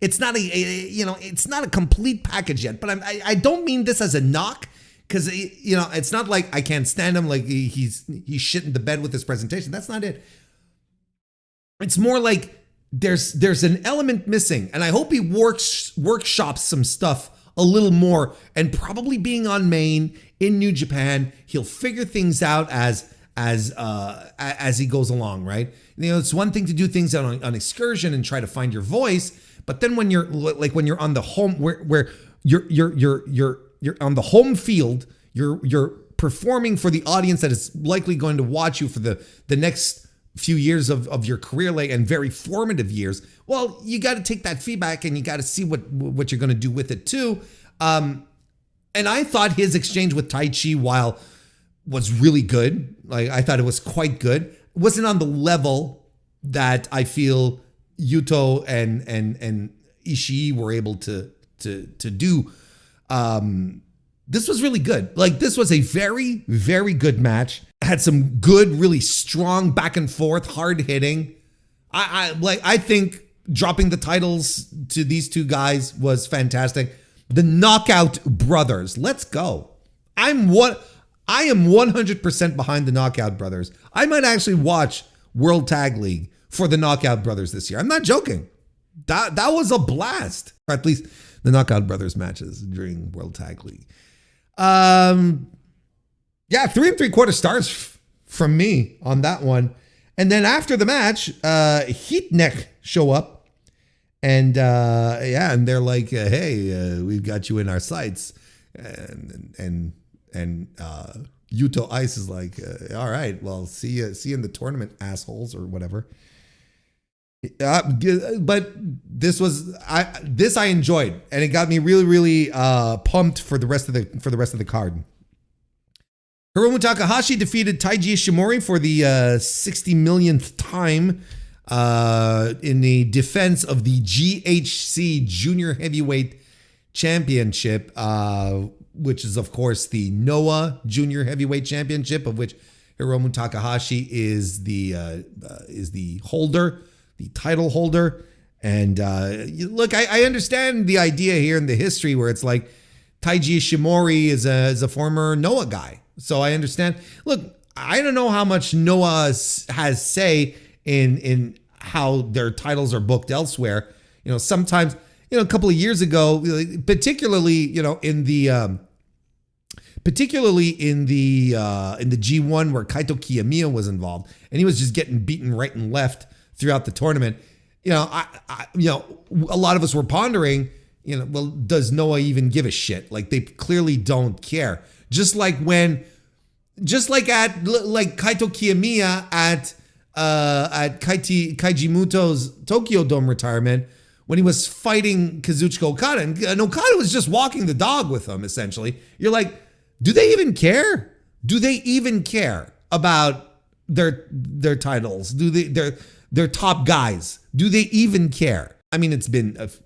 it's not a complete package yet. But I don't mean this as a knock, because it's not like I can't stand him, like he's shitting the bed with his presentation. That's not it. It's more like there's an element missing, and I hope he workshops some stuff a little more, and probably being on main in New Japan, he'll figure things out as he goes along, right? It's one thing to do things on excursion and try to find your voice, but then when you're on the home where you're on the home field, you're performing for the audience that is likely going to watch you for the next few years of your career, like, and very formative years. Well, you got to take that feedback and you got to see what you're going to do with it too. And I thought his exchange with Taichi was really good. Like, I thought it was quite good. It wasn't on the level that I feel Yuto and Ishii were able to do. This was really good. Like, this was a very, very good match. Had some good, really strong back and forth, hard hitting. I think dropping the titles to these two guys was fantastic. The Knockout Brothers, let's go. I am 100% behind the Knockout Brothers. I might actually watch World Tag League for the Knockout Brothers this year. I'm not joking. That was a blast. Or at least the Knockout Brothers matches during World Tag League. Yeah, 3 3/4 stars from me on that one. And then after the match, Heat Neck show up, and and they're like, "Hey, we've got you in our sights," and Yuto Ice is like, "All right, well, see you in the tournament, assholes," or whatever. But this I enjoyed, and it got me really, really pumped for the rest of the card. Hiromu Takahashi defeated Taiji Ishimori for the 60 millionth time in the defense of the GHC Junior Heavyweight Championship, which is, of course, the Noah Junior Heavyweight Championship, of which Hiromu Takahashi is the holder, the title holder. And look, I understand the idea here in the history where it's like Taiji Ishimori is a former Noah guy. So I understand. Look, I don't know how much Noah has say in how their titles are booked elsewhere. Sometimes, a couple of years ago, particularly in the G1 where Kaito Kiyomiya was involved, and he was just getting beaten right and left throughout the tournament. A lot of us were pondering, well, does Noah even give a shit? Like, they clearly don't care. Just like Kaito Kiyomiya at Kaiji Muto's Tokyo Dome retirement, when he was fighting Kazuchika Okada, and Okada was just walking the dog with him, essentially. You're like, do they even care? Do they even care about their titles? Do their top guys? Do they even care? I mean,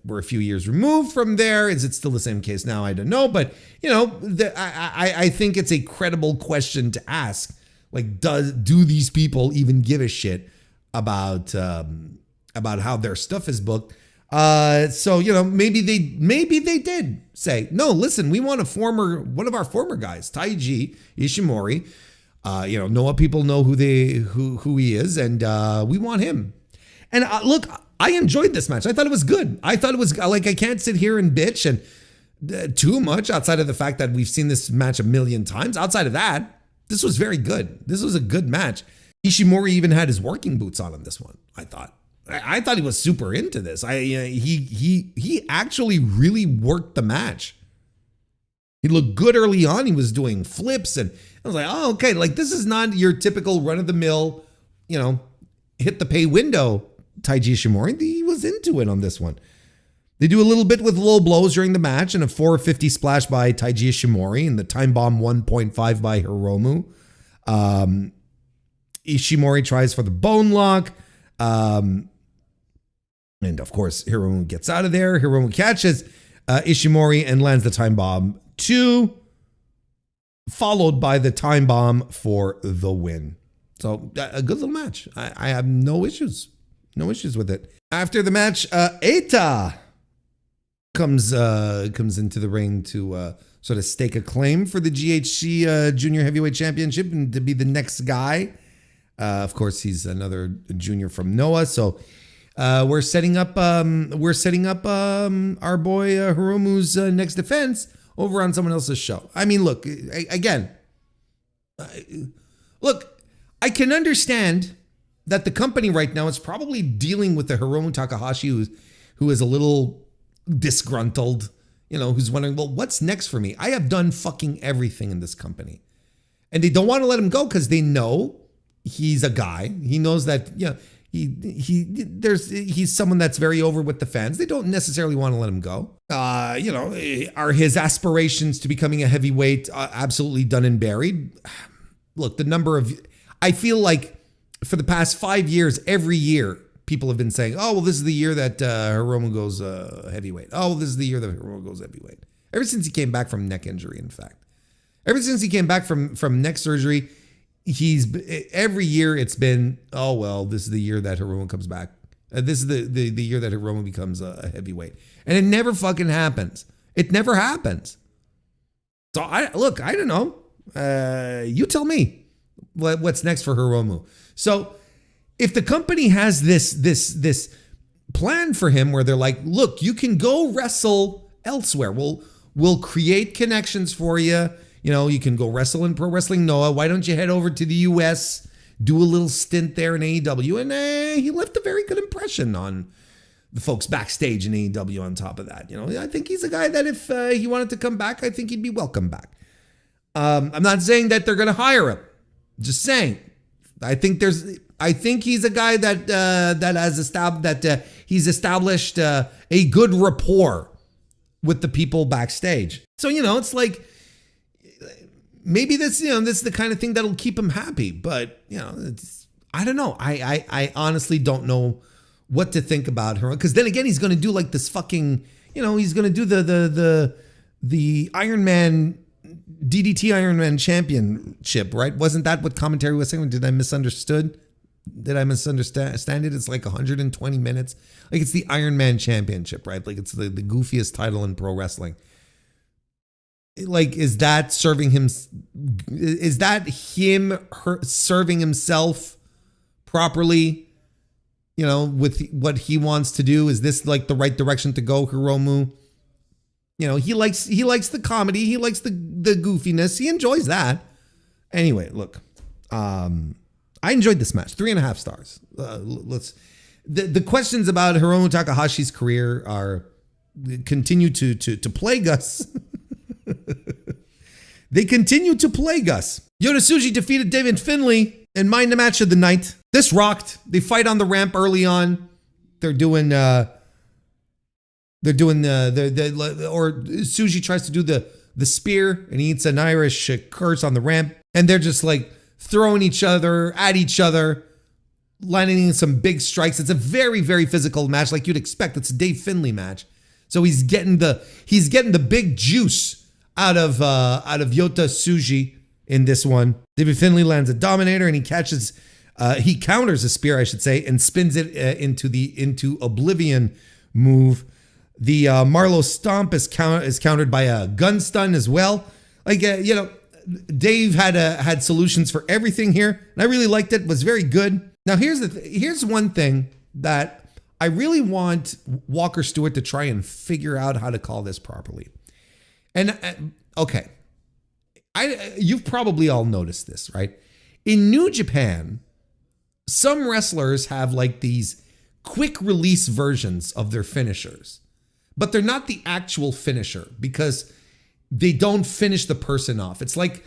we're a few years removed from there. Is it still the same case now? I don't know. But, I think it's a credible question to ask. Like, do these people even give a shit about how their stuff is booked? So, maybe they did say, no, listen, we want one of our former guys, Taiji Ishimori. Noah people know who he is, and we want him. And look, I enjoyed this match. I thought it was good. I thought it was like, I can't sit here and bitch and too much outside of the fact that we've seen this match a million times. Outside of that, this was very good. This was a good match. Ishimori even had his working boots on in this one. I thought he was super into this. He actually really worked the match. He looked good early on. He was doing flips, and I was like, oh, okay. Like, this is not your typical run of the mill, hit the pay window Taiji Ishimori. He was into it on this one. They do a little bit with low blows during the match and a 450 splash by Taiji Ishimori and the time bomb 1.5 by Hiromu. Ishimori tries for the bone lock. And of course, Hiromu gets out of there. Hiromu catches Ishimori and lands the time bomb 2, followed by the time bomb for the win. So a good little match. I have no issues. No issues with it. After the match, Eita comes into the ring to sort of stake a claim for the GHC Junior Heavyweight Championship and to be the next guy. Of course, he's another junior from Noah. So we're setting up our boy Hiromu's next defense over on someone else's show. I mean, look, again, I can understand that the company right now is probably dealing with the Hiromu Takahashi who is a little disgruntled, who's wondering, well, what's next for me? I have done fucking everything in this company. And they don't want to let him go because they know he's a guy. He knows that, he's someone that's very over with the fans. They don't necessarily want to let him go. Are his aspirations to becoming a heavyweight absolutely done and buried? Look, I feel like for the past 5 years, every year, people have been saying, oh, well, this is the year that Hiromu goes heavyweight. Oh, well, this is the year that Hiromu goes heavyweight. Ever since he came back from neck injury, in fact. Ever since he came back from neck surgery, every year it's been, oh, well, this is the year that Hiromu comes back. This is the year that Hiromu becomes a heavyweight. And it never fucking happens. It never happens. So, I don't know. You tell me what's next for Hiromu. So if the company has this plan for him where they're like, look, you can go wrestle elsewhere. We'll create connections for you. You can go wrestle in Pro Wrestling Noah. Why don't you head over to the US, do a little stint there in AEW? And he left a very good impression on the folks backstage in AEW on top of that. I think he's a guy that if he wanted to come back, I think he'd be welcome back. I'm not saying that they're going to hire him. Just saying. I think he's a guy that he's established a good rapport with the people backstage. So, it's like, maybe this is the kind of thing that'll keep him happy, but I don't know. I honestly don't know what to think about her. Cause then again, he's going to do like this fucking, he's going to do the Iron Man DDT Iron Man Championship, right? Wasn't that what commentary was saying? Did I misunderstand it? It's like 120 minutes. Like it's the Iron Man Championship, right? Like it's the goofiest title in pro wrestling. Like, is that serving him? Is that serving himself properly? With what he wants to do? Is this like the right direction to go, Hiromu? He likes the comedy. He likes the goofiness. He enjoys that. Anyway, look, I enjoyed this match. 3.5 stars. The questions about Hiromu Takahashi's career continue to plague us. They continue to plague us. Yota Tsuji defeated David Finlay and mind the match of the night. This rocked. They fight on the ramp early on. Tsuji tries to do the spear and he eats an Irish curse on the ramp. And they're just like throwing each other at each other, landing in some big strikes. It's a very, very physical match like you'd expect. It's a Dave Finlay match. So he's getting the big juice out of Yota Tsuji in this one. David Finlay lands a Dominator and he counters a spear, I should say, and spins it into Oblivion move. The Marlowe Stomp is countered by a gun stun as well. Like, Dave had solutions for everything here, and I really liked it. It was very good. Now here's one thing that I really want Walker Stewart to try and figure out how to call this properly. And okay, you've probably all noticed this, right? In New Japan, some wrestlers have like these quick release versions of their finishers, but they're not the actual finisher because they don't finish the person off. It's like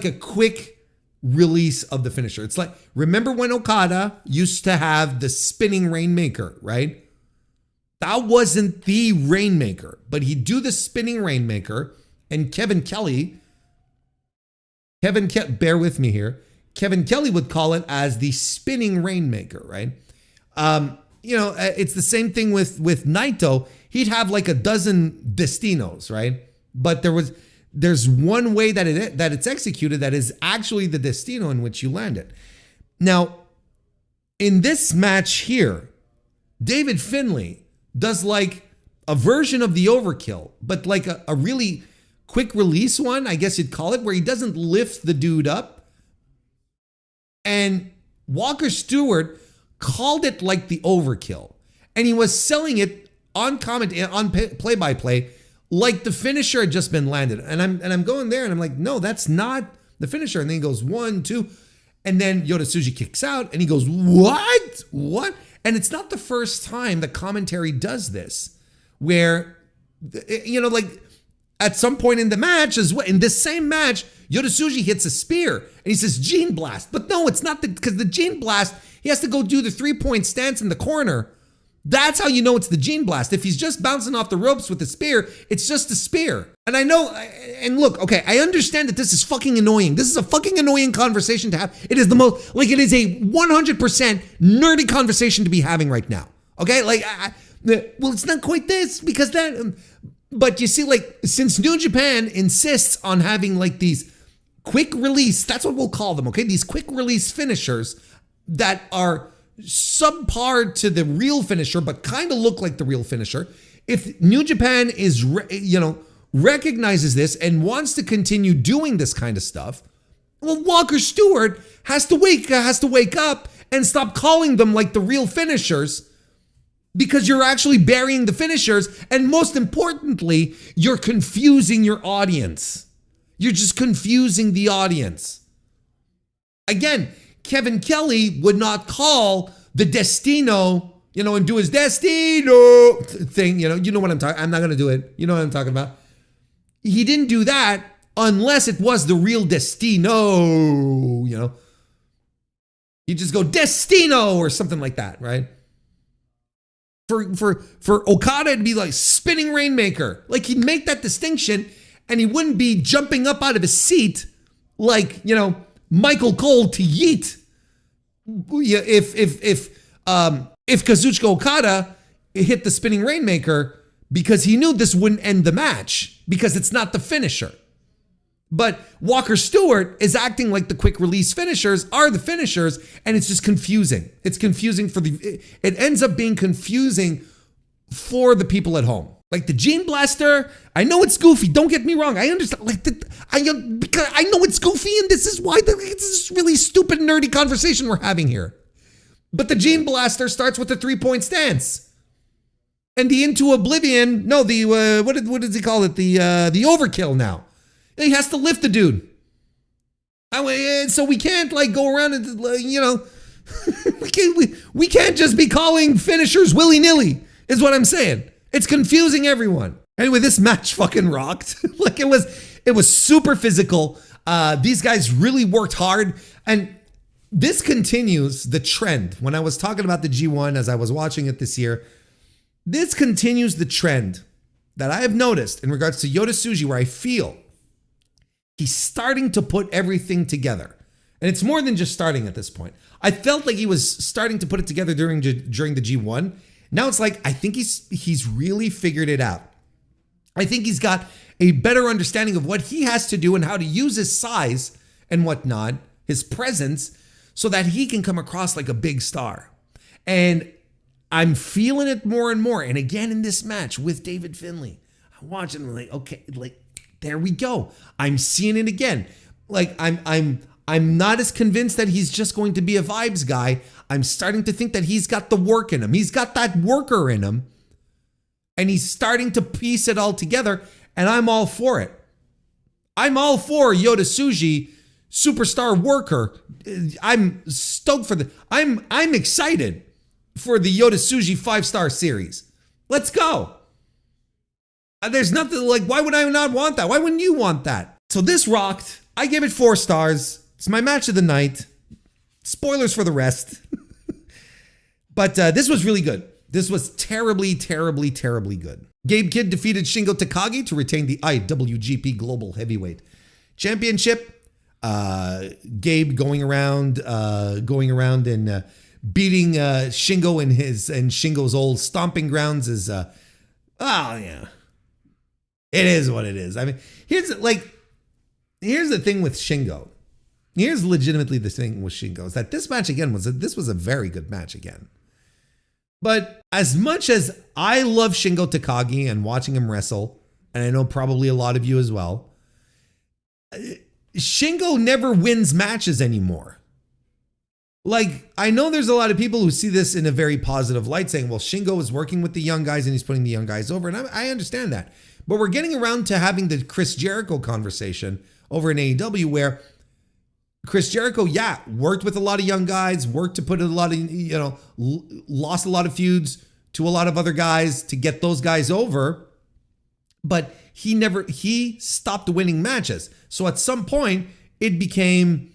a quick release of the finisher. It's like, remember when Okada used to have the spinning Rainmaker, right? That wasn't the Rainmaker, but he'd do the spinning Rainmaker, and Kevin Kelly, bear with me here, Kevin Kelly would call it as the spinning Rainmaker, right? It's the same thing with Naito. He'd have like a dozen Destinos, right? But there's one way that it's executed that is actually the Destino in which you land it. Now, in this match here, David Finlay does like a version of the overkill, but like a really quick release one, I guess you'd call it, where he doesn't lift the dude up. And Walker Stewart called it like the overkill. And he was selling it on play-by-play like the finisher had just been landed. And I'm going there and I'm like, no, that's not the finisher. And then he goes 1, 2, and then Yota Tsuji kicks out and he goes, what? And it's not the first time the commentary does this, where, like at some point in the match as well, in this same match, Yota Tsuji hits a spear and he says Gene Blast. But no, it's not because the Gene Blast, he has to go do the 3-point stance in the corner. That's how you know it's the Gene Blast. If he's just bouncing off the ropes with the spear, it's just a spear. And I know, and look, okay, I understand that this is fucking annoying. This is a fucking annoying conversation to have. It is it is a 100% nerdy conversation to be having right now. Okay, well, it's not quite this because that, but you see, like, since New Japan insists on having like these quick release, that's what we'll call them, okay? These quick release finishers that are subpar to the real finisher, but kind of look like the real finisher. If New Japan is, recognizes this and wants to continue doing this kind of stuff, well, Walker Stewart has to wake up and stop calling them like the real finishers, because you're actually burying the finishers. And most importantly, you're confusing your audience. You're just confusing the audience. Again, Kevin Kelly would not call the Destino, and do his Destino thing. You know what I'm talking. I'm not going to do it. You know what I'm talking about. He didn't do that unless it was the real Destino. You just go Destino or something like that, right? For Okada, it'd be like spinning Rainmaker. Like, he'd make that distinction, and he wouldn't be jumping up out of his seat like Michael Cole to yeet. If Kazuchika Okada hit the spinning Rainmaker, because he knew this wouldn't end the match because it's not the finisher. But Walker Stewart is acting like the quick release finishers are the finishers, and it's just confusing. It's confusing it ends up being confusing for the people at home. Like the Gene Blaster, I know it's goofy. Don't get me wrong. I understand. Because I know it's goofy, and this is why this is really stupid, nerdy conversation we're having here. But the Gene Blaster starts with the 3-point stance, and the Into Oblivion. No, the what does he call it? The overkill now. He has to lift the dude. So we can't go around and we can't just be calling finishers willy-nilly, is what I'm saying. It's confusing everyone. Anyway, this match fucking rocked. It was super physical. These guys really worked hard, and this continues the trend. When I was talking about the G1 as I was watching it this year, this continues the trend that I have noticed in regards to Yota Tsuji, where I feel he's starting to put everything together. And it's more than just starting at this point. I felt like he was starting to put it together during the G1. Now it's like, I think he's really figured it out. I think he's got a better understanding of what he has to do and how to use his size and whatnot, his presence, so that he can come across like a big star. And I'm feeling it more and more. And again, in this match with David Finlay, I'm watching like, okay, there we go. I'm seeing it again. Like I'm not as convinced that he's just going to be a vibes guy. I'm starting to think that he's got the work in him. He's got that worker in him. And he's starting to piece it all together. And I'm all for it. I'm all for Yota Tsuji, superstar worker. I'm stoked for I'm excited for the Yota Tsuji 5-star series. Let's go. There's nothing like, why would I not want that? Why wouldn't you want that? So this rocked. I gave it 4 stars. It's my match of the night. Spoilers for the rest. But this was really good. This was terribly, terribly, terribly good. Gabe Kidd defeated Shingo Takagi to retain the IWGP Global Heavyweight Championship. Gabe going around and beating Shingo in Shingo's old stomping grounds is, oh yeah, it is what it is. I mean, here's the thing with Shingo. Here's legitimately the thing with Shingo is that this match again was a very good match again. But as much as I love Shingo Takagi and watching him wrestle, and I know probably a lot of you as well, Shingo never wins matches anymore. Like, I know there's a lot of people who see this in a very positive light saying, well, Shingo is working with the young guys and he's putting the young guys over. And I understand that. But we're getting around to having the Chris Jericho conversation over in AEW where Chris Jericho, yeah, worked with a lot of young guys, worked to put a lot of, lost a lot of feuds to a lot of other guys to get those guys over. But he stopped winning matches. So at some point, it became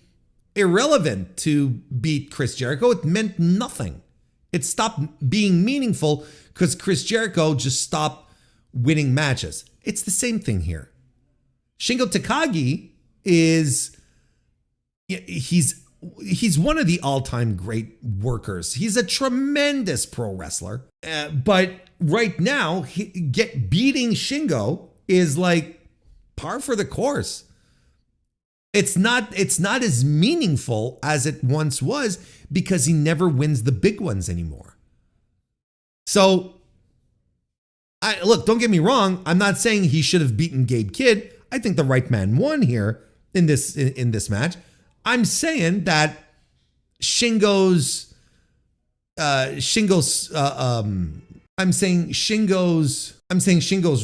irrelevant to beat Chris Jericho. It meant nothing. It stopped being meaningful because Chris Jericho just stopped winning matches. It's the same thing here. Shingo Takagi is... He's one of the all-time great workers. He's a tremendous pro wrestler. But right now, beating Shingo is like par for the course. It's not as meaningful as it once was because he never wins the big ones anymore. So, look, don't get me wrong. I'm not saying he should have beaten Gabe Kidd. I think the right man won here in this match. I'm saying that Shingo's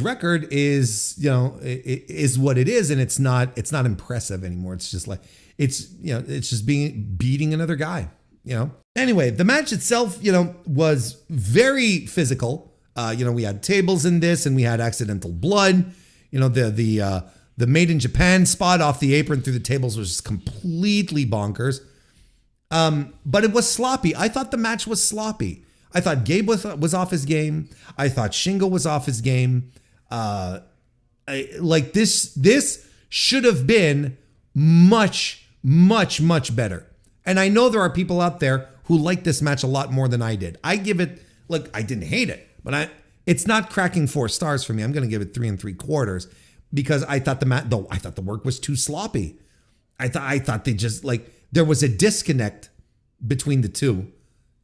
record is, is what it is, and it's not impressive anymore. It's just like it's just beating another guy, Anyway, the match itself, was very physical. We had tables in this and we had accidental blood. The Made in Japan spot off the apron through the tables was just completely bonkers. But it was sloppy. I thought the match was sloppy. I thought Gabe was off his game. I thought Shingo was off his game. This should have been much, much, much better. And I know there are people out there who like this match a lot more than I did. I give it, look, I didn't hate it, but it's not cracking 4 stars for me. I'm going to give it 3 3/4. Because I thought the work was too sloppy. I thought they just there was a disconnect between the two,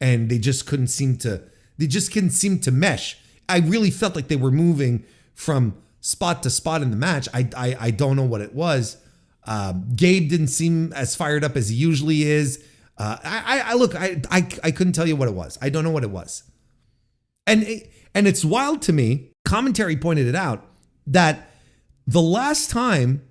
and they just couldn't seem to mesh. I really felt like they were moving from spot to spot in the match. I don't know what it was. Gabe didn't seem as fired up as he usually is. I couldn't tell you what it was. I don't know what it was. And it's wild to me. Commentary pointed it out that the last time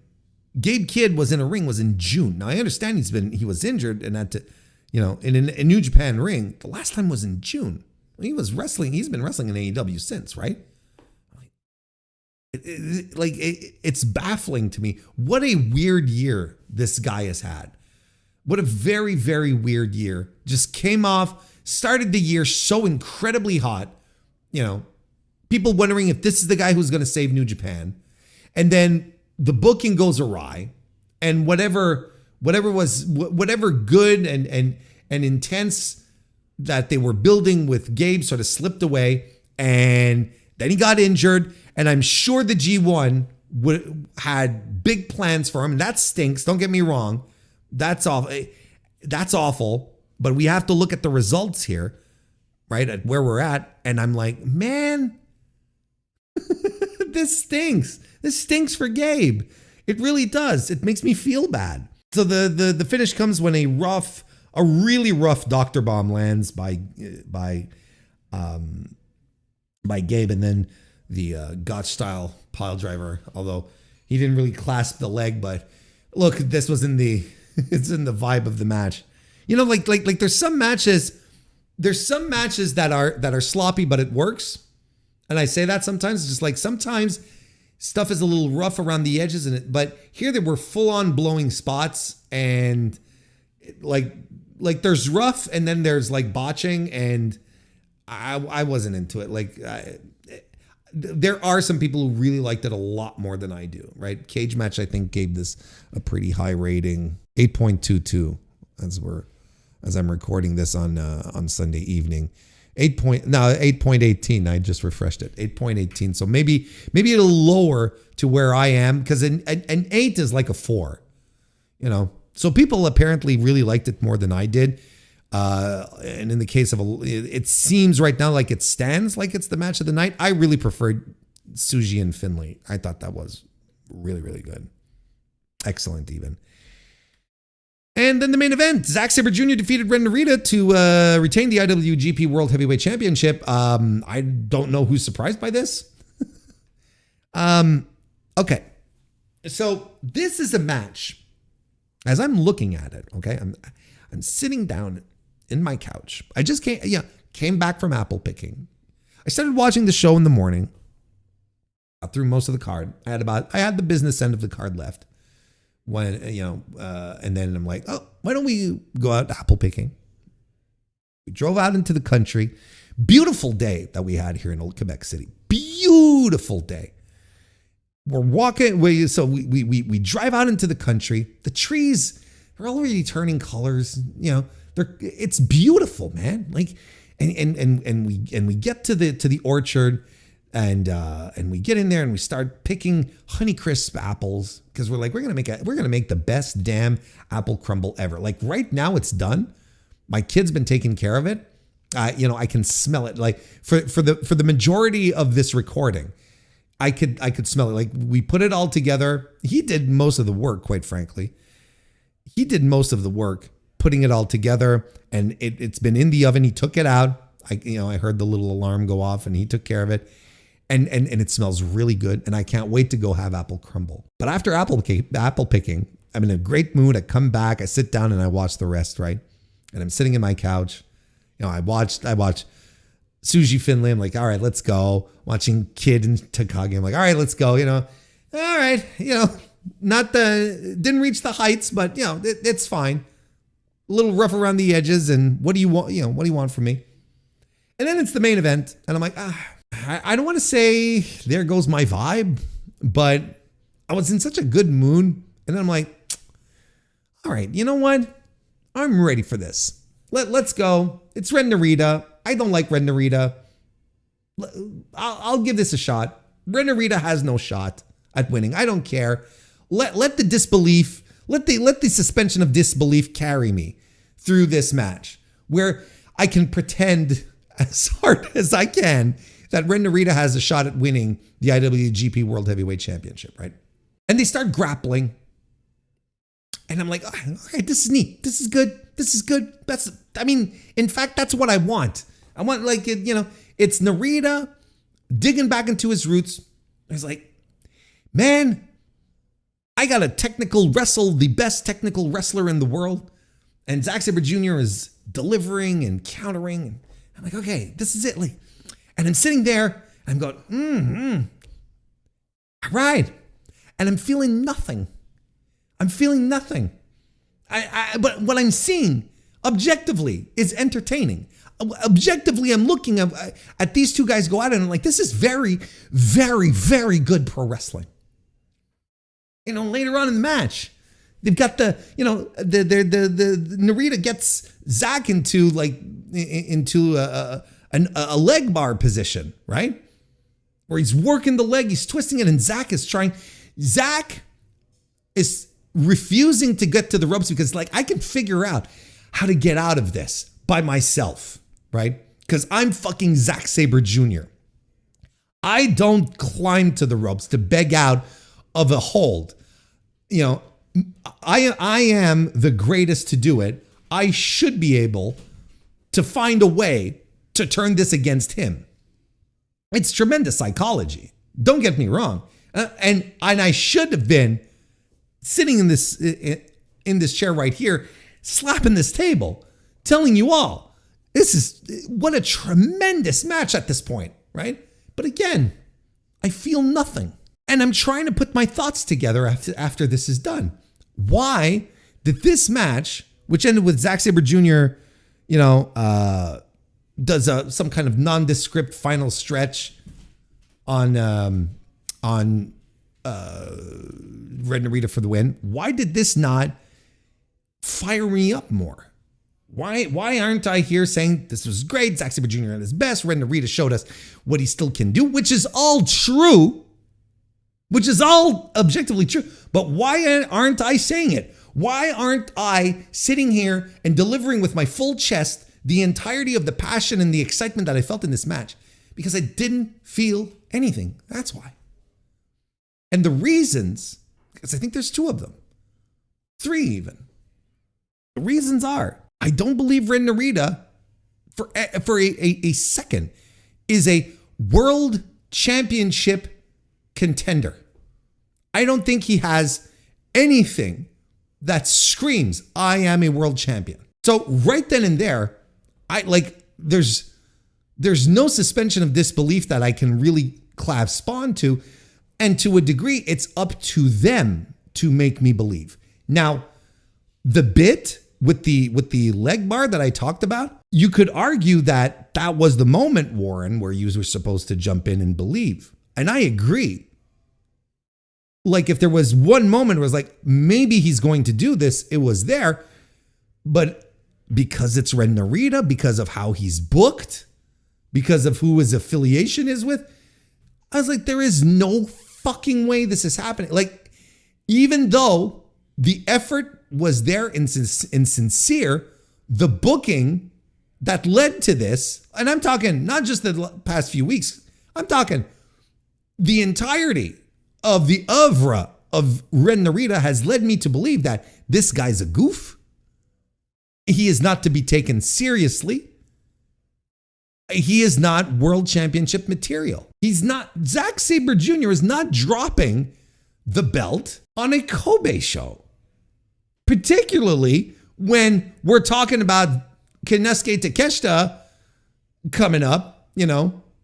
Gabe Kidd was in a ring was in June. Now I understand he was injured and had to, in a New Japan ring. The last time was in June. He was wrestling. He's been wrestling in AEW since, right? It's baffling to me. What a weird year this guy has had. What a very, very weird year. Just came off, started the year so incredibly hot. People wondering if this is the guy who's going to save New Japan. And then the booking goes awry, and whatever good and intense that they were building with Gabe sort of slipped away, and then he got injured. And I'm sure the G1 had big plans for him, and that stinks. Don't get me wrong, that's awful. But we have to look at the results here, right? At where we're at, and I'm like, man, this stinks. This stinks for Gabe. It really does. It makes me feel bad. So the finish comes when a really rough Dr. Bomb lands by Gabe, and then the Gotch style pile driver, although he didn't really clasp the leg, but look, this was it's in the vibe of the match. You know, like there's some matches that are sloppy, but it works. And I say that sometimes, it's just like sometimes stuff is a little rough around the edges, but here they were full on blowing spots, and like there's rough and then there's like botching, and I wasn't into it. There are some people who really liked it a lot more than I do, right? Cage Match, I think, gave this a pretty high rating, 8.22 as I'm recording this on Sunday evening. 8.18. I just refreshed it. 8.18. So maybe it'll lower to where I am, because an 8 is like a 4, you know. So people apparently really liked it more than I did. And in the case of it seems right now like it stands like it's the match of the night. I really preferred Tsuji and Finlay. I thought that was really, really good. Excellent even. And then the main event, Zack Sabre Jr. defeated Ren Narita to retain the IWGP World Heavyweight Championship. I don't know who's surprised by this. Okay. So this is a match. As I'm looking at it, okay, I'm sitting down in my couch. I just came back from apple picking. I started watching the show in the morning. Got through most of the card. I had the business end of the card left. When, and then I'm like, oh, why don't we go out apple picking? We drove out into the country. Beautiful day that we had here in Old Quebec City. Beautiful day. We're walking. We drive out into the country. The trees are already turning colors. You know, it's beautiful, man. Like, and we get to the orchard. And we get in there and we start picking Honeycrisp apples, because we're like, we're gonna make the best damn apple crumble ever. Like right now it's done. My kid's been taking care of it. I can smell it. Like for the majority of this recording, I could smell it. Like we put it all together. He did most of the work, quite frankly. He did most of the work putting it all together, and it's been in the oven. He took it out. I heard the little alarm go off, and he took care of it. And it smells really good, and I can't wait to go have apple crumble. But after apple picking, I'm in a great mood. I come back, I sit down, and I watch the rest, right? And I'm sitting in my couch. I watch Tsuji Finlay. I'm like, all right, let's go. Watching Kid and Takagi. I'm like, all right, let's go. All right, didn't reach the heights, but it's fine. A little rough around the edges. And what do you want? What do you want from me? And then it's the main event, and I'm like, I don't want to say there goes my vibe, but I was in such a good mood. And then I'm like, all right, you know what? I'm ready for this. Let's go. It's Ren Narita. I don't like Ren Narita. I'll give this a shot. Ren Narita has no shot at winning. I don't care. Let the disbelief, let the suspension of disbelief carry me through this match, where I can pretend as hard as I can that Ren Narita has a shot at winning the IWGP World Heavyweight Championship, right? And they start grappling. And I'm like, okay, this is neat. This is good. This is good. In fact, that's what I want. I want, it's Narita digging back into his roots. He's like, man, I got a the best technical wrestler in the world. And Zack Sabre Jr. is delivering and countering. I'm like, okay, this is it. And I'm sitting there, and I'm going, all right. And I'm feeling nothing. But what I'm seeing objectively is entertaining. Objectively, I'm looking at these two guys go out, and I'm like, this is very, very, very good pro wrestling. Later on in the match, they've got the Narita gets Zack into a leg bar position, right? Where he's working the leg, he's twisting it, and Zack is refusing to get to the ropes, because I can figure out how to get out of this by myself, right? Because I'm fucking Zack Sabre Jr. I don't climb to the ropes to beg out of a hold. you know, I am the greatest to do it. I should be able to find a way to turn this against him. It's tremendous psychology. Don't get me wrong. And I should have been sitting in this chair right here, slapping this table, telling you all, this is what a tremendous match at this point, right? But again, I feel nothing. And I'm trying to put my thoughts together after this is done. Why did this match, which ended with Zack Sabre Jr., does some kind of nondescript final stretch on Red Narita for the win. Why did this not fire me up more? Why aren't I here saying this was great? Zack Sabre Jr. at his best. Red Narita showed us what he still can do, which is all true, which is all objectively true. But why aren't I saying it? Why aren't I sitting here and delivering with my full chest the entirety of the passion and the excitement that I felt in this match? Because I didn't feel anything. That's why. And the reasons, because I think there's two of them, three even. The reasons are, I don't believe Ren Narita for a second is a world championship contender. I don't think he has anything that screams, I am a world champion. So right then and there, there's no suspension of disbelief that I can really clasp onto. And to a degree, it's up to them to make me believe. Now, the bit with the leg bar that I talked about, you could argue that was the moment, Warren, where you were supposed to jump in and believe. And I agree. Like if there was one moment where it was like, maybe he's going to do this, it was there. But because it's Ren Narita, because of how he's booked, because of who his affiliation is with, I was like, there is no fucking way this is happening. Like, even though the effort was there and sincere, the booking that led to this, and I'm talking not just the past few weeks, I'm talking the entirety of the oeuvre of Ren Narita has led me to believe that this guy's a goof. He is not to be taken seriously. He is not world championship material. He's not, Zack Sabre Jr. is not dropping the belt on a Kobe show. Particularly when we're talking about Kenosuke Takeshita coming up,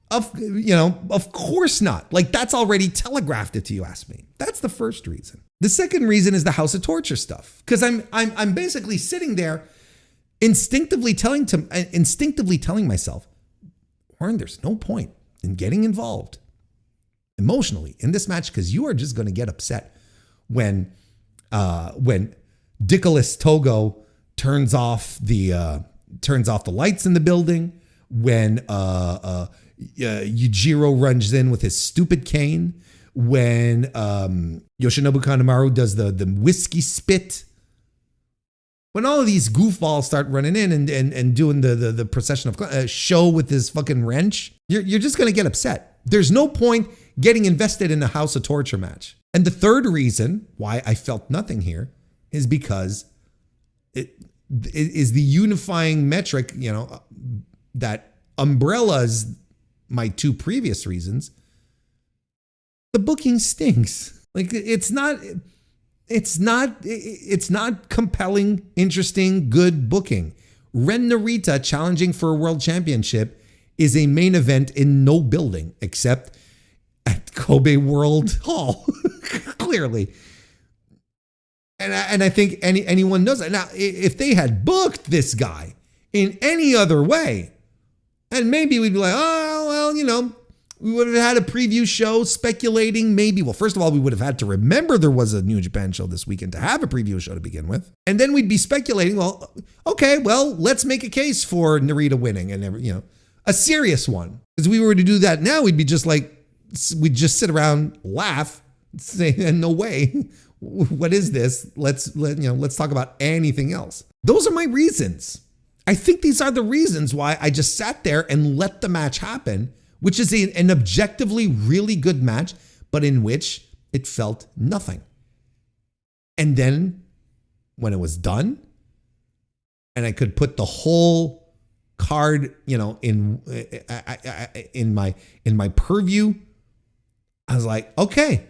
of course not. Like, that's already telegraphed it to you, ask me. That's the first reason. The second reason is the House of Torture stuff. Because I'm basically sitting there instinctively telling myself, Warren, there's no point in getting involved emotionally in this match because you are just going to get upset when Dickolas Togo turns off the lights in the building, when Yujiro runs in with his stupid cane, when Yoshinobu Kanemaru does the whiskey spit. When all of these goofballs start running in and doing the procession of show with this fucking wrench, you're just going to get upset. There's no point getting invested in a House of Torture match. And the third reason why I felt nothing here is because it is the unifying metric, that umbrellas my two previous reasons. The booking stinks. Like, it's not compelling, interesting, good booking. Ren Narita challenging for a world championship is a main event in no building except at Kobe World Hall, clearly. And I think anyone knows that. Now, if they had booked this guy in any other way, and maybe we'd be like, oh, well, we would have had a preview show speculating maybe. Well, first of all, we would have had to remember there was a New Japan show this weekend to have a preview show to begin with. And then we'd be speculating, well, okay, well, let's make a case for Narita winning and, a serious one. Because we were to do that now, we'd be just like, we'd just sit around, laugh, say, no way. What is this? Let's talk about anything else. Those are my reasons. I think these are the reasons why I just sat there and let the match happen, which is an objectively really good match, but in which it felt nothing. And then when it was done and I could put the whole card, in my purview, I was like, okay,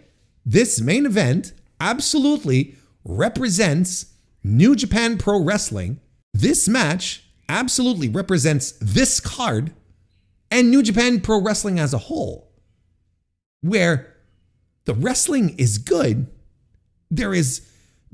this main event absolutely represents New Japan Pro Wrestling. This match absolutely represents this card and New Japan Pro Wrestling as a whole, where the wrestling is good. There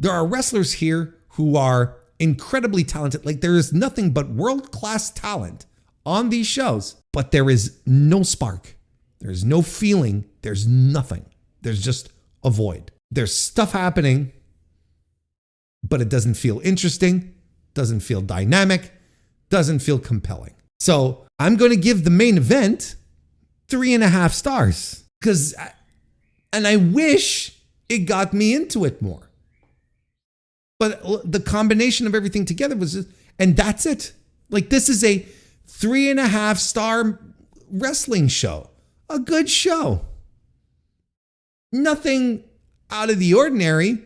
are wrestlers here who are incredibly talented. Like, there is nothing but world-class talent on these shows, but there is no spark. There's no feeling. There's nothing. There's just a void. There's stuff happening, but it doesn't feel interesting, doesn't feel dynamic, doesn't feel compelling. So I'm going to give the main event 3.5 stars and I wish it got me into it more. But the combination of everything together was just, and that's it. Like, this is a 3.5 star wrestling show. A good show. Nothing out of the ordinary.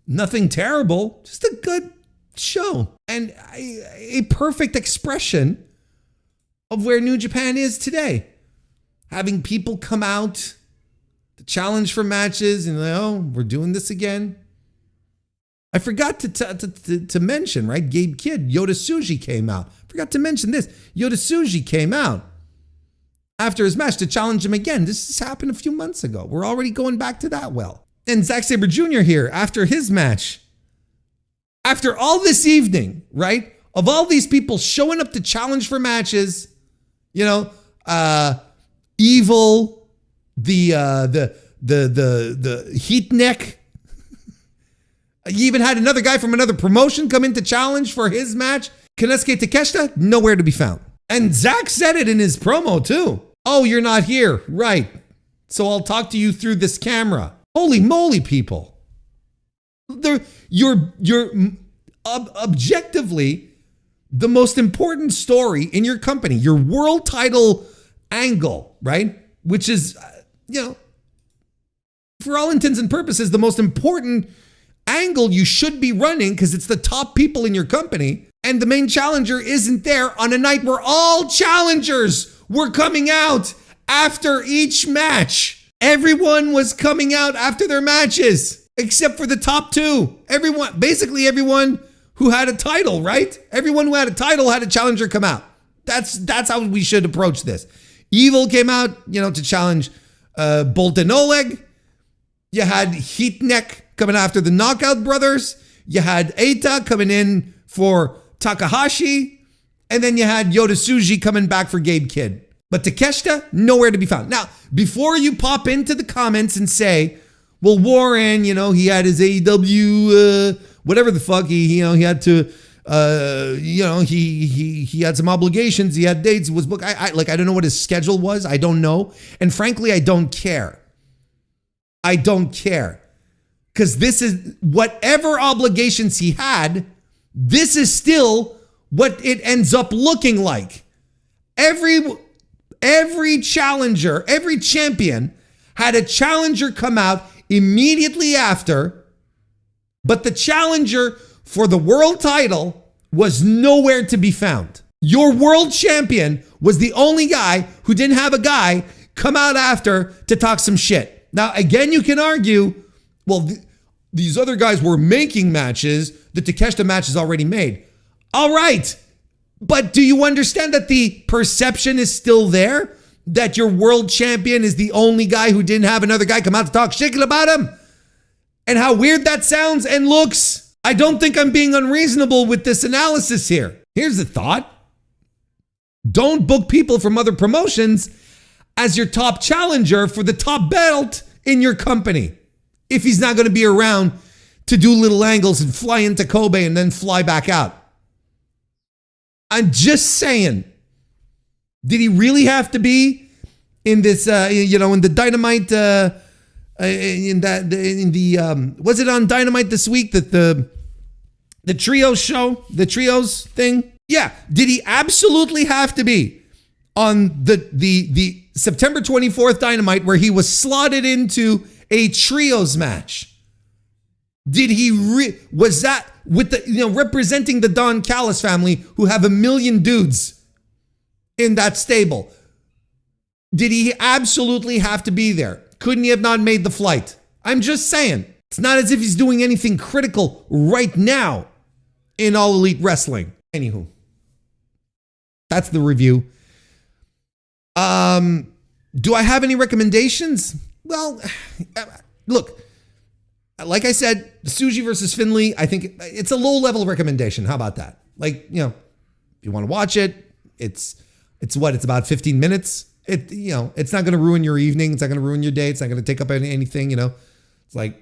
Nothing terrible. Just a good show. And a perfect expression of where New Japan is today. Having people come out to challenge for matches and, we're doing this again. I forgot to mention, right? Gabe Kidd, Yota Tsuji came out. Forgot to mention this. Yota Tsuji came out after his match to challenge him again. This has happened a few months ago. We're already going back to that well. And Zack Sabre Jr. here after his match. After all this evening, right? Of all these people showing up to challenge for matches, Evil, the Heat Neck. You even had another guy from another promotion come in to challenge for his match. Konosuke Takeshita, nowhere to be found. And Zack said it in his promo too. Oh, you're not here. Right. So I'll talk to you through this camera. Holy moly, people. You're objectively the most important story in your company, your world title angle, right? Which is, for all intents and purposes, the most important angle you should be running because it's the top people in your company, and the main challenger isn't there on a night where all challengers were coming out after each match. Everyone was coming out after their matches except for the top two. Basically everyone who had a title, right? Everyone who had a title had a challenger come out. That's how we should approach this. Evil came out, to challenge Bolt and Oleg. You had Heat Neck coming after the Knockout Brothers. You had Eita coming in for Takahashi. And then you had Yota Tsuji coming back for Gabe Kidd. But Takeshita, nowhere to be found. Now, before you pop into the comments and say, well, Warren, he had his AEW, whatever the fuck, he had to, he had some obligations. He had dates. Was booked. I don't know what his schedule was. I don't know. And frankly, I don't care. I don't care. Because this is whatever obligations he had, this is still what it ends up looking like. Every challenger, every champion had a challenger come out immediately after, but the challenger for the world title was nowhere to be found. Your world champion was the only guy who didn't have a guy come out after to talk some shit. Now, again, you can argue, well, these other guys were making matches. The Takeshita match is already made. All right. But do you understand that the perception is still there? That your world champion is the only guy who didn't have another guy come out to talk shit about him? And how weird that sounds and looks. I don't think I'm being unreasonable with this analysis here. Here's the thought. Don't book people from other promotions as your top challenger for the top belt in your company if he's not going to be around to do little angles and fly into Kobe and then fly back out. I'm just saying, did he really have to be in this, in the Dynamite, was it on Dynamite this week that the trios show, the trios thing? Yeah. Did he absolutely have to be on the September 24th Dynamite where he was slotted into a trios match? Did he was that with the representing the Don Callis family who have 1 million dudes in that stable? Did he absolutely have to be there? Couldn't he have not made the flight? I'm just saying. It's not as if he's doing anything critical right now in All Elite Wrestling. Anywho, that's the review. Do I have any recommendations? Well, look, like I said, Tsuji versus Finlay, I think it's a low-level recommendation. How about that? Like, if you want to watch it, it's about 15 minutes. It's not going to ruin your evening. It's not going to ruin your day. It's not going to take up anything, It's like,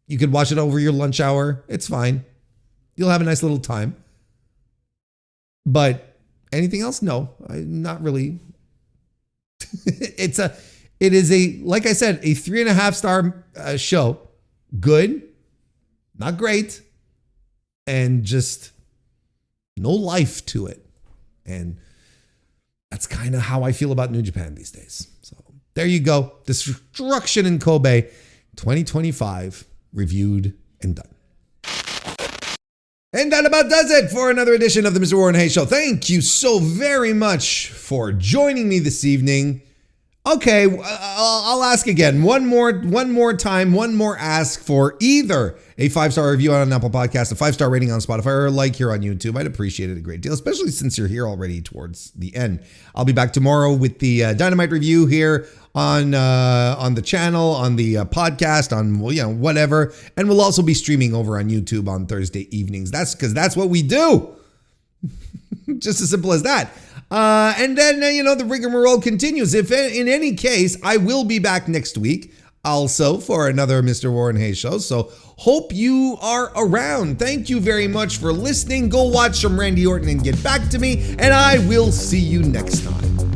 you could watch it over your lunch hour. It's fine. You'll have a nice little time. But anything else? No, not really. It is like I said, a 3.5 star show. Good, not great, and just no life to it. And that's kind of how I feel about New Japan these days. So there you go. Destruction in Kobe 2025 reviewed and done. And that about does it for another edition of the MrWarrenHayes Show. Thank you so very much for joining me this evening. Okay, I'll ask again. One more time, one more ask for either a 5-star review on an Apple Podcast, a 5-star rating on Spotify, or a like here on YouTube. I'd appreciate it a great deal, especially since you're here already towards the end. I'll be back tomorrow with the Dynamite review here on the channel, on the podcast, on whatever, and we'll also be streaming over on YouTube on Thursday evenings. That's because that's what we do. Just as simple as that. And then, the rigmarole continues. If in any case, I will be back next week also for another MrWarrenHayes Show. So hope you are around. Thank you very much for listening. Go watch some Randy Orton and get back to me. And I will see you next time.